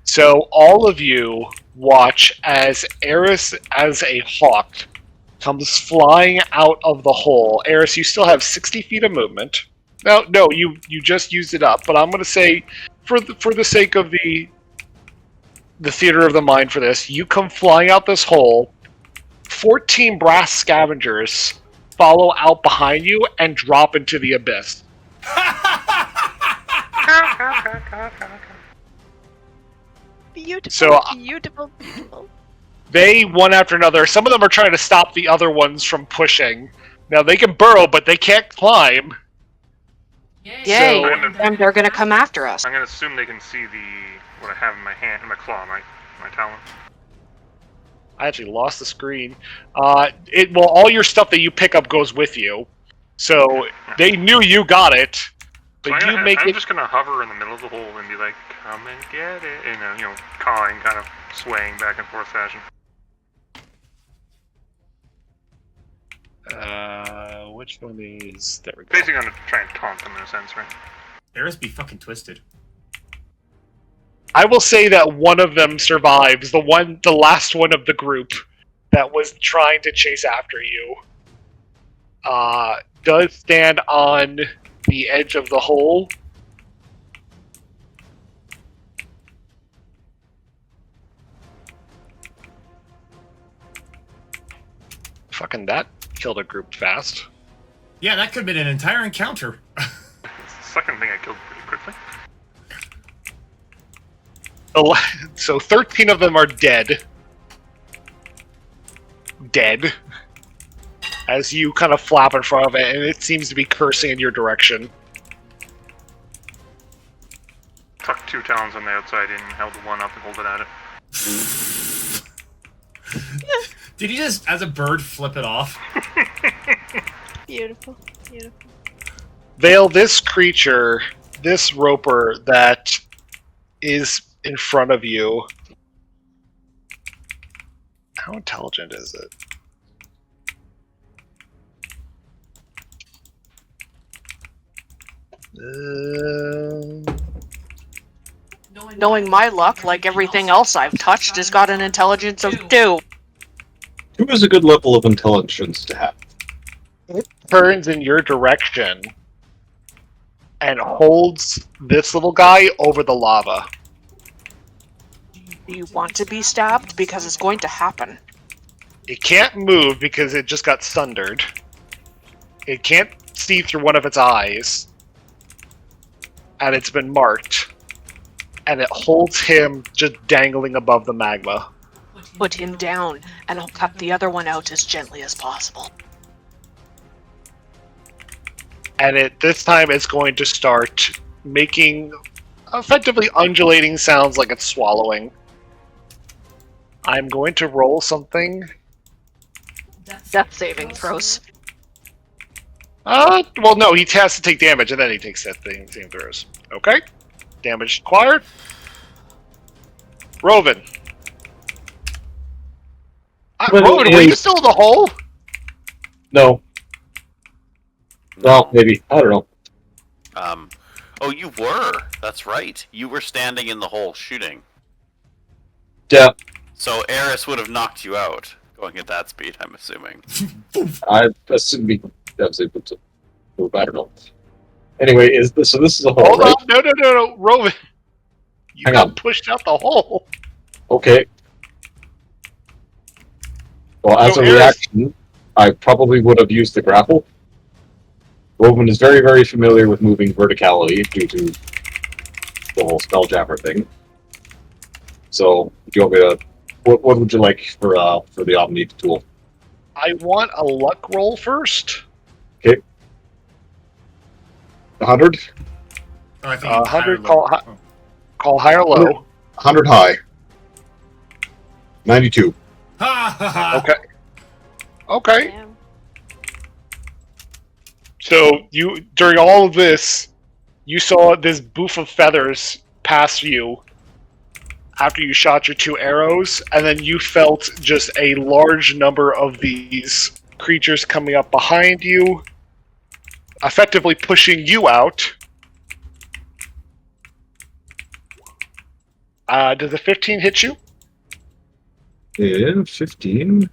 So all of you watch as Eris, as a hawk, comes flying out of the hole. Eris, you still have 60 feet of movement. No, you just used it up. But I'm going to say, for the sake of the theater of the mind for this, you come flying out this hole. 14 brass scavengers follow out behind you and drop into the abyss. Beautiful, So, beautiful, beautiful. they, one after another, some of them are trying to stop the other ones from pushing. Now, they can burrow, but they can't climb. Yay! So- And they're gonna come after us. I'm gonna assume they can see what I have in my hand, in my claw, my talon. I actually lost the screen. All your stuff that you pick up goes with you. So, they knew you got it. But So I'm I'm just gonna hover in the middle of the hole and be like, "Come and get it," in a cawing, kind of swaying back and forth fashion. Which one is... There we go. Basically, gonna try and taunt them in a sense, right? Eris be fucking twisted. I will say that one of them survives. The last one of the group that was trying to chase after you, does stand on the edge of the hole. Fucking that killed a group fast. Yeah, that could have been an entire encounter. It's the second thing I killed pretty quickly. So 13 of them are dead. Dead. As you kind of flap in front of it, and it seems to be cursing in your direction. Tuck 2 talons on the outside and held the one up and hold it at it. Did he just, as a bird, flip it off? Beautiful, beautiful. Vale, this creature, this roper that is in front of you. How intelligent is it? Knowing my luck, like everything else I've touched, has got an intelligence of 2. 2 is a good level of intelligence to have. Turns in your direction and holds this little guy over the lava. Do you want to be stabbed? Because it's going to happen. It can't move because it just got sundered. It can't see through one of its eyes. And it's been marked. And it holds him just dangling above the magma. Put him down, and I'll cut the other one out as gently as possible. And this time it's going to start making effectively undulating sounds like it's swallowing. I'm going to roll something. Death saving throws. Well, no, he has to take damage and then he takes that thing throws. Okay. Damage acquired. Roven. Roven, were you still in the hole? No. Well, maybe. I don't know. Oh, you were. That's right. You were standing in the hole shooting. Yeah. So Eris would have knocked you out going at that speed, I'm assuming. I assume we have to move. I don't know. Anyway, so this is a hole, Hold right? on. No. Roven. You Hang got on. pushed out the hole. Okay. Well, as So a Eris- reaction, I probably would have used the grapple. Roman is very, very familiar with moving verticality due to the whole Spelljammer thing. So, do you want me to... What would you like for the Omni tool? I want a luck roll first. 100? Oh, I think 100 higher low. call high or low. 100 high. 92. Ha ha ha! Okay. Damn. So during all of this, you saw this boof of feathers pass you after you shot your 2 arrows, and then you felt just a large number of these creatures coming up behind you, effectively pushing you out. Does a 15 hit you? Yeah, 15.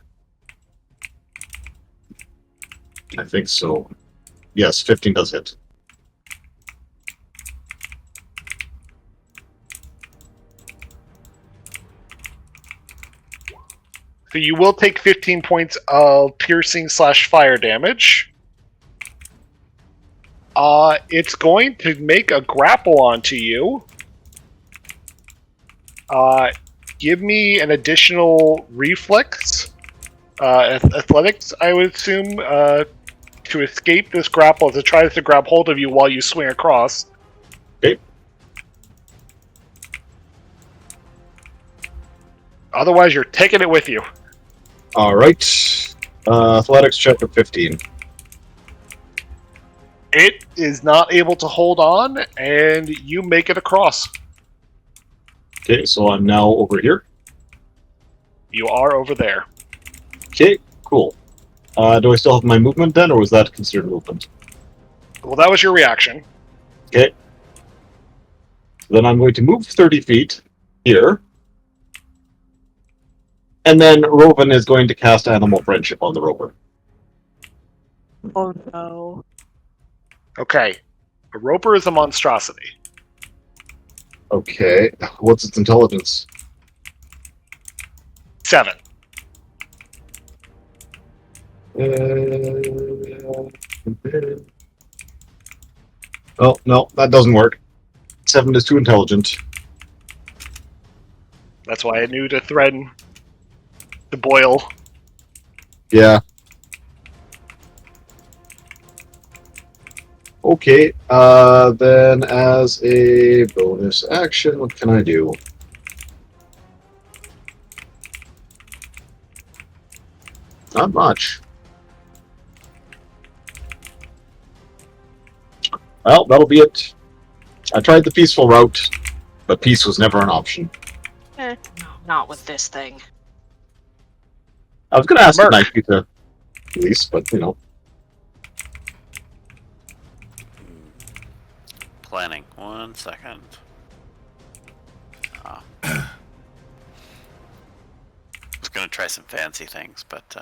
I think so. Yes, 15 does hit. So you will take 15 points of piercing / fire damage. It's going to make a grapple onto you. Give me an additional reflex, athletics, I would assume, to escape this grapple as it tries to grab hold of you while you swing across. Okay. Otherwise, you're taking it with you. All right. Athletics check of 15. It is not able to hold on, and you make it across. Okay, so I'm now over here. You are over there. Okay, cool. Do I still have my movement then, or was that considered movement? Well, that was your reaction. Okay. Then I'm going to move 30 feet here. And then Rovan is going to cast Animal Friendship on the roper. Oh no. Okay. A roper is a monstrosity. Okay. What's its intelligence? 7. Oh, no, that doesn't work. 7 is too intelligent. That's why I knew to threaten the boil. Yeah. Okay, then as a bonus action, what can I do? Not much. Well, that'll be it. I tried the peaceful route, but peace was never an option. No. Not with this thing. I was going to ask Merc. a nice piece of peace, but, you know. Planning. 1 second. I was gonna try some fancy things, but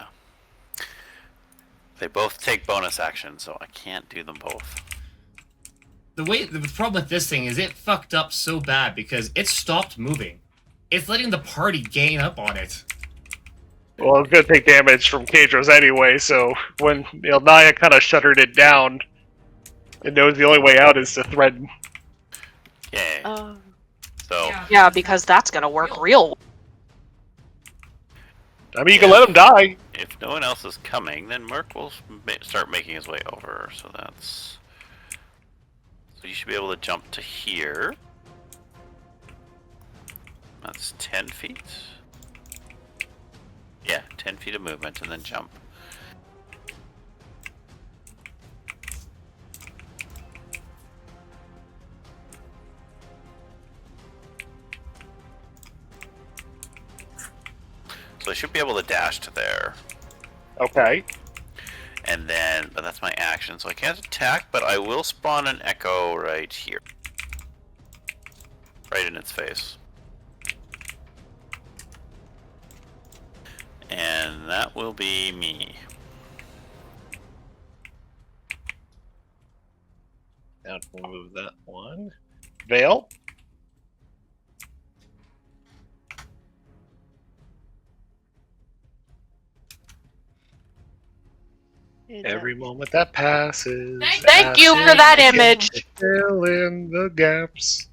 they both take bonus action, so I can't do them both. The problem with this thing is it fucked up so bad because it stopped moving. It's letting the party gain up on it. Well, it's going to take damage from Kadros anyway, so when Naya kind of shuttered it down, it knows the only way out is to threaten. Yay. Um, So, Yeah. Yeah, because that's gonna work real. I mean, you can let him die. if no one else is coming, then Merc will start making his way over, so that's... So you should be able to jump to here. That's 10 feet. Yeah, 10 feet of movement and then jump. So I should be able to dash to there. Okay. And then, but that's my action, so I can't attack, but I will spawn an echo right here. Right in its face. And that will be me. Now we'll move that one. Vale? Every moment that passes. Thank you for that image. Fill in the gaps.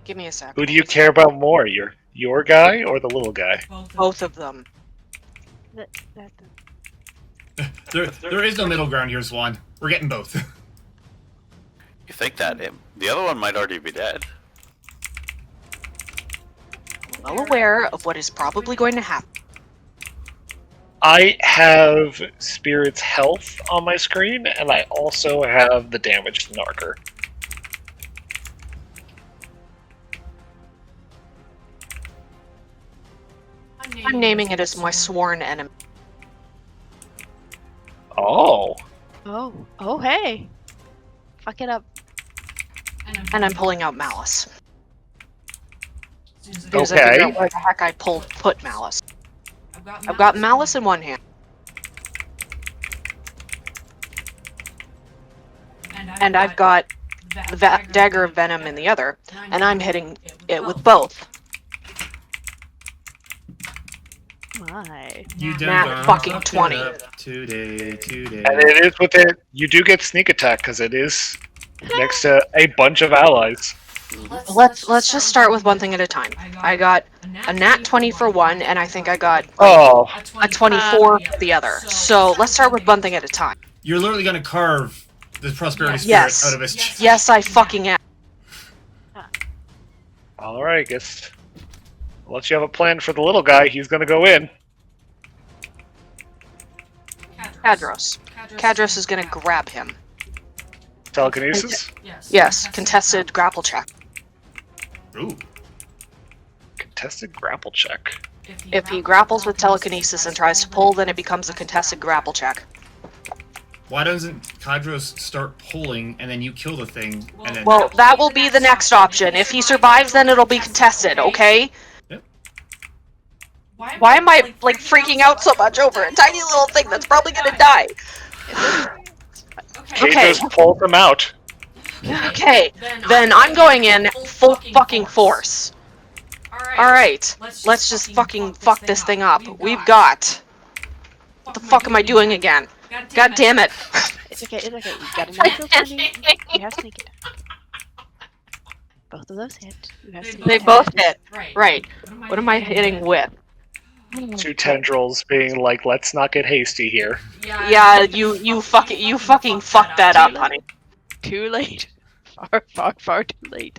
Give me a sec. Who do you care about more, your guy or the little guy? Both of them. There is no middle ground here, Swan. We're getting both. You think that the other one might already be dead. Well aware of what is probably going to happen. I have Spirit's health on my screen, and I also have the damage marker. I'm naming it as my sworn enemy. Oh. oh, hey. Fuck it up. And I'm pulling out Malice. As Because I Okay. figured out where the heck I put Malice. I've got Malice in one hand. And I've got the Dagger of Venom in the other. And I'm hitting it with both. Well, my. You done Nat gone fucking fucked it 20. up today. And it is with it. You do get sneak attack because it is next to a bunch of allies. Let's just start with one thing at a time. I got a nat 20 for one, and I think I got Oh, a 24 for the other. So let's start with one thing at a time. You're literally gonna carve the prosperity spirit Yes. out of his chest. Yes, I fucking am. all right. Guess unless you have a plan for the little guy, he's gonna go in. Cadros. Cadros is gonna grab him. Telekinesis. Yes, contested grapple check. Ooh. Contested grapple check. If he grapples with telekinesis and tries to pull, then it becomes a contested grapple check. Why doesn't Kadros start pulling and then you kill the thing and then? Well, that will be the next option. If he survives, then it'll be contested, okay? Yep. Why am I, like, freaking out so much over a tiny little thing that's probably gonna die? Okay. Just pull them out. Okay, then I'm going in full fucking force. Alright, let's just fucking fuck this thing up. We've got... What the fuck am I doing again? God damn it. It's okay, it's okay. You got a natural 20. You have sneak attack. Both of those hit. You have sneak They attack. both hit. Right. What am I hitting with? Two tendrils being like, let's not get hasty here. Yeah, you fucking fucked that up, honey. Too late. Far too late.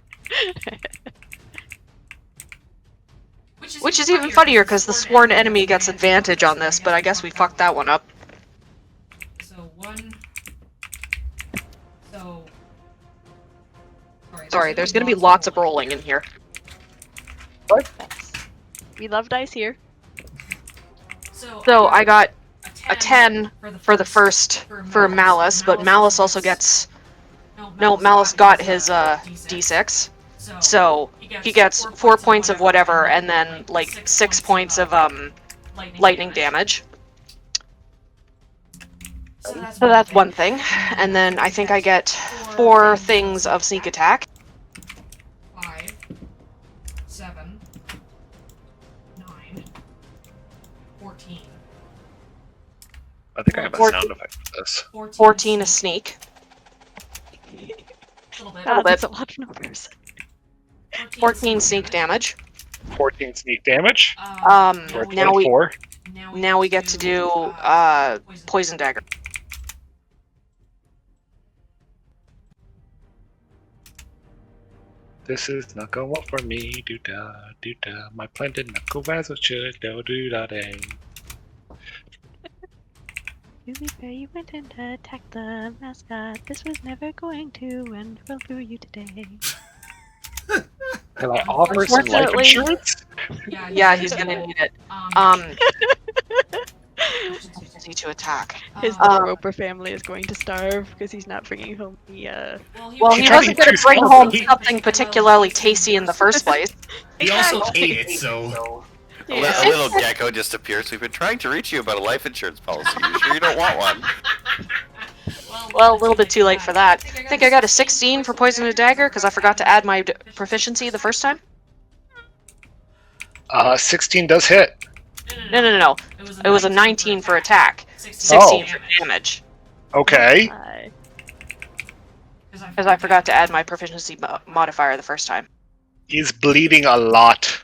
Which is even funnier because the sworn enemy gets advantage on this, but I guess we fucked that one up. Sorry, there's gonna be lots of rolling in here. We love dice here. So I got a 10 for the first for Malice, but Malice also gets... No, Malice got his d6. So he gets 4 points of whatever, and then like 6 points of lightning damage. So that's one thing. And then I think I get 4 things of sneak attack. 5, 7, 9, 14. I think I have a 14. sound effect for this. 14 is sneak. Little bit. Little bit. That's a lot of numbers. 14 sneak damage. 14 sneak damage. For a Now we 24. now we get to do poison dagger. This is not going well for me. Do da do da. My plan did not go as it should. Do do da day. To be fair, you went and attacked the mascot. This was never going to end well for you today. Can I offer some life Unfortunately- insurance? Yeah, he's gonna need it. Easy to attack. His the Roper family is going to starve because he's not bringing home the. Well, He he tried wasn't to gonna do bring something. home something particularly tasty in the first place. He also ate it, so. A little gecko just appears. We've been trying to reach you about a life insurance policy. You sure you don't want one? Well, a little bit too late for that. I think I got a 16 for poison and dagger because I forgot to add my proficiency the first time. 16 does hit. No. It was a 19 for attack, 16 for damage. Okay. Because I forgot to add my proficiency modifier the first time. He's bleeding a lot.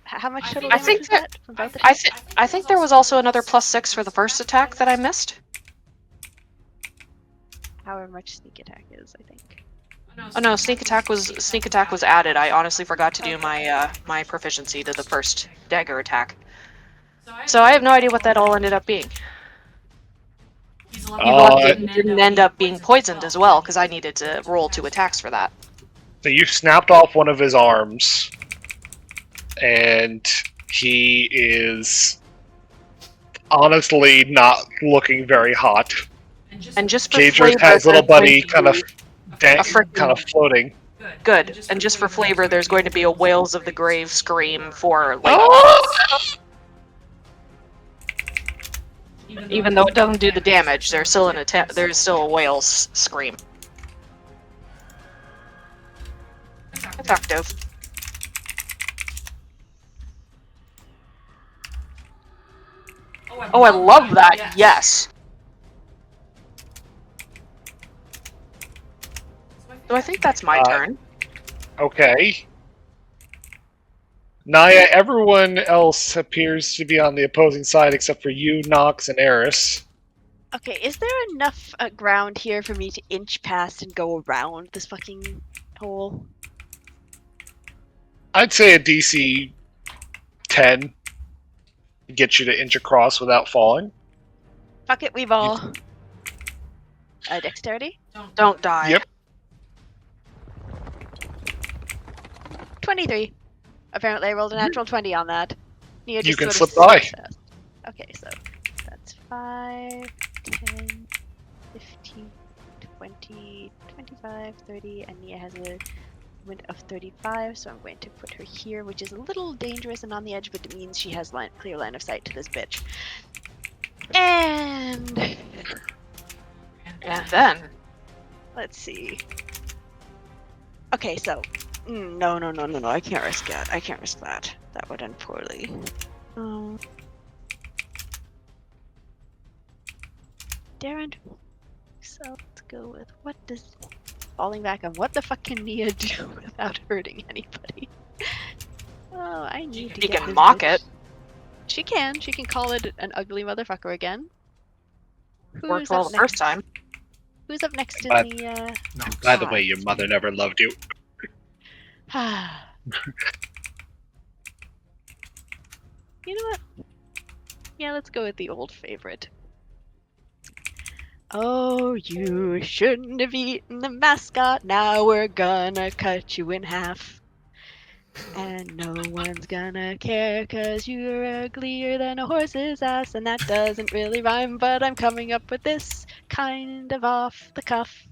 How much total I damage think is that- that from both attacks? I think there was also another +6 for the first attack that I missed. However much sneak attack is, I think. Oh no, sneak attack was added. I honestly forgot to do my my proficiency to the first dagger attack. So I have no idea what that all ended up being. It didn't end up being poisoned as well because I needed to roll 2 attacks for that. So you snapped off one of his arms, and he is honestly not looking very hot. And just for Gagers flavor, has little there's going buddy to kind of frickin- kind of floating. Good. And just for flavor, there's going to be a Whales of the Grave scream for like. Even though it doesn't do the damage, there's still there's still a whale's scream. Effective. Oh, I love that. Yes. So I think that's my turn. Okay. Naya, everyone else appears to be on the opposing side except for you, Nox, and Eris. Okay, is there enough ground here for me to inch past and go around this fucking hole? I'd say a DC 10 to get you to inch across without falling. Fuck it, we've all. Dexterity? Don't die. Yep. 23. Apparently I rolled a natural 20 on that. Nia You just can sort of slip by. slips fast. Okay, so that's 5, 10, 15, 20, 25, 30, and Nia has a movement of 35, so I'm going to put her here, which is a little dangerous and on the edge, but it means she has clear line of sight to this bitch. And then let's see. Okay, so no, I can't risk that. I can't risk that. That would end poorly. Darren. So let's go with what does falling back on what the fuck can Nia do without hurting anybody? Oh, I need to you get can this mock bitch. it. She can call it an ugly motherfucker again. Worked well the first time. Who's up next in But- the By the way, your mother never loved you. You know what? Yeah, let's go with the old favorite. Oh, you shouldn't have eaten the mascot. Now we're gonna cut you in half. And no one's gonna care 'cause you're uglier than a horse's ass. And that doesn't really rhyme, but I'm coming up with this kind of off the cuff.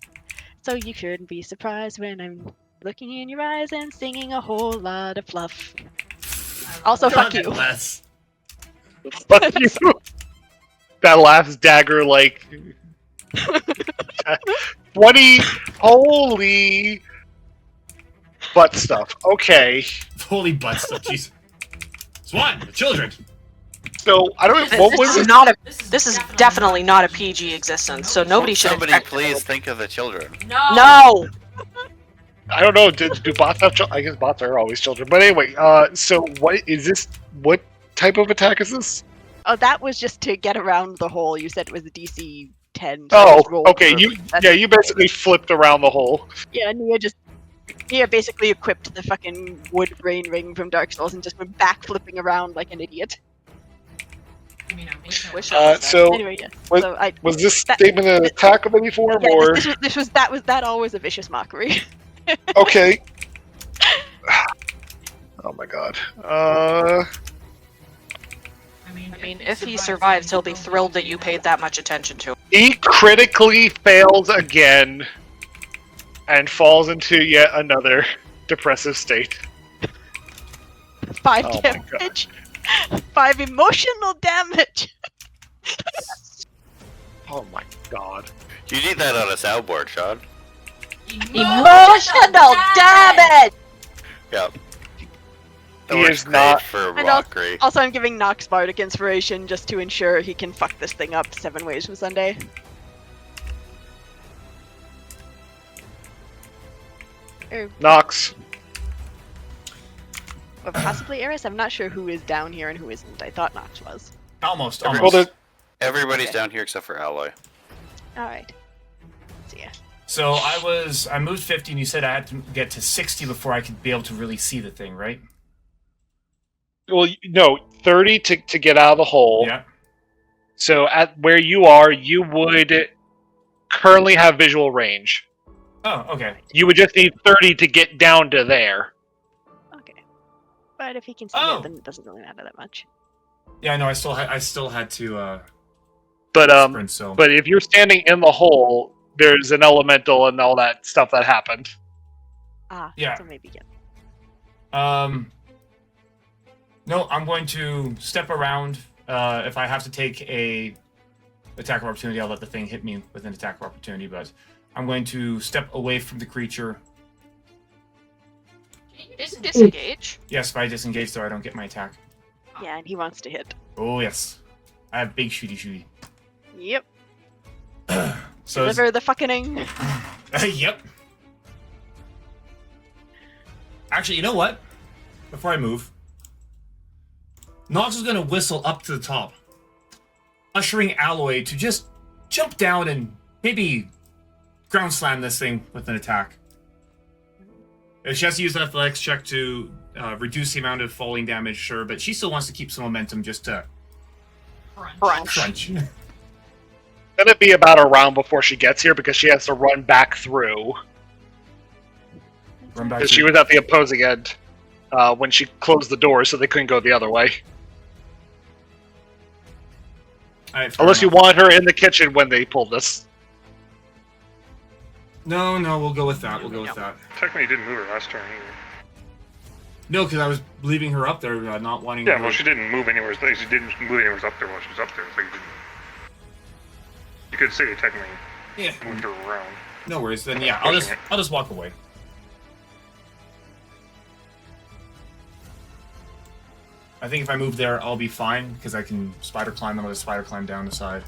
So you shouldn't be surprised when I'm looking in your eyes and singing a whole lot of fluff. Also, fuck you. Nonetheless. Fuck you. That last dagger, like 20. Holy butt stuff. Okay. Holy butt stuff, jeez. Swan, the children. So I don't know what was This is it? not a. This is definitely not a PG existence, so nobody should. Somebody expect please it. think of the children. No. I don't know. Do bots have children? I guess bots are always children. But anyway, so what is this? What type of attack is this? Oh, that was just to get around the hole. You said it was a DC 10. So I Oh, just rolled okay. for- that's- You basically flipped around the hole. Yeah, Nia basically equipped the fucking wood brain ring from Dark Souls and just went back flipping around like an idiot. I mean, I wish I Wish was. I was So Anyway, yeah. was- So was this that- statement an attack of any form, yeah, or that always a vicious mockery. okay? Oh my god. I mean, if he survives, he'll be thrilled that you paid that much attention to him. He critically fails again, and falls into yet another depressive state. 5 Oh my God. damage. 5 emotional damage. Oh my god. You need that on a soundboard, Sean. Emotional damage. Yep. That He works is great not- for And mockery. Also, I'm giving Nox Bardic Inspiration just to ensure he can fuck this thing up 7 ways from Sunday. Or Nox. possibly Eris. I'm not sure who is down here and who isn't. I thought Nox was. Almost. Well, there- Everybody's Okay. down here except for Alloy. Alright. So yeah. So I moved 50, and you said I had to get to 60 before I could be able to really see the thing, right? Well, no, 30 to get out of the hole. Yeah. So at where you are, you would currently have visual range. Oh, okay. You would just need 30 to get down to there. Okay. But if he can see Oh. it, then it doesn't really matter that much. Yeah, no, I still had to But sprint. So, but if you're standing in the hole, there's an elemental and all that stuff that happened. Ah, Yeah. so maybe yeah. No, I'm going to step around. If I have to take a attack of opportunity, I'll let the thing hit me with an attack of opportunity. But I'm going to step away from the creature. Disengage. Yes, if I disengage, so I don't get my attack. Yeah, and he wants to hit. Oh yes. I have big shooty. Yep. So it's- Deliver the fucking. yep. Actually, you know what? Before I move, Nox is gonna whistle up to the top, ushering Alloy to just jump down and maybe ground slam this thing with an attack. She has to use an athletics check to reduce the amount of falling damage, sure, but she still wants to keep some momentum just to crunch. Gonna be about a round before she gets here because she has to run back through. Run back Because she to- was at the opposing end when she closed the door, so they couldn't go the other way. Alright, fair Unless you enough. want her in the kitchen when they pulled this. No, we'll go with that. We'll go with that. Technically, you didn't move her last turn either. No, because I was leaving her up there, not wanting Yeah, her... well, she didn't move anywhere. She didn't move anywhere up there while she was up there. It's like you could say you technically Yeah, moved her around. no worries. Then yeah, I'll just walk away. I think if I move there, I'll be fine because I can spider climb. I'm gonna spider climb down the side.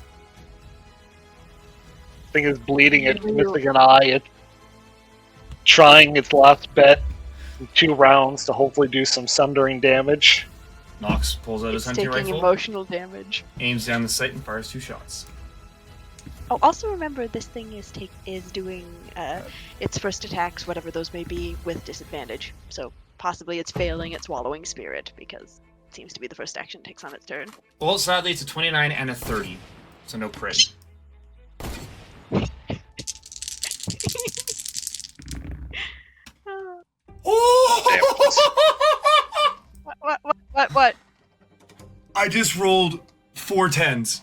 Thing is bleeding, it's missing an eye, it's trying its last bet in 2 rounds to hopefully do some sundering damage. Nox pulls out his It's hunting taking rifle, emotional damage. aims down the sight, and fires 2 shots. Oh, also remember this thing is doing its first attacks, whatever those may be, with disadvantage. So possibly it's failing at swallowing spirit because it seems to be the first action it takes on its turn. Well, sadly, it's a 29 and a 30, so no crit. What? I just rolled 4 10s.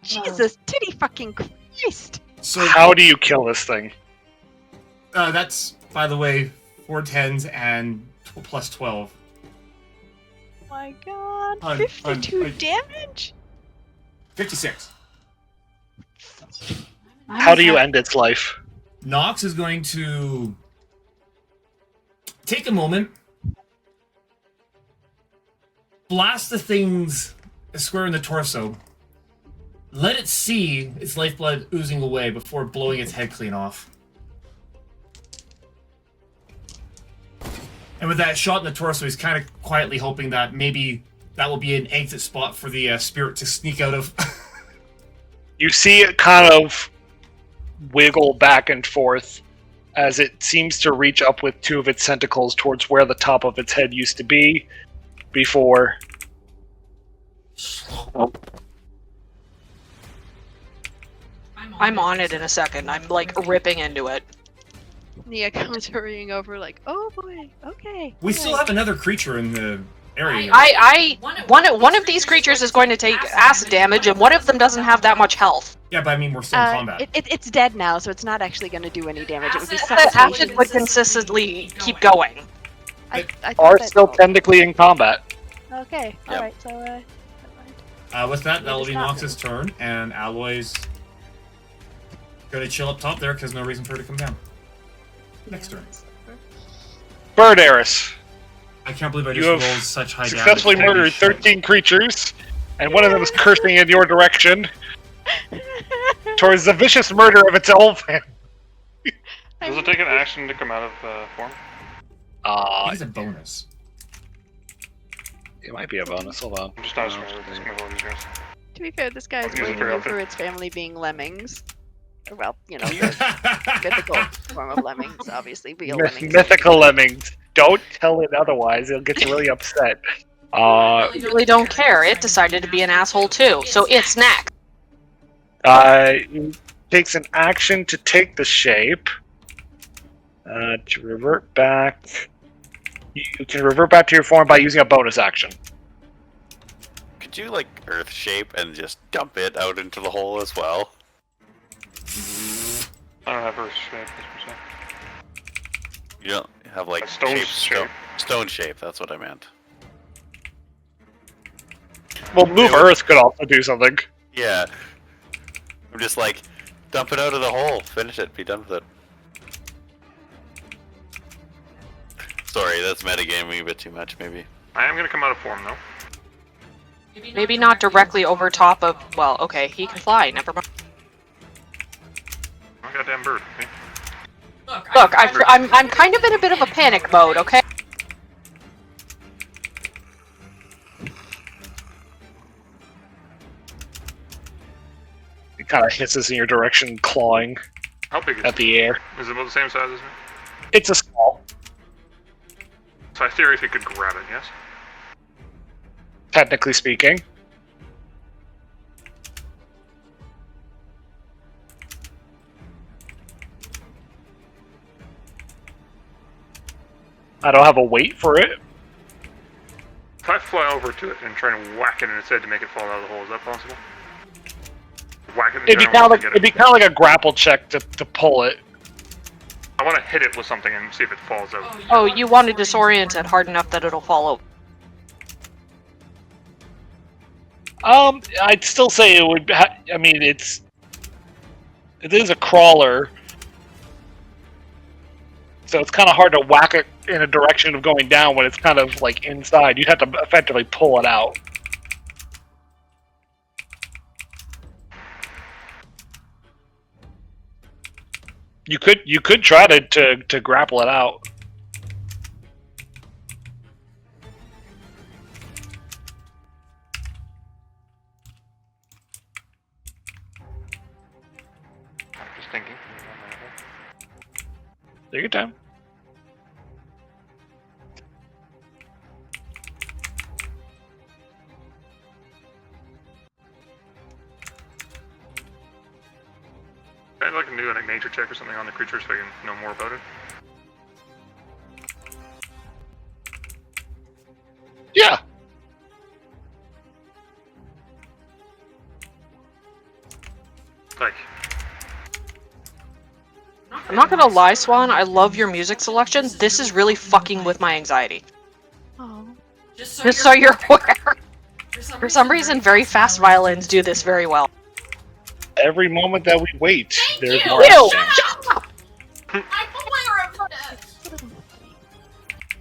Jesus, titty fucking Christ! So How do you kill this thing? that's, by the way, 4 10s and plus 12. My God, Hun, 52 hun, damage. 56. How do you end its life? Nox is going to take a moment, blast the thing's square in the torso, let it see its lifeblood oozing away before blowing its head clean off. And with that shot in the torso, he's kind of quietly hoping that maybe that will be an exit spot for the spirit to sneak out of. You see it kind of wiggle back and forth as it seems to reach up with 2 of its tentacles towards where the top of its head used to be before. I'm on it in a second. I'm like ripping into it. Nia comes hurrying over, like, oh boy, okay. We still have another creature in the area. One of these creatures is going to take acid damage, and one of them doesn't have that much health. Yeah, but I mean, we're still in combat. It's dead now, so it's not actually going to do any damage. It would be The suffocation. acid would consistently keep going. I thought Are that- still technically in combat. Okay, Yep. alright, so, never mind. With that, that'll Just be not Nox's turn, and Alloy's gonna chill up top there because no reason for her to come down. Next turn. Bird Eris, I can't believe I You just have rolled such high damage. successfully Holy murdered shit. 13 creatures, and one of them is cursing in your direction towards the vicious murder of its own family. Does it take an action to come out of form? It's a bonus. It might be a bonus. Hold on. I'm just not sure with all these guys. To be fair, this guy is Use it blaming very you often. for its family being lemmings. Well, you know, the mythical form of lemmings, obviously, real lemmings. Mythical lemmings. Don't tell it otherwise. It'll get you really upset. I really don't care. It decided to be an asshole too, so it's next. Takes an action to take the shape. To revert back. You can revert back to your form by using a bonus action. Could you like earth shape and just dump it out into the hole as well? I don't have Earth shape, per se. You don't have like A stone shape. Stone shape. That's what I meant. Well, move Earth could also do something. Yeah. I'm just like, dump it out of the hole. Finish it. Be done with it. Sorry, that's metagaming a bit too much, maybe. I am gonna come out of form though. Maybe not directly over top of. Well, okay, he can fly. Never mind. Oh, goddamn bird. Okay. Look, I'm kind of in a bit of a panic mode. Okay. It kind of hisses in your direction, clawing How big is at it? the air. Is it about the same size as me? It's a small. So I theoretically could grab it, yes? Technically speaking. I don't have a weight for it. If I fly over to it and try and whack it in its head to make it fall out of the hole, is that possible? Whack it in It'd be general kind of to like get it. a grapple check to pull it. I want to hit it with something and see if it falls out. Oh, you want to disorient it hard enough that it'll fall over. I'd still say it would. I mean, it is a crawler, so it's kind of hard to whack it in a direction of going down when it's kind of like inside. You'd have to effectively pull it out. You could try to grapple it out. Just thinking. Take your time. I'd like to do a nature check or something on the creature so I can know more about it. Yeah. Like, I'm not gonna lie, Swan. I love your music selection. This is really fucking with my anxiety. Oh. Just So you're aware. For some reason, very fast violins do this very well. Every moment that we wait, there's you. more Ew! action. Shut up! I'm aware of this!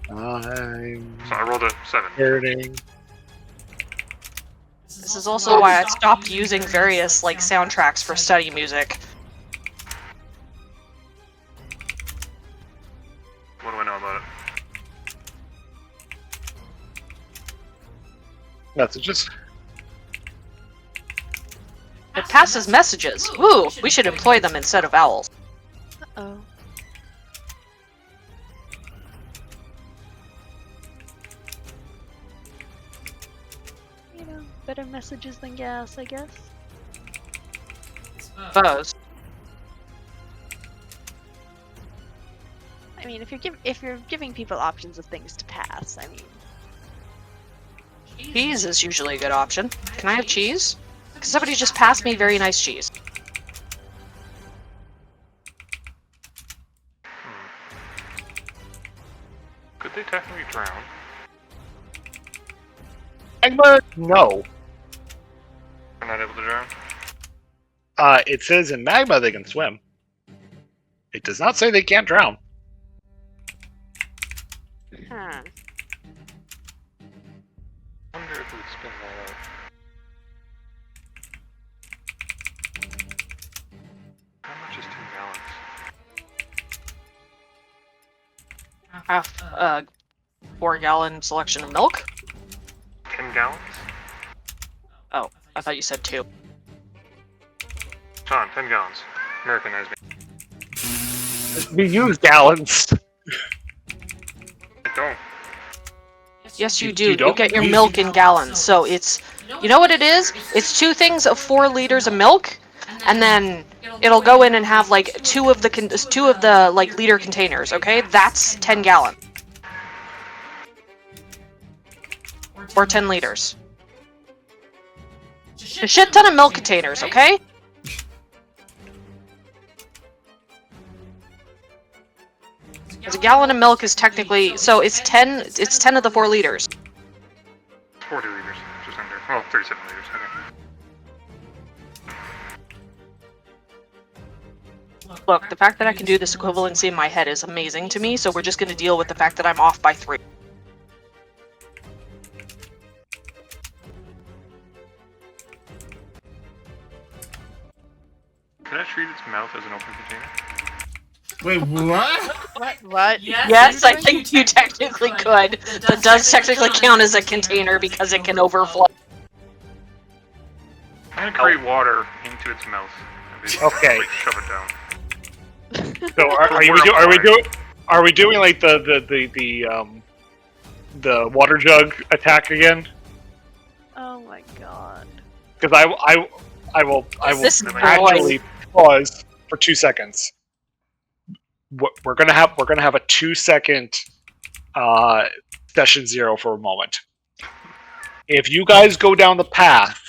I'm so I rolled a 7. hurting. This is also why I stopped using various like soundtracks for study music. What do I know about it? Messages. It passes messages. Ooh, we should employ them instead of owls. Oh. You know, better messages than gas, I guess. Suppose. I mean, if you're giving people options of things to pass, I mean, Cheese is usually a good option. Can I have cheese? Because somebody just passed me very nice cheese. Could they technically drown? Magma, no. They're not able to drown? It says in magma they can swim. It does not say they can't drown. huh? I wonder if we would spin that out. How much is 2 gallons? Half 4-gallon selection of milk. 10 gallons? Oh, I thought you said 2. John, 10 gallons. Americanize me. We use gallons. I don't. Yes, you You do. You don't? get your milk in gallons. So it's, you know what it is? It's 2 things of 4 liters of milk, and then it'll go in and have like 2 of the like liter containers. Okay, that's 10 gallons or 10 liters. A shit ton of milk containers. Okay. Because a gallon of milk is technically, so it's 10. It's 10 of the 4 liters. 40 liters, just under. Well, 37 liters, okay. Look, the fact that I can do this equivalency in my head is amazing to me, so we're just going to deal with the fact that I'm off by 3. container? Wait, what? What? Yes, I think you technically could. That does technically count as a container because it can overflow. I'm gonna create water into its mouth. And basically, Okay. like, shove it down. So are we doing like the water jug attack again? Oh my god. Because I will This is actually pause for 2 seconds. We're gonna have a 2 second session 0 for a moment. If you guys go down the path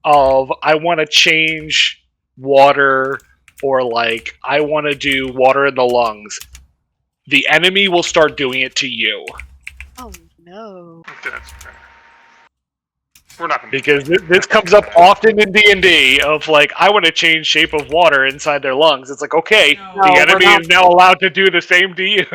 of I want to change water, or like I want to do water in the lungs, the enemy will start doing it to you. Oh no. That's fair. We're not gonna Because this comes up often in D&D of like, I want to change shape of water inside their lungs. It's like, okay, No, the we're enemy not. is now allowed to do the same to you.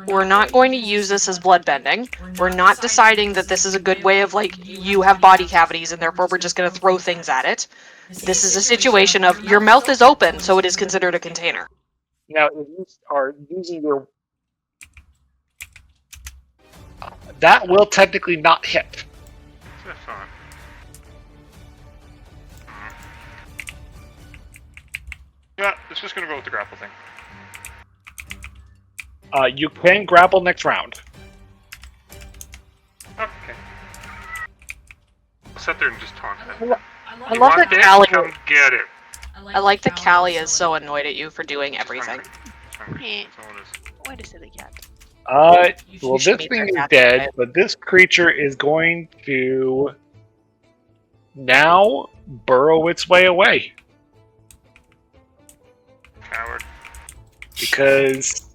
We're not going to use this as bloodbending. We're not deciding that this is a good way of like you have body cavities and therefore we're just going to throw things at it. This is a situation of your mouth is open, so it is considered a container. Now, if you are using your... That will technically not hit. That's fine. Yeah, it's just gonna go with the grapple thing. You can grapple next round. Okay. I'll sit there and just taunt it. I love that this? Callie. Come get it. I like that Callie is so annoyed at you for doing everything. Hungry. That's all it is. What a silly cat. Well, should this meet thing their is cat dead, today. but this creature is going to now burrow its way away. Coward. Because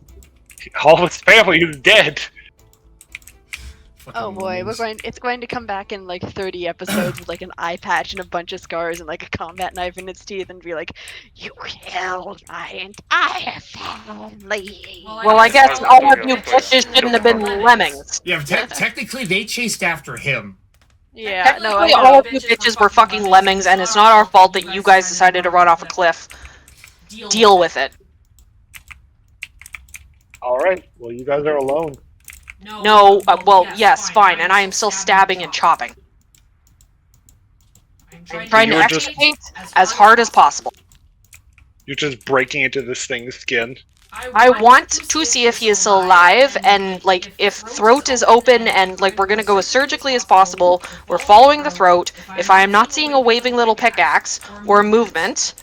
all of its family is dead. Oh boy, it's going to come back in like 30 episodes with like an eye patch and a bunch of scars and like a combat knife in its teeth and be like, "You killed my entire family." Well, I guess all of you bitches shouldn't have been lemmings. Yeah, technically they chased after him. Yeah, no, I Technically, know. all of you bitches were fucking lemmings, and it's not our fault that you guys decided to run off a cliff. Deal with it. Alright, well, you guys are alone. No, well, yes, fine, and I am still stabbing and chopping. I'm trying to You're just- extricate as hard as possible. You're just breaking into this thing's skin. I want to see if he is still alive, and, like, if throat is open, and, like, we're gonna go as surgically as possible, we're following the throat. If I am not seeing a waving little pickaxe, or a movement,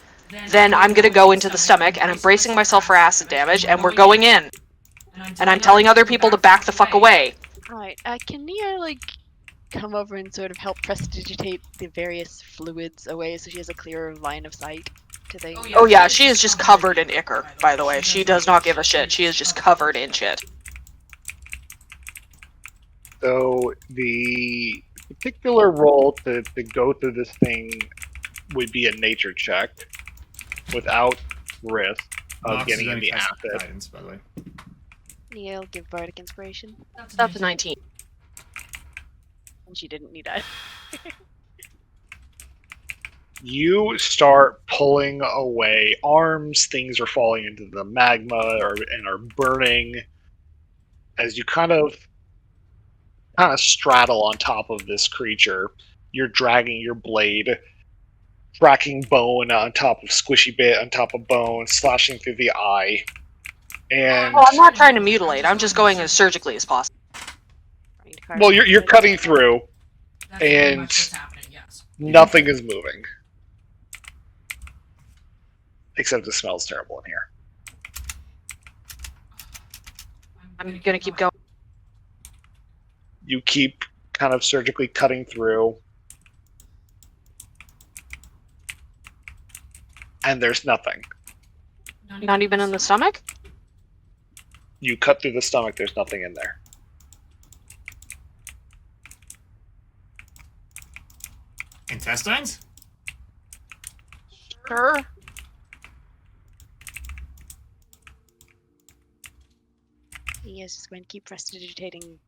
then I'm gonna go into the stomach, and I'm bracing myself for acid damage, and we're going in. And I'm telling other people to back the fuck away. Alright, can Nia, like, come over and sort of help prestidigitate the various fluids away so she has a clearer line of sight to things? Oh yeah, she is just covered in ichor, by the way. She does not give a shit. She is just covered in shit. So the particular roll to go through this thing would be a nature check without risk of Nox is getting gonna any cast acid. guidance, by the way. Nia will give Bardic Inspiration. That's a 19. And she didn't need that. You start pulling away arms, things are falling into the magma and are burning as you kind of straddle on top of this creature. You're dragging your blade, cracking bone on top of squishy bit on top of bone, slashing through the eye. And Well, I'm not trying to mutilate. I'm just going as surgically as possible. well, you're cutting through, and nothing is moving. Except it smells terrible in here. I'm gonna keep going. You keep kind of surgically cutting through, and there's nothing. Not even in the stomach? You cut through the stomach, there's nothing in there. Intestines? Sure. Nia's just going to keep prestidigitating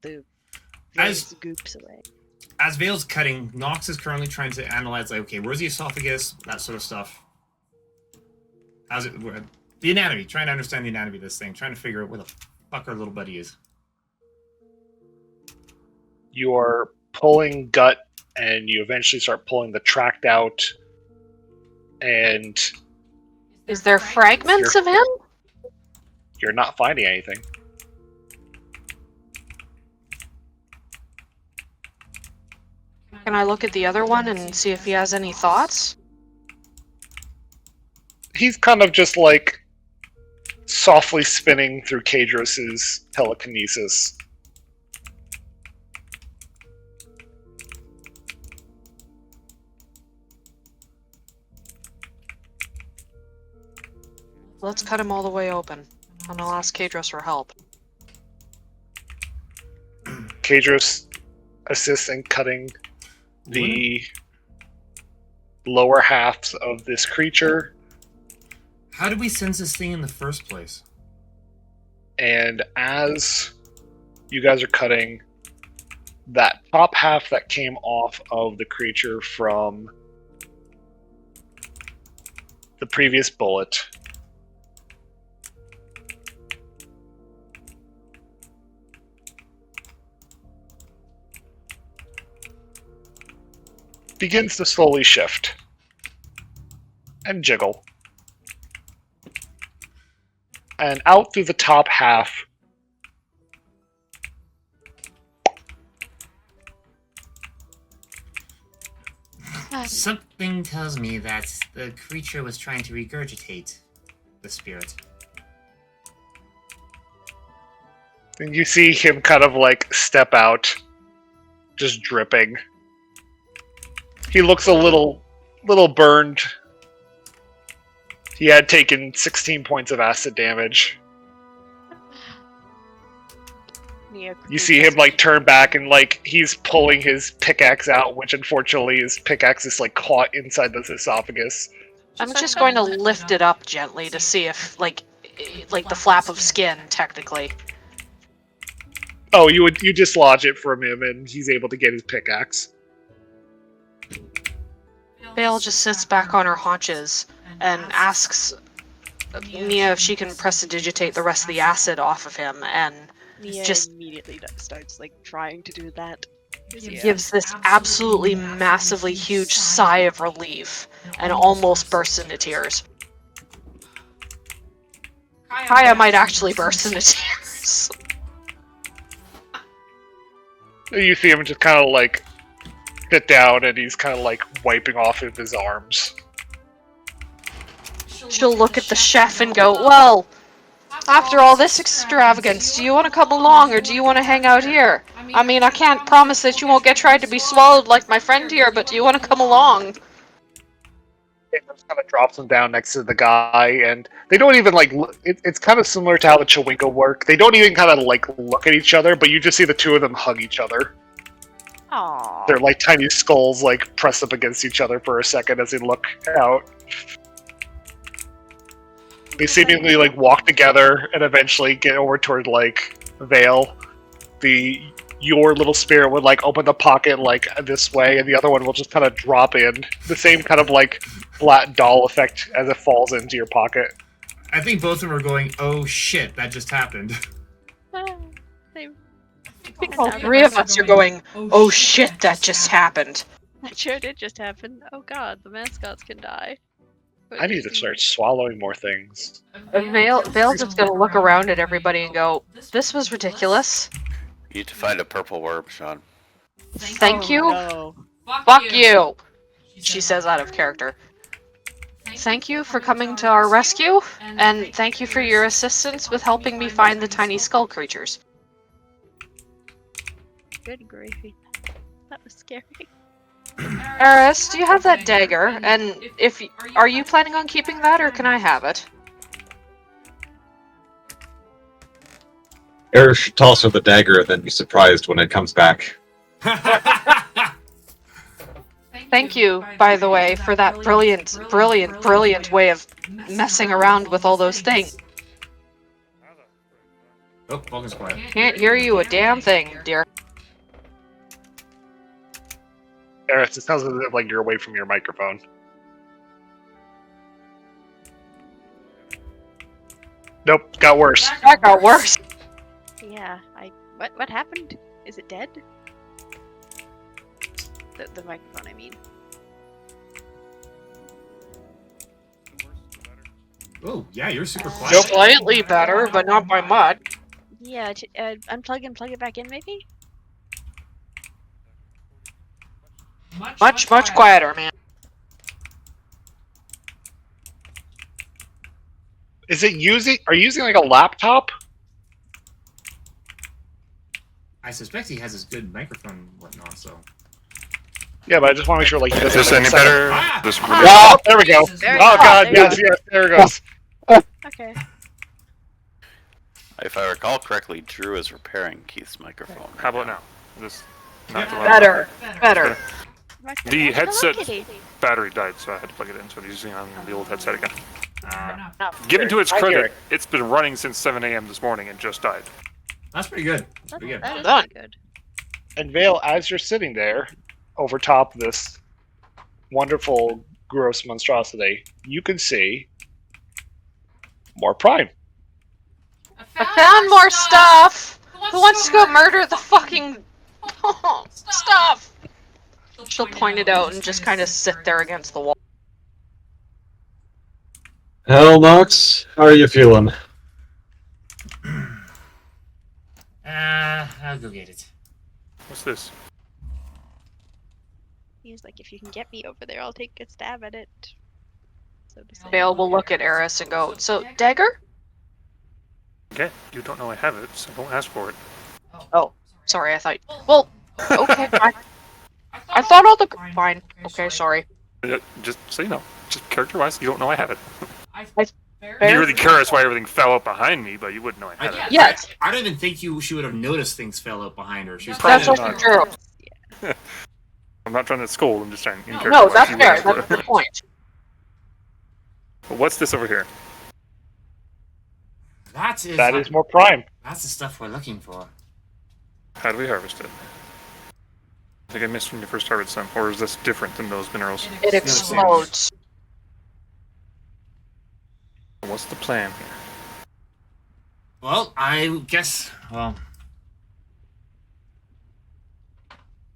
the As- various goops away. As Vale's cutting, Nox is currently trying to analyze, like, okay, where's the esophagus? That sort of stuff. How's it? The anatomy. Trying to understand the anatomy of this thing. Trying to figure out where the fuck our little buddy is. You are pulling gut, and you eventually start pulling the tract out, and Is there fragments of him? you're not finding anything. Can I look at the other one and see if he has any thoughts? He's kind of just like softly spinning through Kadros's telekinesis. Let's cut him all the way open, and I'll ask Kadros for help. Kadros assists in cutting the lower halves of this creature, How did we sense this thing in the first place? and as you guys are cutting, that top half that came off of the creature from the previous bullet begins to slowly shift and jiggle. And out through the top half, Something tells me that the creature was trying to regurgitate the spirit. and you see him kind of like step out, just dripping. He looks a little burned. He had taken 16 points of acid damage. Nia You see him like turn back and like he's pulling his pickaxe out, which unfortunately his pickaxe is like caught inside this esophagus. I'm just going to lift it up gently to see if, like the flap of skin, technically. Oh, you dislodge it from him and he's able to get his pickaxe. Vale just sits back on her haunches and asks Nia if she can prestidigitate the rest of the acid off of him, and Nia just immediately starts like trying to do that. gives this absolutely massively huge sigh of relief and almost bursts into tears. Kaya might actually burst into tears. You see him just kind of like sit down and he's kind of like wiping off of his arms. She'll look at the chef and go, well, after all this extravagance, do you want to come along or do you want to hang out here? I mean, I can't promise that you won't get tried to be swallowed like my friend here, but do you want to come along? It just kind of drops him down next to the guy, and they don't even like. It's kind of similar to how the Chewinko work. They don't even kind of like look at each other, but you just see the two of them hug each other. Aww. Their like tiny skulls like press up against each other for a second as they look out. They seemingly like walk together and eventually get over toward like Vale. Your little spirit would like open the pocket like this way, and the other one will just kind of drop in. The same kind of like flat doll effect as it falls into your pocket. I think both of them are going, oh shit, that just happened. They I think all three of us are going, oh shit, that just happened. That sure did just happen. Oh god, the mascots can die. But I need to start swallowing more things. Vale's just gonna look around at everybody and go, this was ridiculous. You need to find a purple worm, Sean. Thank you. No. Fuck you, she says out of character. Thank you for coming to our rescue, and thank you for your assistance with helping me find the tiny skull creatures. Good gravy. That was scary. Eris, do you have that dagger? And are you planning on keeping that, or can I have it? Eris should toss her the dagger and then be surprised when it comes back. Thank you, by the way, for that brilliant way of messing around with all those things. Oh, Vulcan's quiet. Can't hear you a damn thing, dear. Eris, it sounds as if like you're away from your microphone. Nope, got worse. That got worse. Yeah, what happened? Is it dead? The microphone, I mean. Oh, yeah, you're super Feel quiet. slightly better, but not by much. Yeah, unplug and plug it back in, maybe? Much quieter, man. Is it using? Are you using like a laptop? I suspect he has his good microphone and whatnot, so. Yeah, but I just want to make sure. Like, he Is doesn't this have, any like, a second- better? Ah! This Oh, there we go. Very Oh good. god, There yes, yes, there it goes. Okay. If I recall correctly, Drew is repairing Keith's microphone. How about now? This not too loud. Better. The Hello, headset kitty. battery died, so I had to plug it in. So I'm using it on the old headset again. Ah, Given to its I hear credit, it. it's been running since 7 a.m. this morning and just died. that's pretty good. That's pretty good. That is Done. pretty good. And Vale, as you're sitting there, over top of this wonderful, gross monstrosity, you can see more Prime. I found more stuff. Who wants to go murder the fucking stuff? She'll point it out and just kind of sit there against the wall. Hell, Nox, how are you feeling? I'll go get it. What's this? He's like, if you can get me over there, I'll take a stab at it. So to say. Vale will look at Eris and go, so, dagger? Okay, you don't know I have it, so don't ask for it. Oh, sorry, I thought... Well, okay, fine. I thought all the... Fine. Okay, sorry. Just so you know, just character-wise, you don't know I have it. Fair. You're really curious why everything fell out behind me, but you wouldn't know I had it. Yes. I don't even think she would have noticed things fell out behind her. She was That's probably Probably also not. true. I'm not trying to scold, I'm just trying in No, character-wise, that's you fair. wouldn't ask That's the point. But what's this over here? That That is more Prime. That's the stuff we're looking for. How do we harvest it? I think I missed when you first harvested some, or is this different than those minerals? It explodes. What's the plan here? Well, I guess. Well,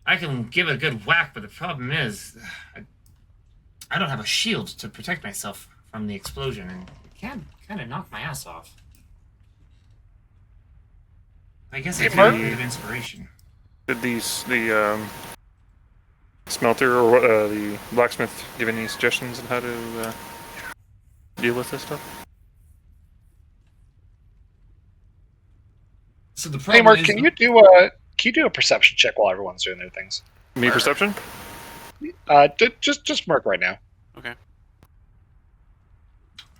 I can give it a good whack, but the problem is, I don't have a shield to protect myself from the explosion, and it can kind of knock my ass off. I guess I Hey, can Mark? give inspiration. Did the smelter or the blacksmith give any suggestions on how to deal with this stuff? So the Hey, problem Mark, is, can you do a perception check while everyone's doing their things? Me perception? Just Mark right now. Okay.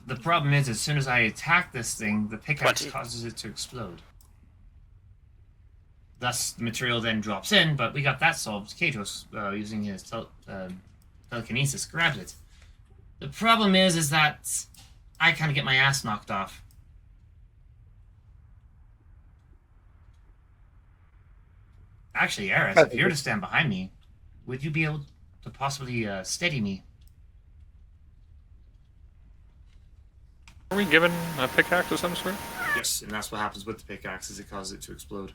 the problem is, as soon as I attack this thing, the pickaxe 20. causes it to explode. Thus, the material then drops in, but we got that solved. Katos, using his telekinesis, grabs it. The problem is that I kind of get my ass knocked off. Actually, Eris, if you were to stand behind me, would you be able to possibly steady me? Are we given a pickaxe of some sort? Yes, and that's what happens with the pickaxe, is it causes it to explode.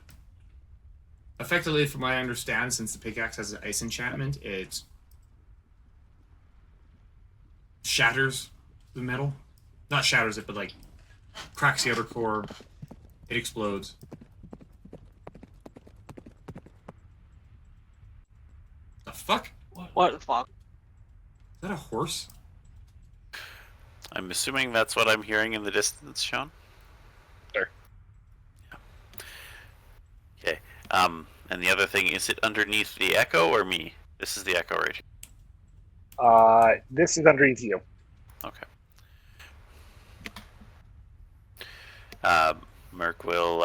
Effectively, from what I understand, since the pickaxe has an ice enchantment, it shatters the metal. Not shatters it, but like cracks the outer core. It explodes. The fuck? What the fuck? Is that a horse? I'm assuming that's what I'm hearing in the distance, Sean. Sure. Yeah. Okay. And the other thing, is it underneath the echo or me? This is the echo right here. This is underneath you. Okay. Merc will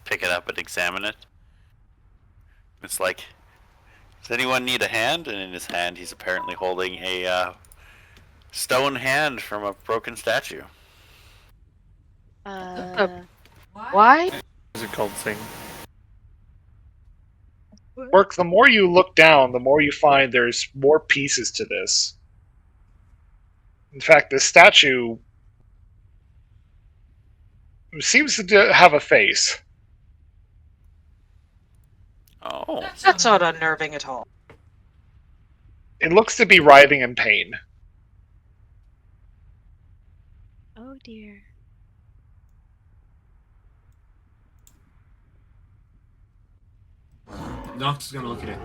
pick it up and examine it. It's like, does anyone need a hand? And in his hand, he's apparently holding a stone hand from a broken statue. Why? Is it called thing? Mark, the more you look down, the more you find there's more pieces to this. In fact, this statue seems to have a face. Oh. That's not unnerving at all. It looks to be writhing in pain. Oh dear. Nox is gonna look at it.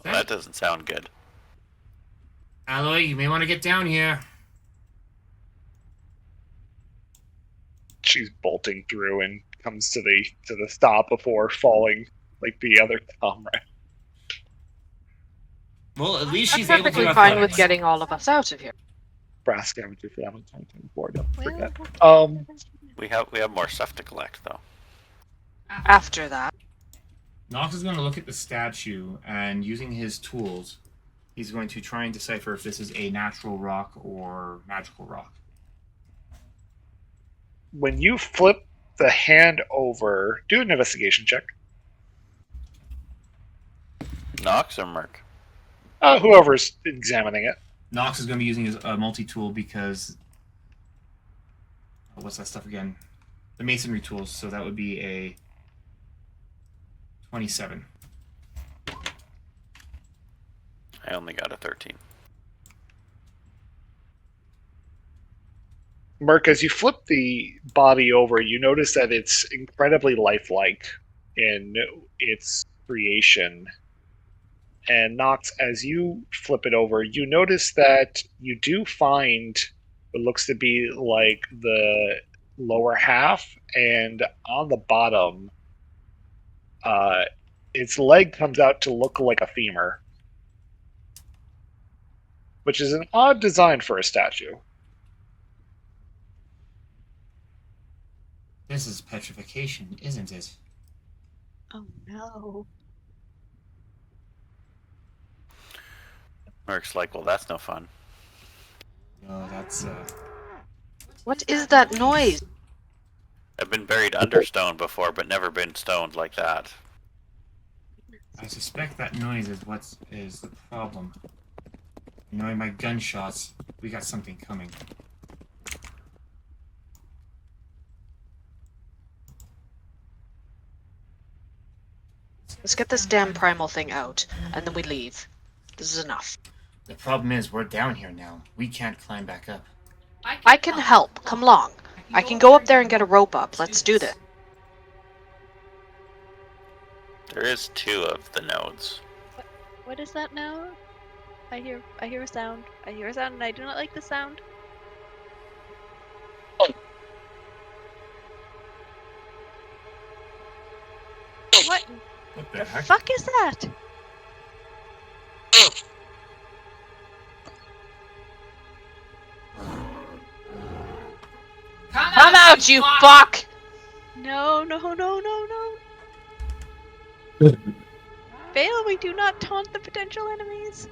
Well, that doesn't sound good. Alloy, you may want to get down here. She's bolting through and comes to the stop before falling like the other comrade. Well, at least I'm she's able to perfectly do fine with athletics. getting all of us out of here. Brass scavenger for that one, 2024. Don't forget. Well, We have more stuff to collect though. After that, Nox is going to look at the statue, and using his tools, he's going to try and decipher if this is a natural rock or magical rock. When you flip the hand over, do an investigation check. Nox or Merc? Whoever's examining it. Nox is going to be using his multi-tool because... what's that stuff again? The masonry tools, so that would be a 27. I only got a 13. Merc, as you flip the body over, you notice that it's incredibly lifelike in its creation. And Nox, as you flip it over, you notice that you do find what looks to be like the lower half, and on the bottom, its leg comes out to look like a femur, which is an odd design for a statue. This is petrification, isn't it? oh no. Merc's like, well, that's no fun. No, that's, what is that noise? I've been buried under stone before, but never been stoned like that. I suspect that noise is what is the problem. Knowing my gunshots, we got something coming. Let's get this damn primal thing out, and then we leave. This is enough. The problem is, we're down here now. We can't climb back up. I can help. Come along. I can go up there and get a rope up. Let's do this. There is 2 of the nodes. What is that now? I hear a sound. I hear a sound and I do not like the sound. What What the the heck? fuck is that? Come out, you fuck! No, no, no, no, no. Vale, we do not taunt the potential enemies.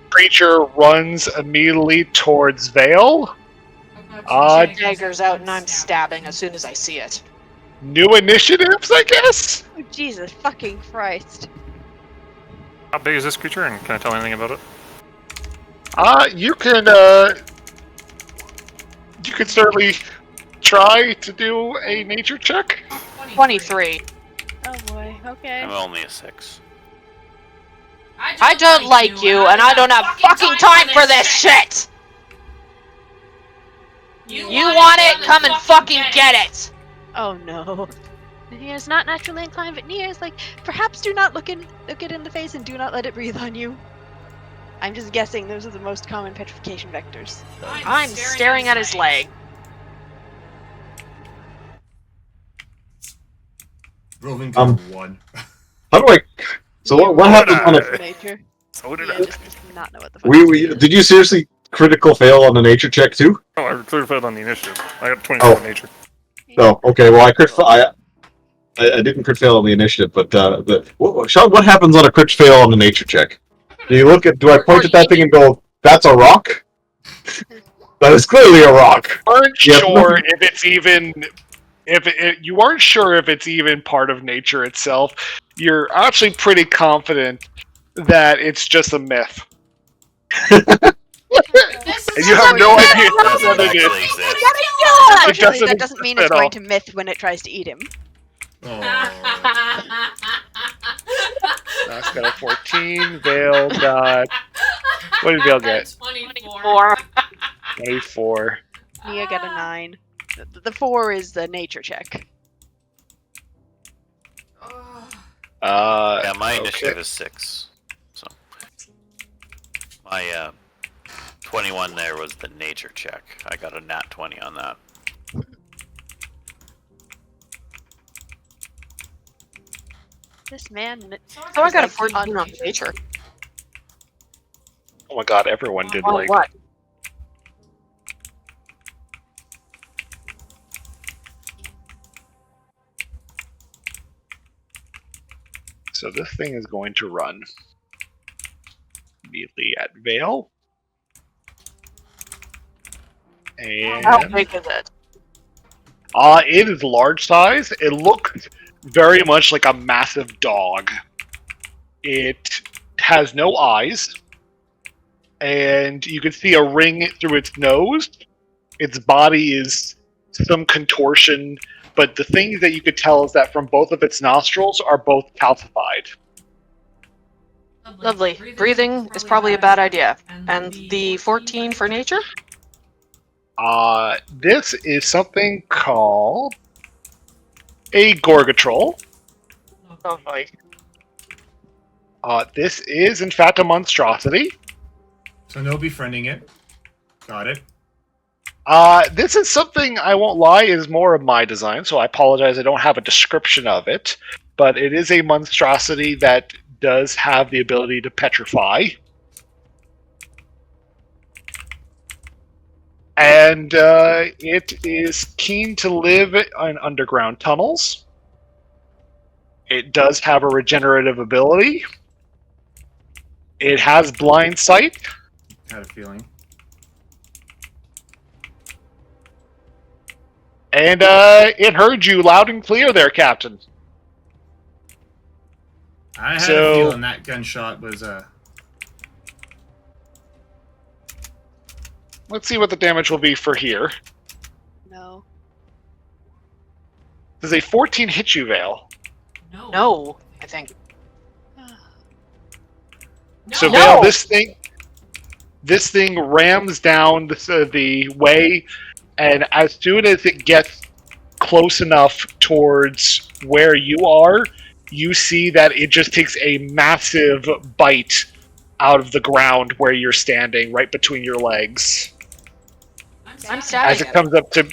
Creature runs immediately towards Vale. Dagger's out and I'm stabbing as soon as I see it. New initiatives, I guess? Oh, Jesus fucking Christ. How big is this creature, and can I tell anything about it? You can certainly try to do a nature check. 23. Oh boy, okay. I'm only a 6. I don't like you, and I don't have fucking time for this shit! You want it? Come and fucking get it! Oh no. He is not naturally inclined, but Nia is like, perhaps do not look it in the face and do not let it breathe on you. I'm just guessing those are the most common petrification vectors. I'm staring at his leg. Roving gun 1. How do I? So what happens on a? Nature. So did Nia I. just does not know what the fuck We did you seriously critical fail on the nature check too? Oh, I clearly failed on the initiative. I got 24 in nature. No. Okay. Well, I didn't crit fail on the initiative, but Sean, what happens on a crit fail on the nature check? Do you look at? Do I point at that thing and go, "That's a rock"? That is clearly a rock. Aren't Yep. sure if it's even you aren't sure if it's even part of nature itself. You're actually pretty confident that it's just a myth. This And is you have no idea Doesn't what it actually is. exist. Unfortunately, that doesn't mean it's exist at going all. to myth when it tries to eat him. Oh. Knox got a 14. Vale got. What did Vale get? 24. 24. Nia got a 9. The 4 is the nature check. Yeah, my okay. initiative is 6. So my 21 there was the nature check. I got a nat 20 on that. This man. So I got a 14 on nature. Oh my god, everyone did On like. what? So this thing is going to run immediately at Vale. And How big is it? it is large size. It looks very much like a massive dog. It has no eyes, and you can see a ring through its nose. Its body is some contortion, but the thing that you could tell is that from both of its nostrils are both calcified. Lovely. Breathing is probably a bad idea. And the 14 for nature? This is something called a Gorgatroll. Oh boy. This is, in fact, a monstrosity. So no befriending it. Got it. This is something, I won't lie, is more of my design, so I apologize I don't have a description of it. But it is a monstrosity that does have the ability to petrify. And it is keen to live in underground tunnels. It does have a regenerative ability. It has blind sight. Had a feeling. And it heard you loud and clear there, Captain. I had So- a feeling that gunshot was Let's see what the damage will be for here. No. Does a 14 hit you, Vale? No, I think. So No! Vale, this thing rams down the way, and as soon as it gets close enough towards where you are, you see that it just takes a massive bite out of the ground where you're standing, right between your legs. I'm As stabbing it it. comes up to...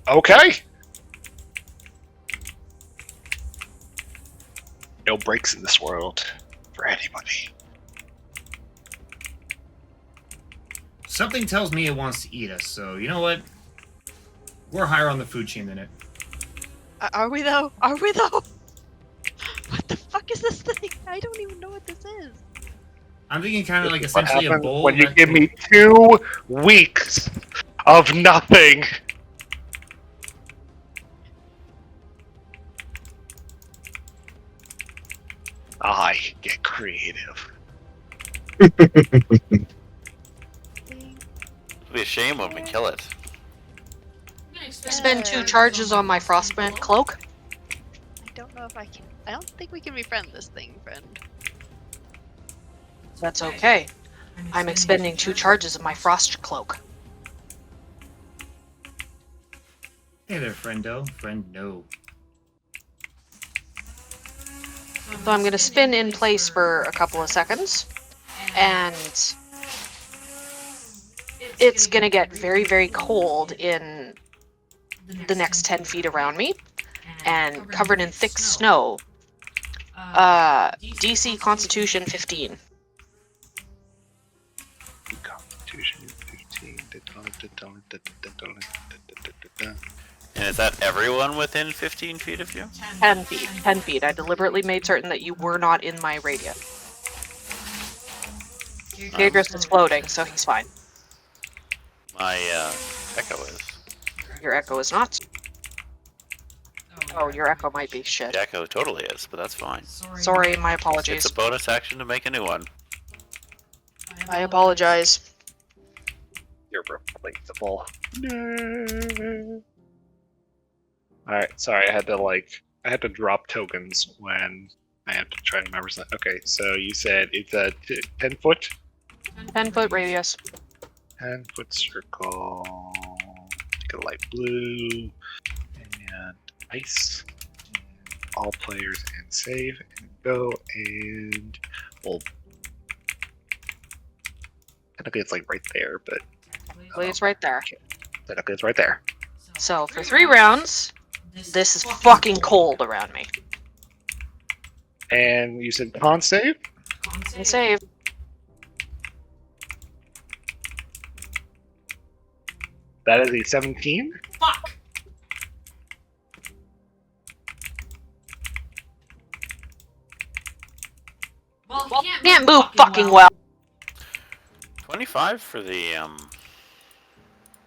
Okay. No breaks in this world for anybody. something tells me it wants to eat us. So you know what? We're higher on the food chain than it. Are we though? Are we though? What the fuck is this thing? I don't even know what this is. I'm thinking kind of like What essentially a happens bowl. when you that give can- me 2 weeks of nothing? I get creative. It'll be a shame when we kill it. Spend 2 charges on my frostbite cloak. I don't know if I can. I don't think we can befriend this thing, friend. That's okay. I'm expending 2 charges of my frost cloak. Hey there, friendo. Friend, no. So I'm going to spin in place for a couple of seconds, and it's going to get very, very cold in the next 10 feet around me, and covered in thick snow. DC Constitution 15. Constitution 15. And is that everyone within 15 feet of you? 10 feet. 10 feet. I deliberately made certain that you were not in my radius. Gaedris is floating, so he's fine. My echo is. Your echo is not. Oh, your echo might be shit. The echo totally is, but that's fine. Sorry, my It's apologies. a bonus action to make a new one. I apologize. You're replaceable. No. Alright, sorry, I had to drop tokens when I have to try to remember something. Okay, so you said it's a 10 foot? 10-foot radius. 10 foot circle. Take a light blue. And ice. All players and save. And go and we'll. Technically it's like right there, but. It's right there. Technically it's right there. So for 3 rounds, this is fucking cold around me. And you said con save? And save. That is a 17. Fuck. Well, he Can't move fucking well. 25 for the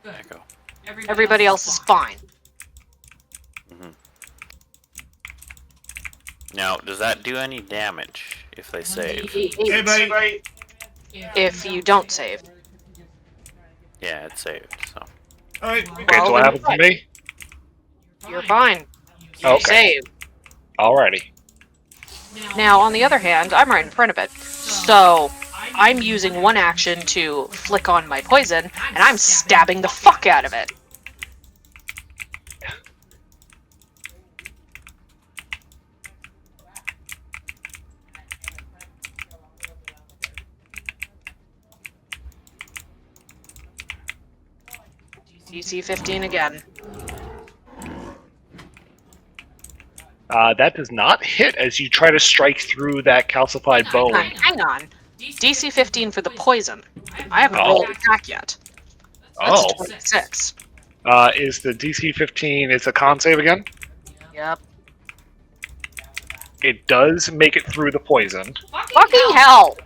echo. Everybody else is fine. Now, does that do any damage if they save? Hey, buddy. If you don't save. Yeah, it saved. So Alright. Okay, Well, so what then happens to me? You're fine. You Okay. save. Alrighty. Now, on the other hand, I'm right in front of it. So, I'm using one action to flick on my poison, and I'm stabbing the fuck out of it. DC 15 again. That does not hit as you try to strike through that calcified bone. Hang on. DC 15 for the poison. I haven't Oh. rolled attack yet. That's Oh. 26. Is the DC 15, it's a con save again? Yep. It does make it through the poison. Fucking hell!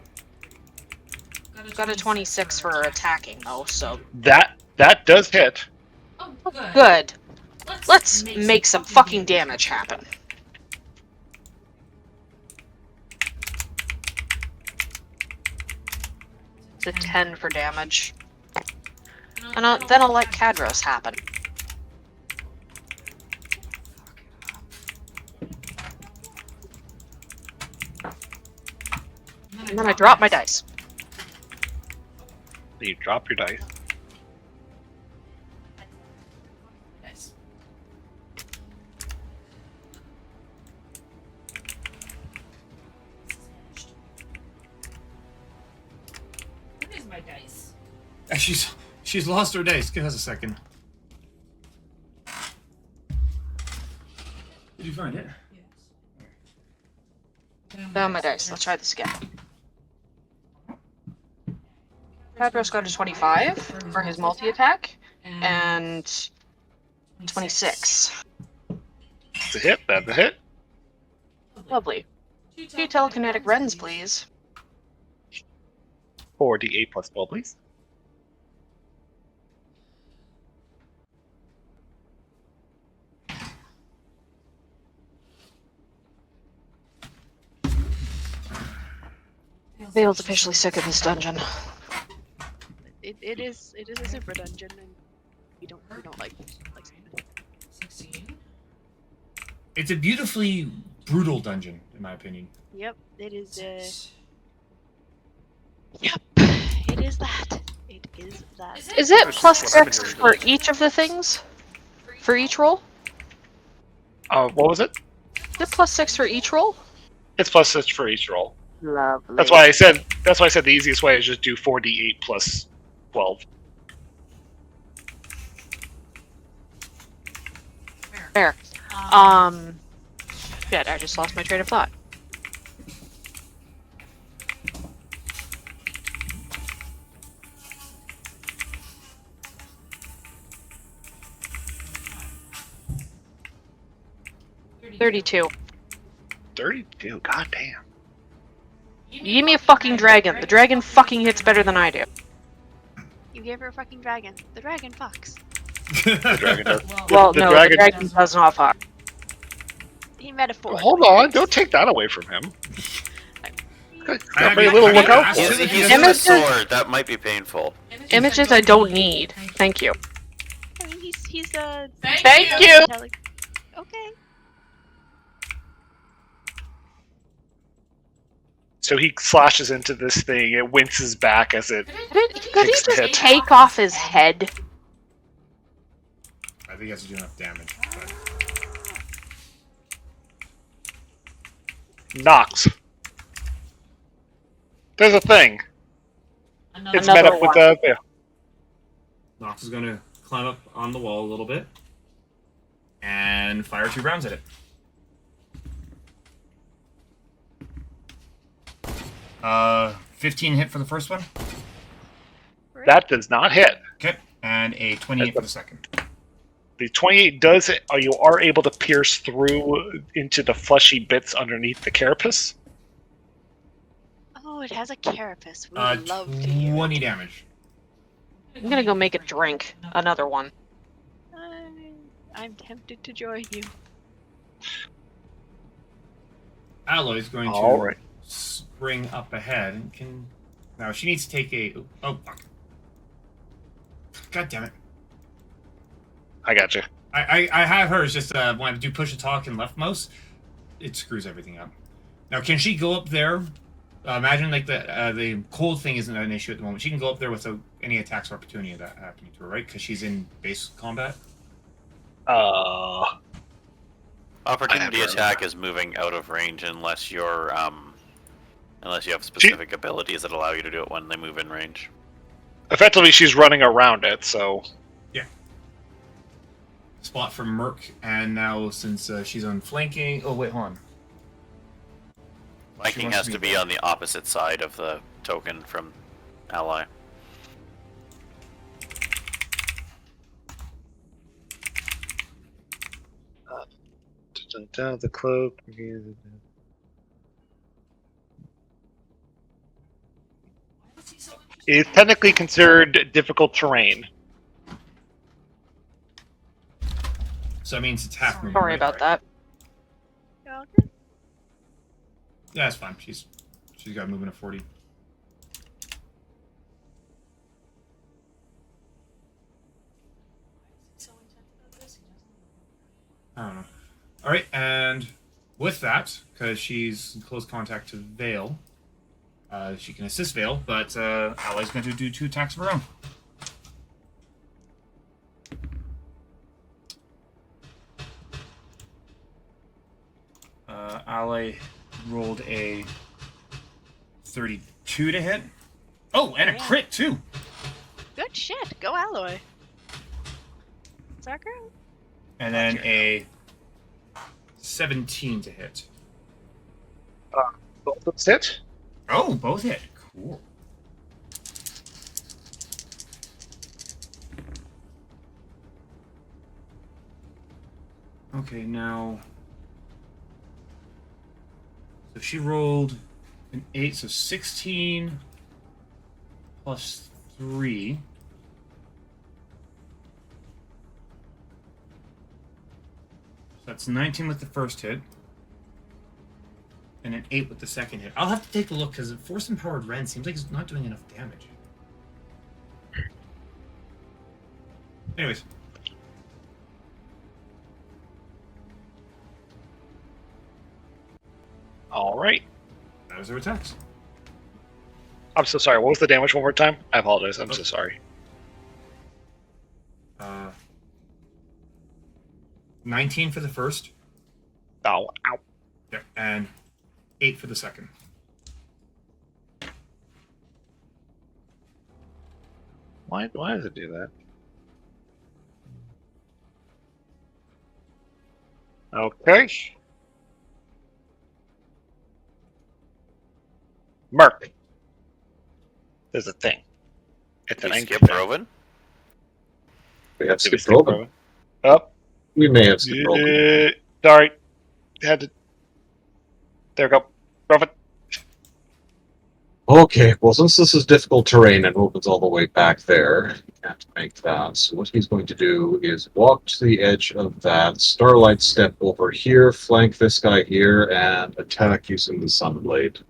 Got a 26 for attacking, though, so That does hit. Oh, good. Let's make some fucking damage happen. It's a 10 for damage. And then I'll let Kadros happen. And then I drop my dice. You drop your dice. Nice. Where is my dice? She's lost her dice. Give us a second. Did you find it? Found my dice. Let's try this again. Kadros got a 25 for his multi-attack, and 26. It's a hit. That's a hit. Lovely. 2 telekinetic rends, please. 4d8 plus 12, please. Vale's officially sick of this dungeon. It is a super dungeon, and we don't like 16. It's a beautifully brutal dungeon, in my opinion. Yep, it is. Yep, it is that. It is that. Is it plus 6 for each of the things? For each roll? What was it? Is it plus 6 for each roll? It's plus 6 for each roll. Lovely. That's why I said the easiest way is just do 4d8 plus 12. Fair. Shit, I just lost my train of thought. $32. 32? God damn. Give me a fucking dragon. The dragon fucking hits better than I do. You gave her a fucking dragon. The dragon fucks. The dragon does. Well, the no, dragon- the dragon does not fuck. He metaphorically. Hold on, don't take that away from him. I Very mean, little I mean, lookout. ask him if he He's doesn't- got a sword. That might be painful. Images I don't need. Thank you. I mean, he's Thank you. Okay. So he slashes into this thing. It winces back as it. Could he Takes the just hit. take off his head? I think he has to do enough damage. But... knocks. There's a thing. It's met Another up with one. the. Nox is going to climb up on the wall a little bit and fire 2 rounds at it. 15 hit for the first one. That does not hit. Okay, and a 28 for the second. The 28 does hit. You are able to pierce through into the fleshy bits underneath the carapace. Oh, it has a carapace. We would love to hear. 20 damage. I'm gonna go make a drink. Another one. I'm tempted to join you. Alloy's going to All right. spring up ahead and can. Now she needs to take a. Oh fuck! God damn it! I got you. I have her. It's just when I do push to talk and left mouse, it screws everything up. Now can she go up there? Imagine like the cold thing isn't an issue at the moment. She can go up there without any attacks or opportunity of that happening to her, right? Because she's in base combat. Opportunity attack is moving out of range unless you're unless you have specific abilities that allow you to do it when they move in range. Effectively, she's running around it, so. Yeah. Spot for Merc, and now since she's on flanking. Oh wait, hold on. Flanking has to be on the opposite side of the token from ally. The cloak. It is technically considered difficult terrain. So that means it's half movement. Sorry right? about that. You all good? Yeah, that's fine. She's got a movement of 40. I don't know. All right, and with that, because she's in close contact to Vale, she can assist Vale, but Ally's going to do 2 attacks of her own. Ally rolled a 32 to hit. Oh, and a crit too. Good shit. Go Alloy. Sucker. And then a 17 to hit. Both of hit. Oh, both hit. Cool. Okay, now. So she rolled an 8, so 16 plus 3. So that's 19 with the first hit. And an 8 with the second hit. I'll have to take a look because Force Empowered Ren seems like it's not doing enough damage. Anyways. All right. That was her attacks. I'm so sorry. What was the damage one more time? I apologize. I'm so sorry. 19 for the first. Oh, ow. Yep, and 8 for the second. Why does it do that? Okay. Merc. There's a thing. It's Did an we skip anchor. Rowan? We have Did we skip skip Rogan. Rowan? Up. We may have skipped Rogan. Sorry. Had to. There we go. Rowan. Okay, well, since this is difficult terrain and opens all the way back there, he can't make that. So what he's going to do is walk to the edge of that, Starlight step over here, flank this guy here, and attack using the Sunblade.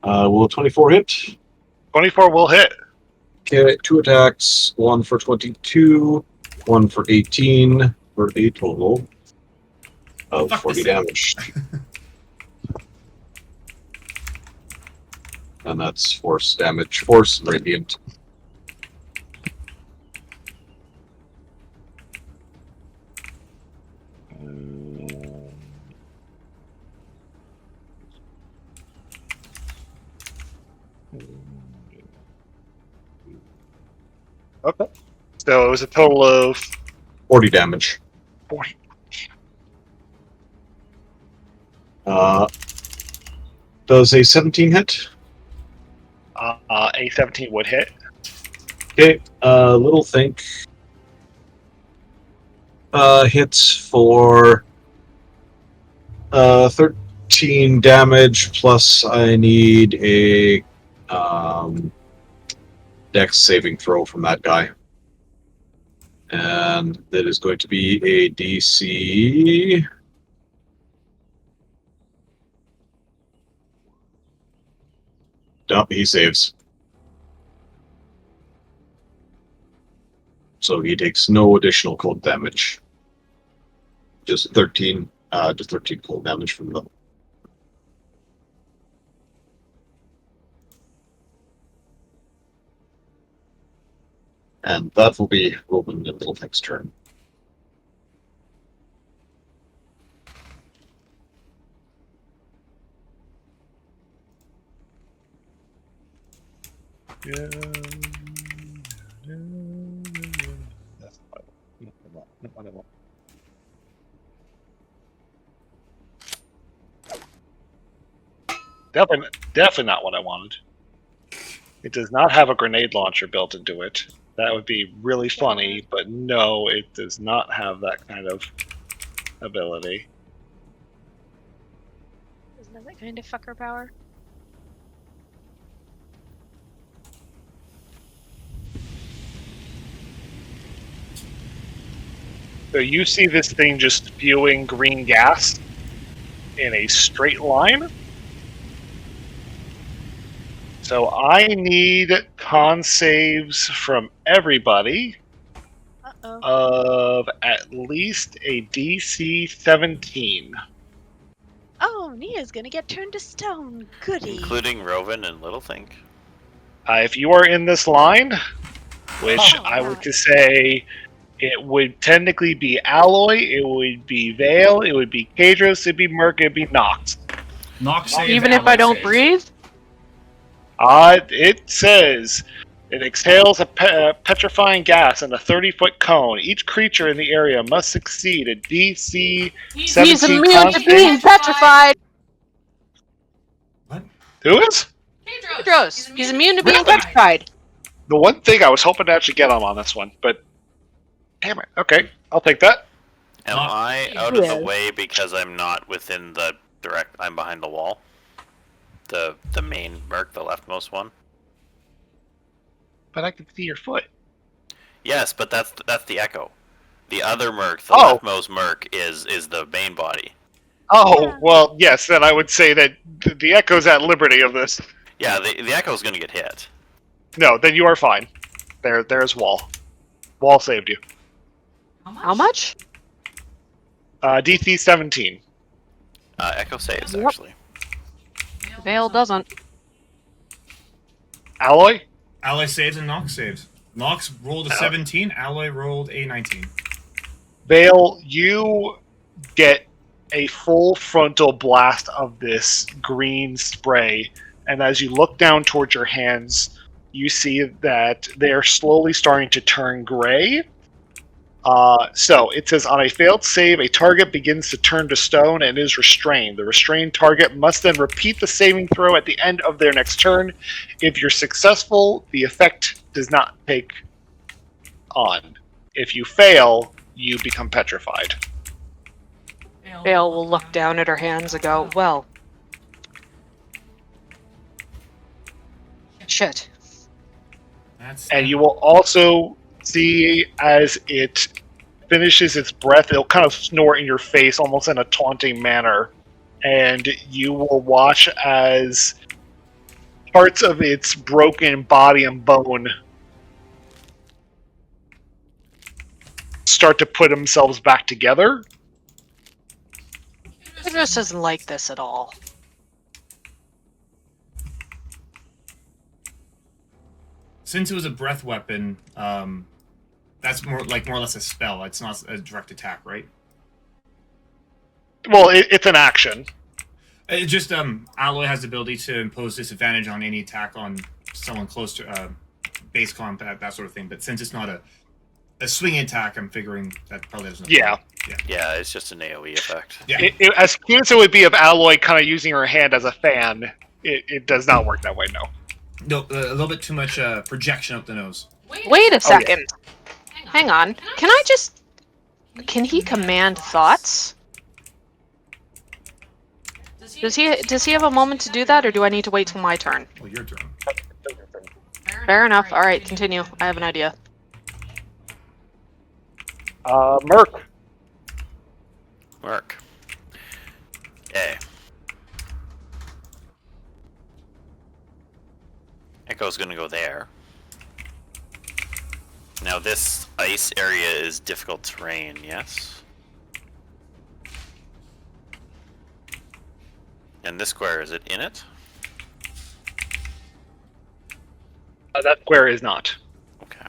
Will a 24 hit? 24 will hit. Okay, 2 attacks, 1 for 22, 1 for 18, for a total of Fuck 40 this thing. damage. And that's force damage, force radiant. Okay. So it was a total of 40 damage. 40. Does a 17 hit? A 17 would hit. Okay, Little Think hits for 13 damage, plus I need a Dex saving throw from that guy. And that is going to be a DC. Nope, he saves. So he takes no additional cold damage. Just 13 cold damage from them. And that will be Roman and Little Think's turn. Yeah. Definitely not what I wanted. It does not have a grenade launcher built into it. That would be really funny, but no, it does not have that kind of ability. Isn't that that kind of fucker power? So you see this thing just spewing green gas in a straight line. So I need con saves from everybody Uh-oh. of at least a DC 17. Oh, Nia's gonna get turned to stone. Goody. Including Rovan and Littlethink. If you are in this line, which Oh, I would God. just say it would technically be Alloy, it would be Vale, it would be Kadros, it'd be Merc, it'd be Nox. Knock save. Even if ally I don't save. breathe? It says it exhales a petrifying gas in a 30-foot cone. Each creature in the area must succeed a DC He's 17 He's immune con to save. being petrified! Who is? Pedros! He's immune to being Really? petrified! The one thing I was hoping to actually get him on this one, but damn it. Okay, I'll take that. Am Knock- I out of the Yeah. way because I'm not within the direct... I'm behind the wall? The main Merc, the leftmost one? But I can see your foot. Yes, but that's the Echo. The other Merc, the Oh. leftmost Merc, is the main body. Oh, Yeah. well, yes, then I would say that the Echo's at liberty of this. Yeah, the Echo's gonna get hit. No, then you are fine. There's Wall. Wall saved you. How much? DC 17. Echo saves, Yep. actually. Vale doesn't. Alloy? Ally saves and Nox saves. Nox rolled a 17, Alloy rolled a 19. Vale, you get a full frontal blast of this green spray, and as you look down towards your hands, you see that they're slowly starting to turn gray. So it says on a failed save, a target begins to turn to stone and is restrained. The restrained target must then repeat the saving throw at the end of their next turn. If you're successful, the effect does not take on. If you fail, you become petrified. Vale will look down at her hands and go, well. Shit. That's And you will also see as it finishes its breath, it'll kind of snort in your face almost in a taunting manner. And you will watch as parts of its broken body and bone start to put themselves back together. Idris doesn't like this at all. Since it was a breath weapon, that's more or less a spell. It's not a direct attack, right? Well, it's an action. It just Alloy has the ability to impose disadvantage on any attack on someone close to base combat, that sort of thing. But since it's not a swing attack, I'm figuring that probably doesn't. Yeah. Yeah, it's just an AoE effect. Yeah. As cute as it would be of Alloy kind of using her hand as a fan, it does not work that way, no. No, a little bit too much projection up the nose. Wait a second. Hang on. Can I just... Can he command thoughts? Does he have a moment to do that, or do I need to wait till my turn? Well, your turn. Fair enough. Alright, continue. I have an idea. Merc. Work. Okay. Echo's gonna go there. Now this ice area is difficult terrain, yes? And this square, is it in it? That square is not. Okay.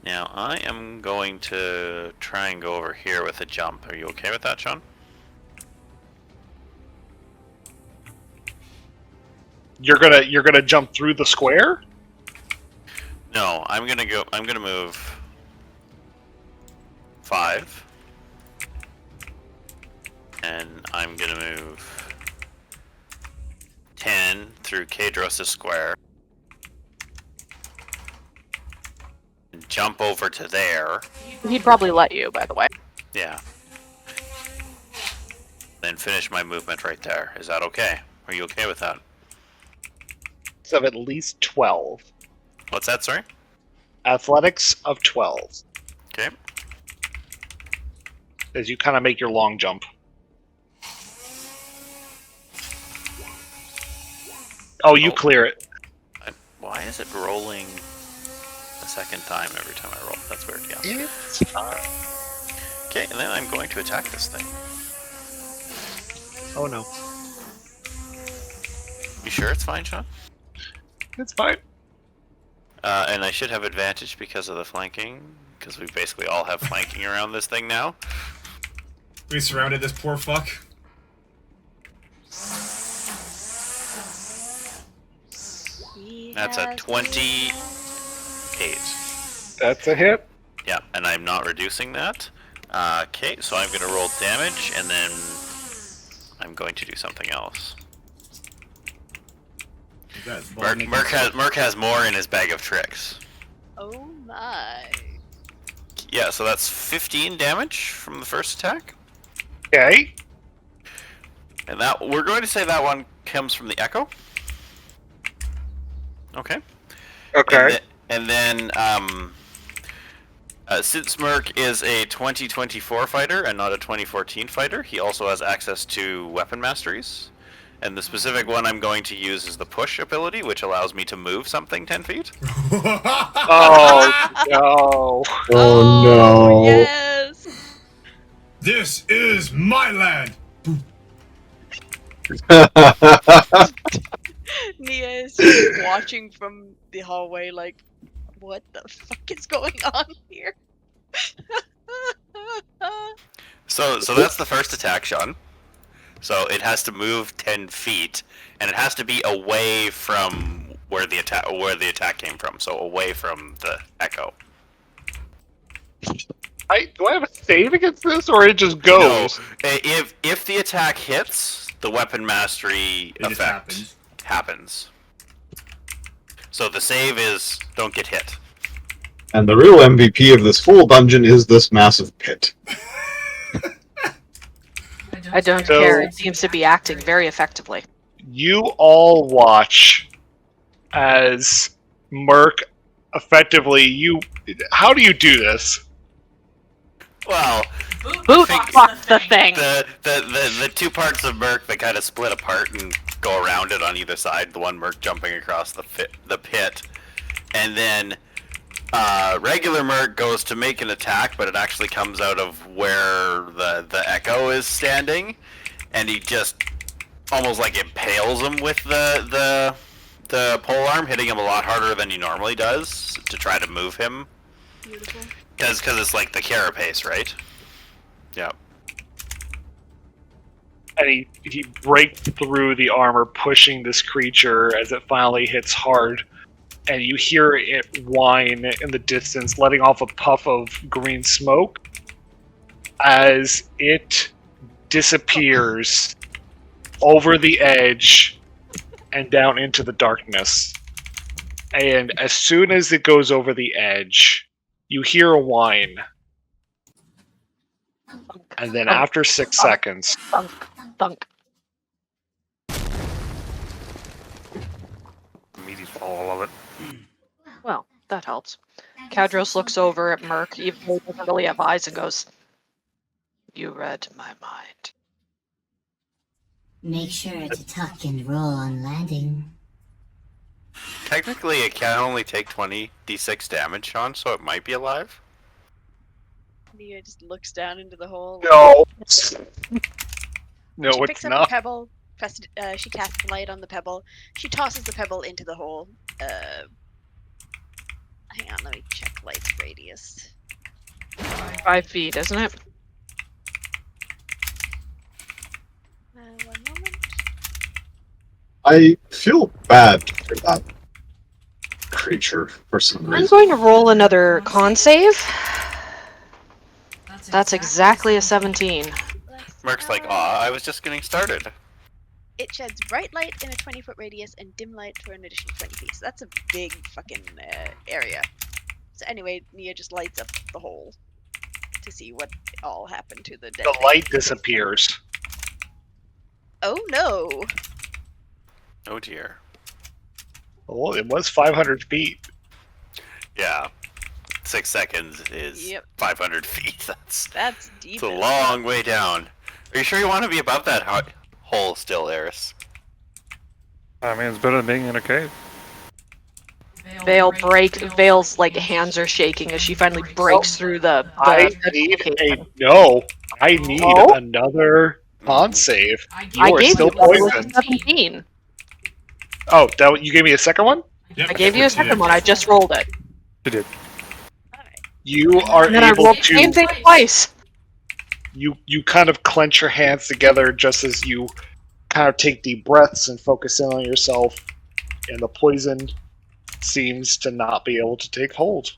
Now I am going to try and go over here with a jump. Are you okay with that, Sean? You're gonna jump through the square? No, I'm gonna move 5. And I'm gonna move 10 through Kadros' square. And jump over to there. He'd probably let you, by the way. Yeah. Then finish my movement right there. Is that okay? Are you okay with that? It's of at least 12. What's that, sorry? Athletics of 12. Okay. As you kind of make your long jump. Oh, you clear it. Why is it rolling a second time every time I roll? That's weird, yeah. It's fine. Okay, and then I'm going to attack this thing. Oh no. You sure it's fine, Sean? It's fine. And I should have advantage because of the flanking, because we basically all have flanking around this thing now. We surrounded this poor fuck. That's a 28. That's a hit. Yeah, and I'm not reducing that. Okay, so I'm going to roll damage, and then I'm going to do something else. Merc has more in his bag of tricks. Oh my. Yeah, so that's 15 damage from the first attack. Okay. And that we're going to say that one comes from the echo. Okay. Okay. And then since Merc is a 2024 fighter and not a 2014 fighter, he also has access to weapon masteries. And the specific one I'm going to use is the push ability, which allows me to move something 10 feet. Oh no. Oh no. Yes. This is my land. Nia is just watching from the hallway like, what the fuck is going on here? So that's the first attack, Sean. So it has to move 10 feet, and it has to be away from where the attack came from. So away from the echo. Do I have a save against this, or it just goes? No, if the attack hits, the weapon mastery It just effect happens. So the save is don't get hit. And the real MVP of this full dungeon is this massive pit. I don't So- care. It seems to be acting very effectively. You all watch as Merc effectively. How do you do this? Well, Boot fuck the thing. The two parts of Merc that kind of split apart and go around it on either side. The one Merc jumping across the pit, and then regular Merc goes to make an attack, but it actually comes out of where the Echo is standing, and he just almost like impales him with the polearm, hitting him a lot harder than he normally does to try to move him. Beautiful. Because it's like the carapace, right? Yeah. And he breaks through the armor, pushing this creature as it finally hits hard. And you hear it whine in the distance, letting off a puff of green smoke as it disappears over the edge and down into the darkness. And as soon as it goes over the edge, you hear a whine. And then after 6 seconds, Thunk, thunk. Meaty fall, I love it. Well, that helps. Kadros looks over at Merc, even though he doesn't really have eyes, and goes, "You read my mind." Make sure to tuck and roll on landing. Technically, it can only take 20 d6 damage, Sean, so it might be alive. Nia just looks down into the hole. no. No, She it's picks up not. a pebble. She casts light on the pebble. She tosses the pebble into the hole. Hang on, let me check light's radius. 5 feet, isn't it? 1 moment. I feel bad for that creature for some I'm reason. going to roll another con save. That's exactly a 17. Merc's like, aw, I was just getting started. It sheds bright light in a 20-foot radius and dim light for an additional 20 feet. So that's a big fucking area. So anyway, Nia just lights up the hole to see what all happened to the dead The thing. light disappears. Oh no! Oh dear. Oh, it was 500 feet. Yeah. 6 seconds is Yep. 500 feet. That's deep. It's a as long way down. Are you sure you want to be above that hole still, Eris? I mean, it's better than being in a cave. Vale's like hands are shaking as she finally breaks through the I need Oh? another con save. I You are gave still you that. It was poisoned. 17. Oh, you gave me a second one? Yep, I gave you a that's what second one. I just rolled it. You did. You are And then I able rolled the same to. thing twice. You kind of clench your hands together just as you kind of take deep breaths and focus in on yourself, and the poison seems to not be able to take hold.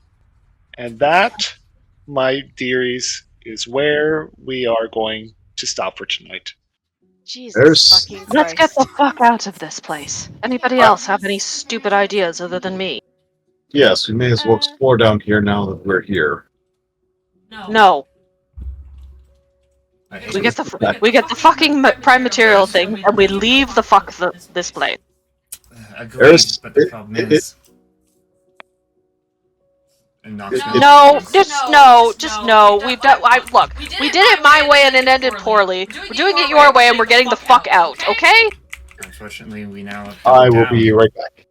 And that, my dearies, is where we are going to stop for tonight. Jesus There's- fucking Let's get Christ. the fuck out of this place. Anybody else have any stupid ideas other than me? Yes, we may as well explore down here now that we're here. No. I hate We this. get the fucking prime material thing, and we leave this place. Agreed, There's- but the problem it- is... And knocks me No, off. just no. We've done. Look, we did it my way and it ended poorly. We're doing it your way and we're getting the fuck out, okay? Unfortunately, we now have I doubled will down. be right back.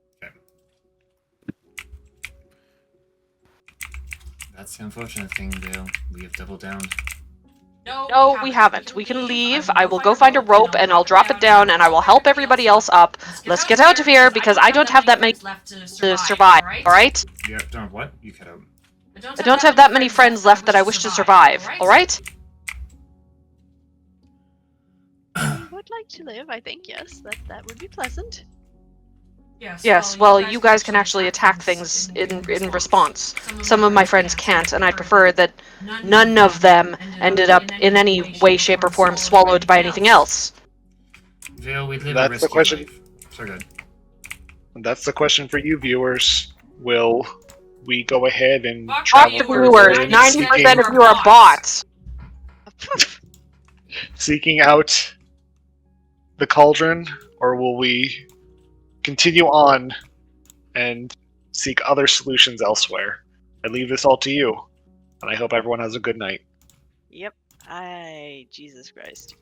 That's the unfortunate thing, Dale. We have doubled down. No, we haven't. We can leave. I will go find a rope and I'll drop it down and I will help everybody else up. Let's get out of here because I don't have that many to survive, alright? Yeah, don't have what? You cut out. I don't have that many friends left that I wish to survive, alright? I would like to live, I think, yes. That would be pleasant. Yes, well, you guys can actually attack things in response. Some of my friends can't, and I prefer that none of them ended up in any way, shape, or form swallowed by anything else. Vale, we live a That's the risky question. life. So good. And that's the question for you, viewers. Will we go ahead and Fuck travel the through viewers. and 90% of you are bots. seeking out the cauldron, or will we continue on and seek other solutions elsewhere? I leave this all to you, and I hope everyone has a good night. Yep. Jesus Christ.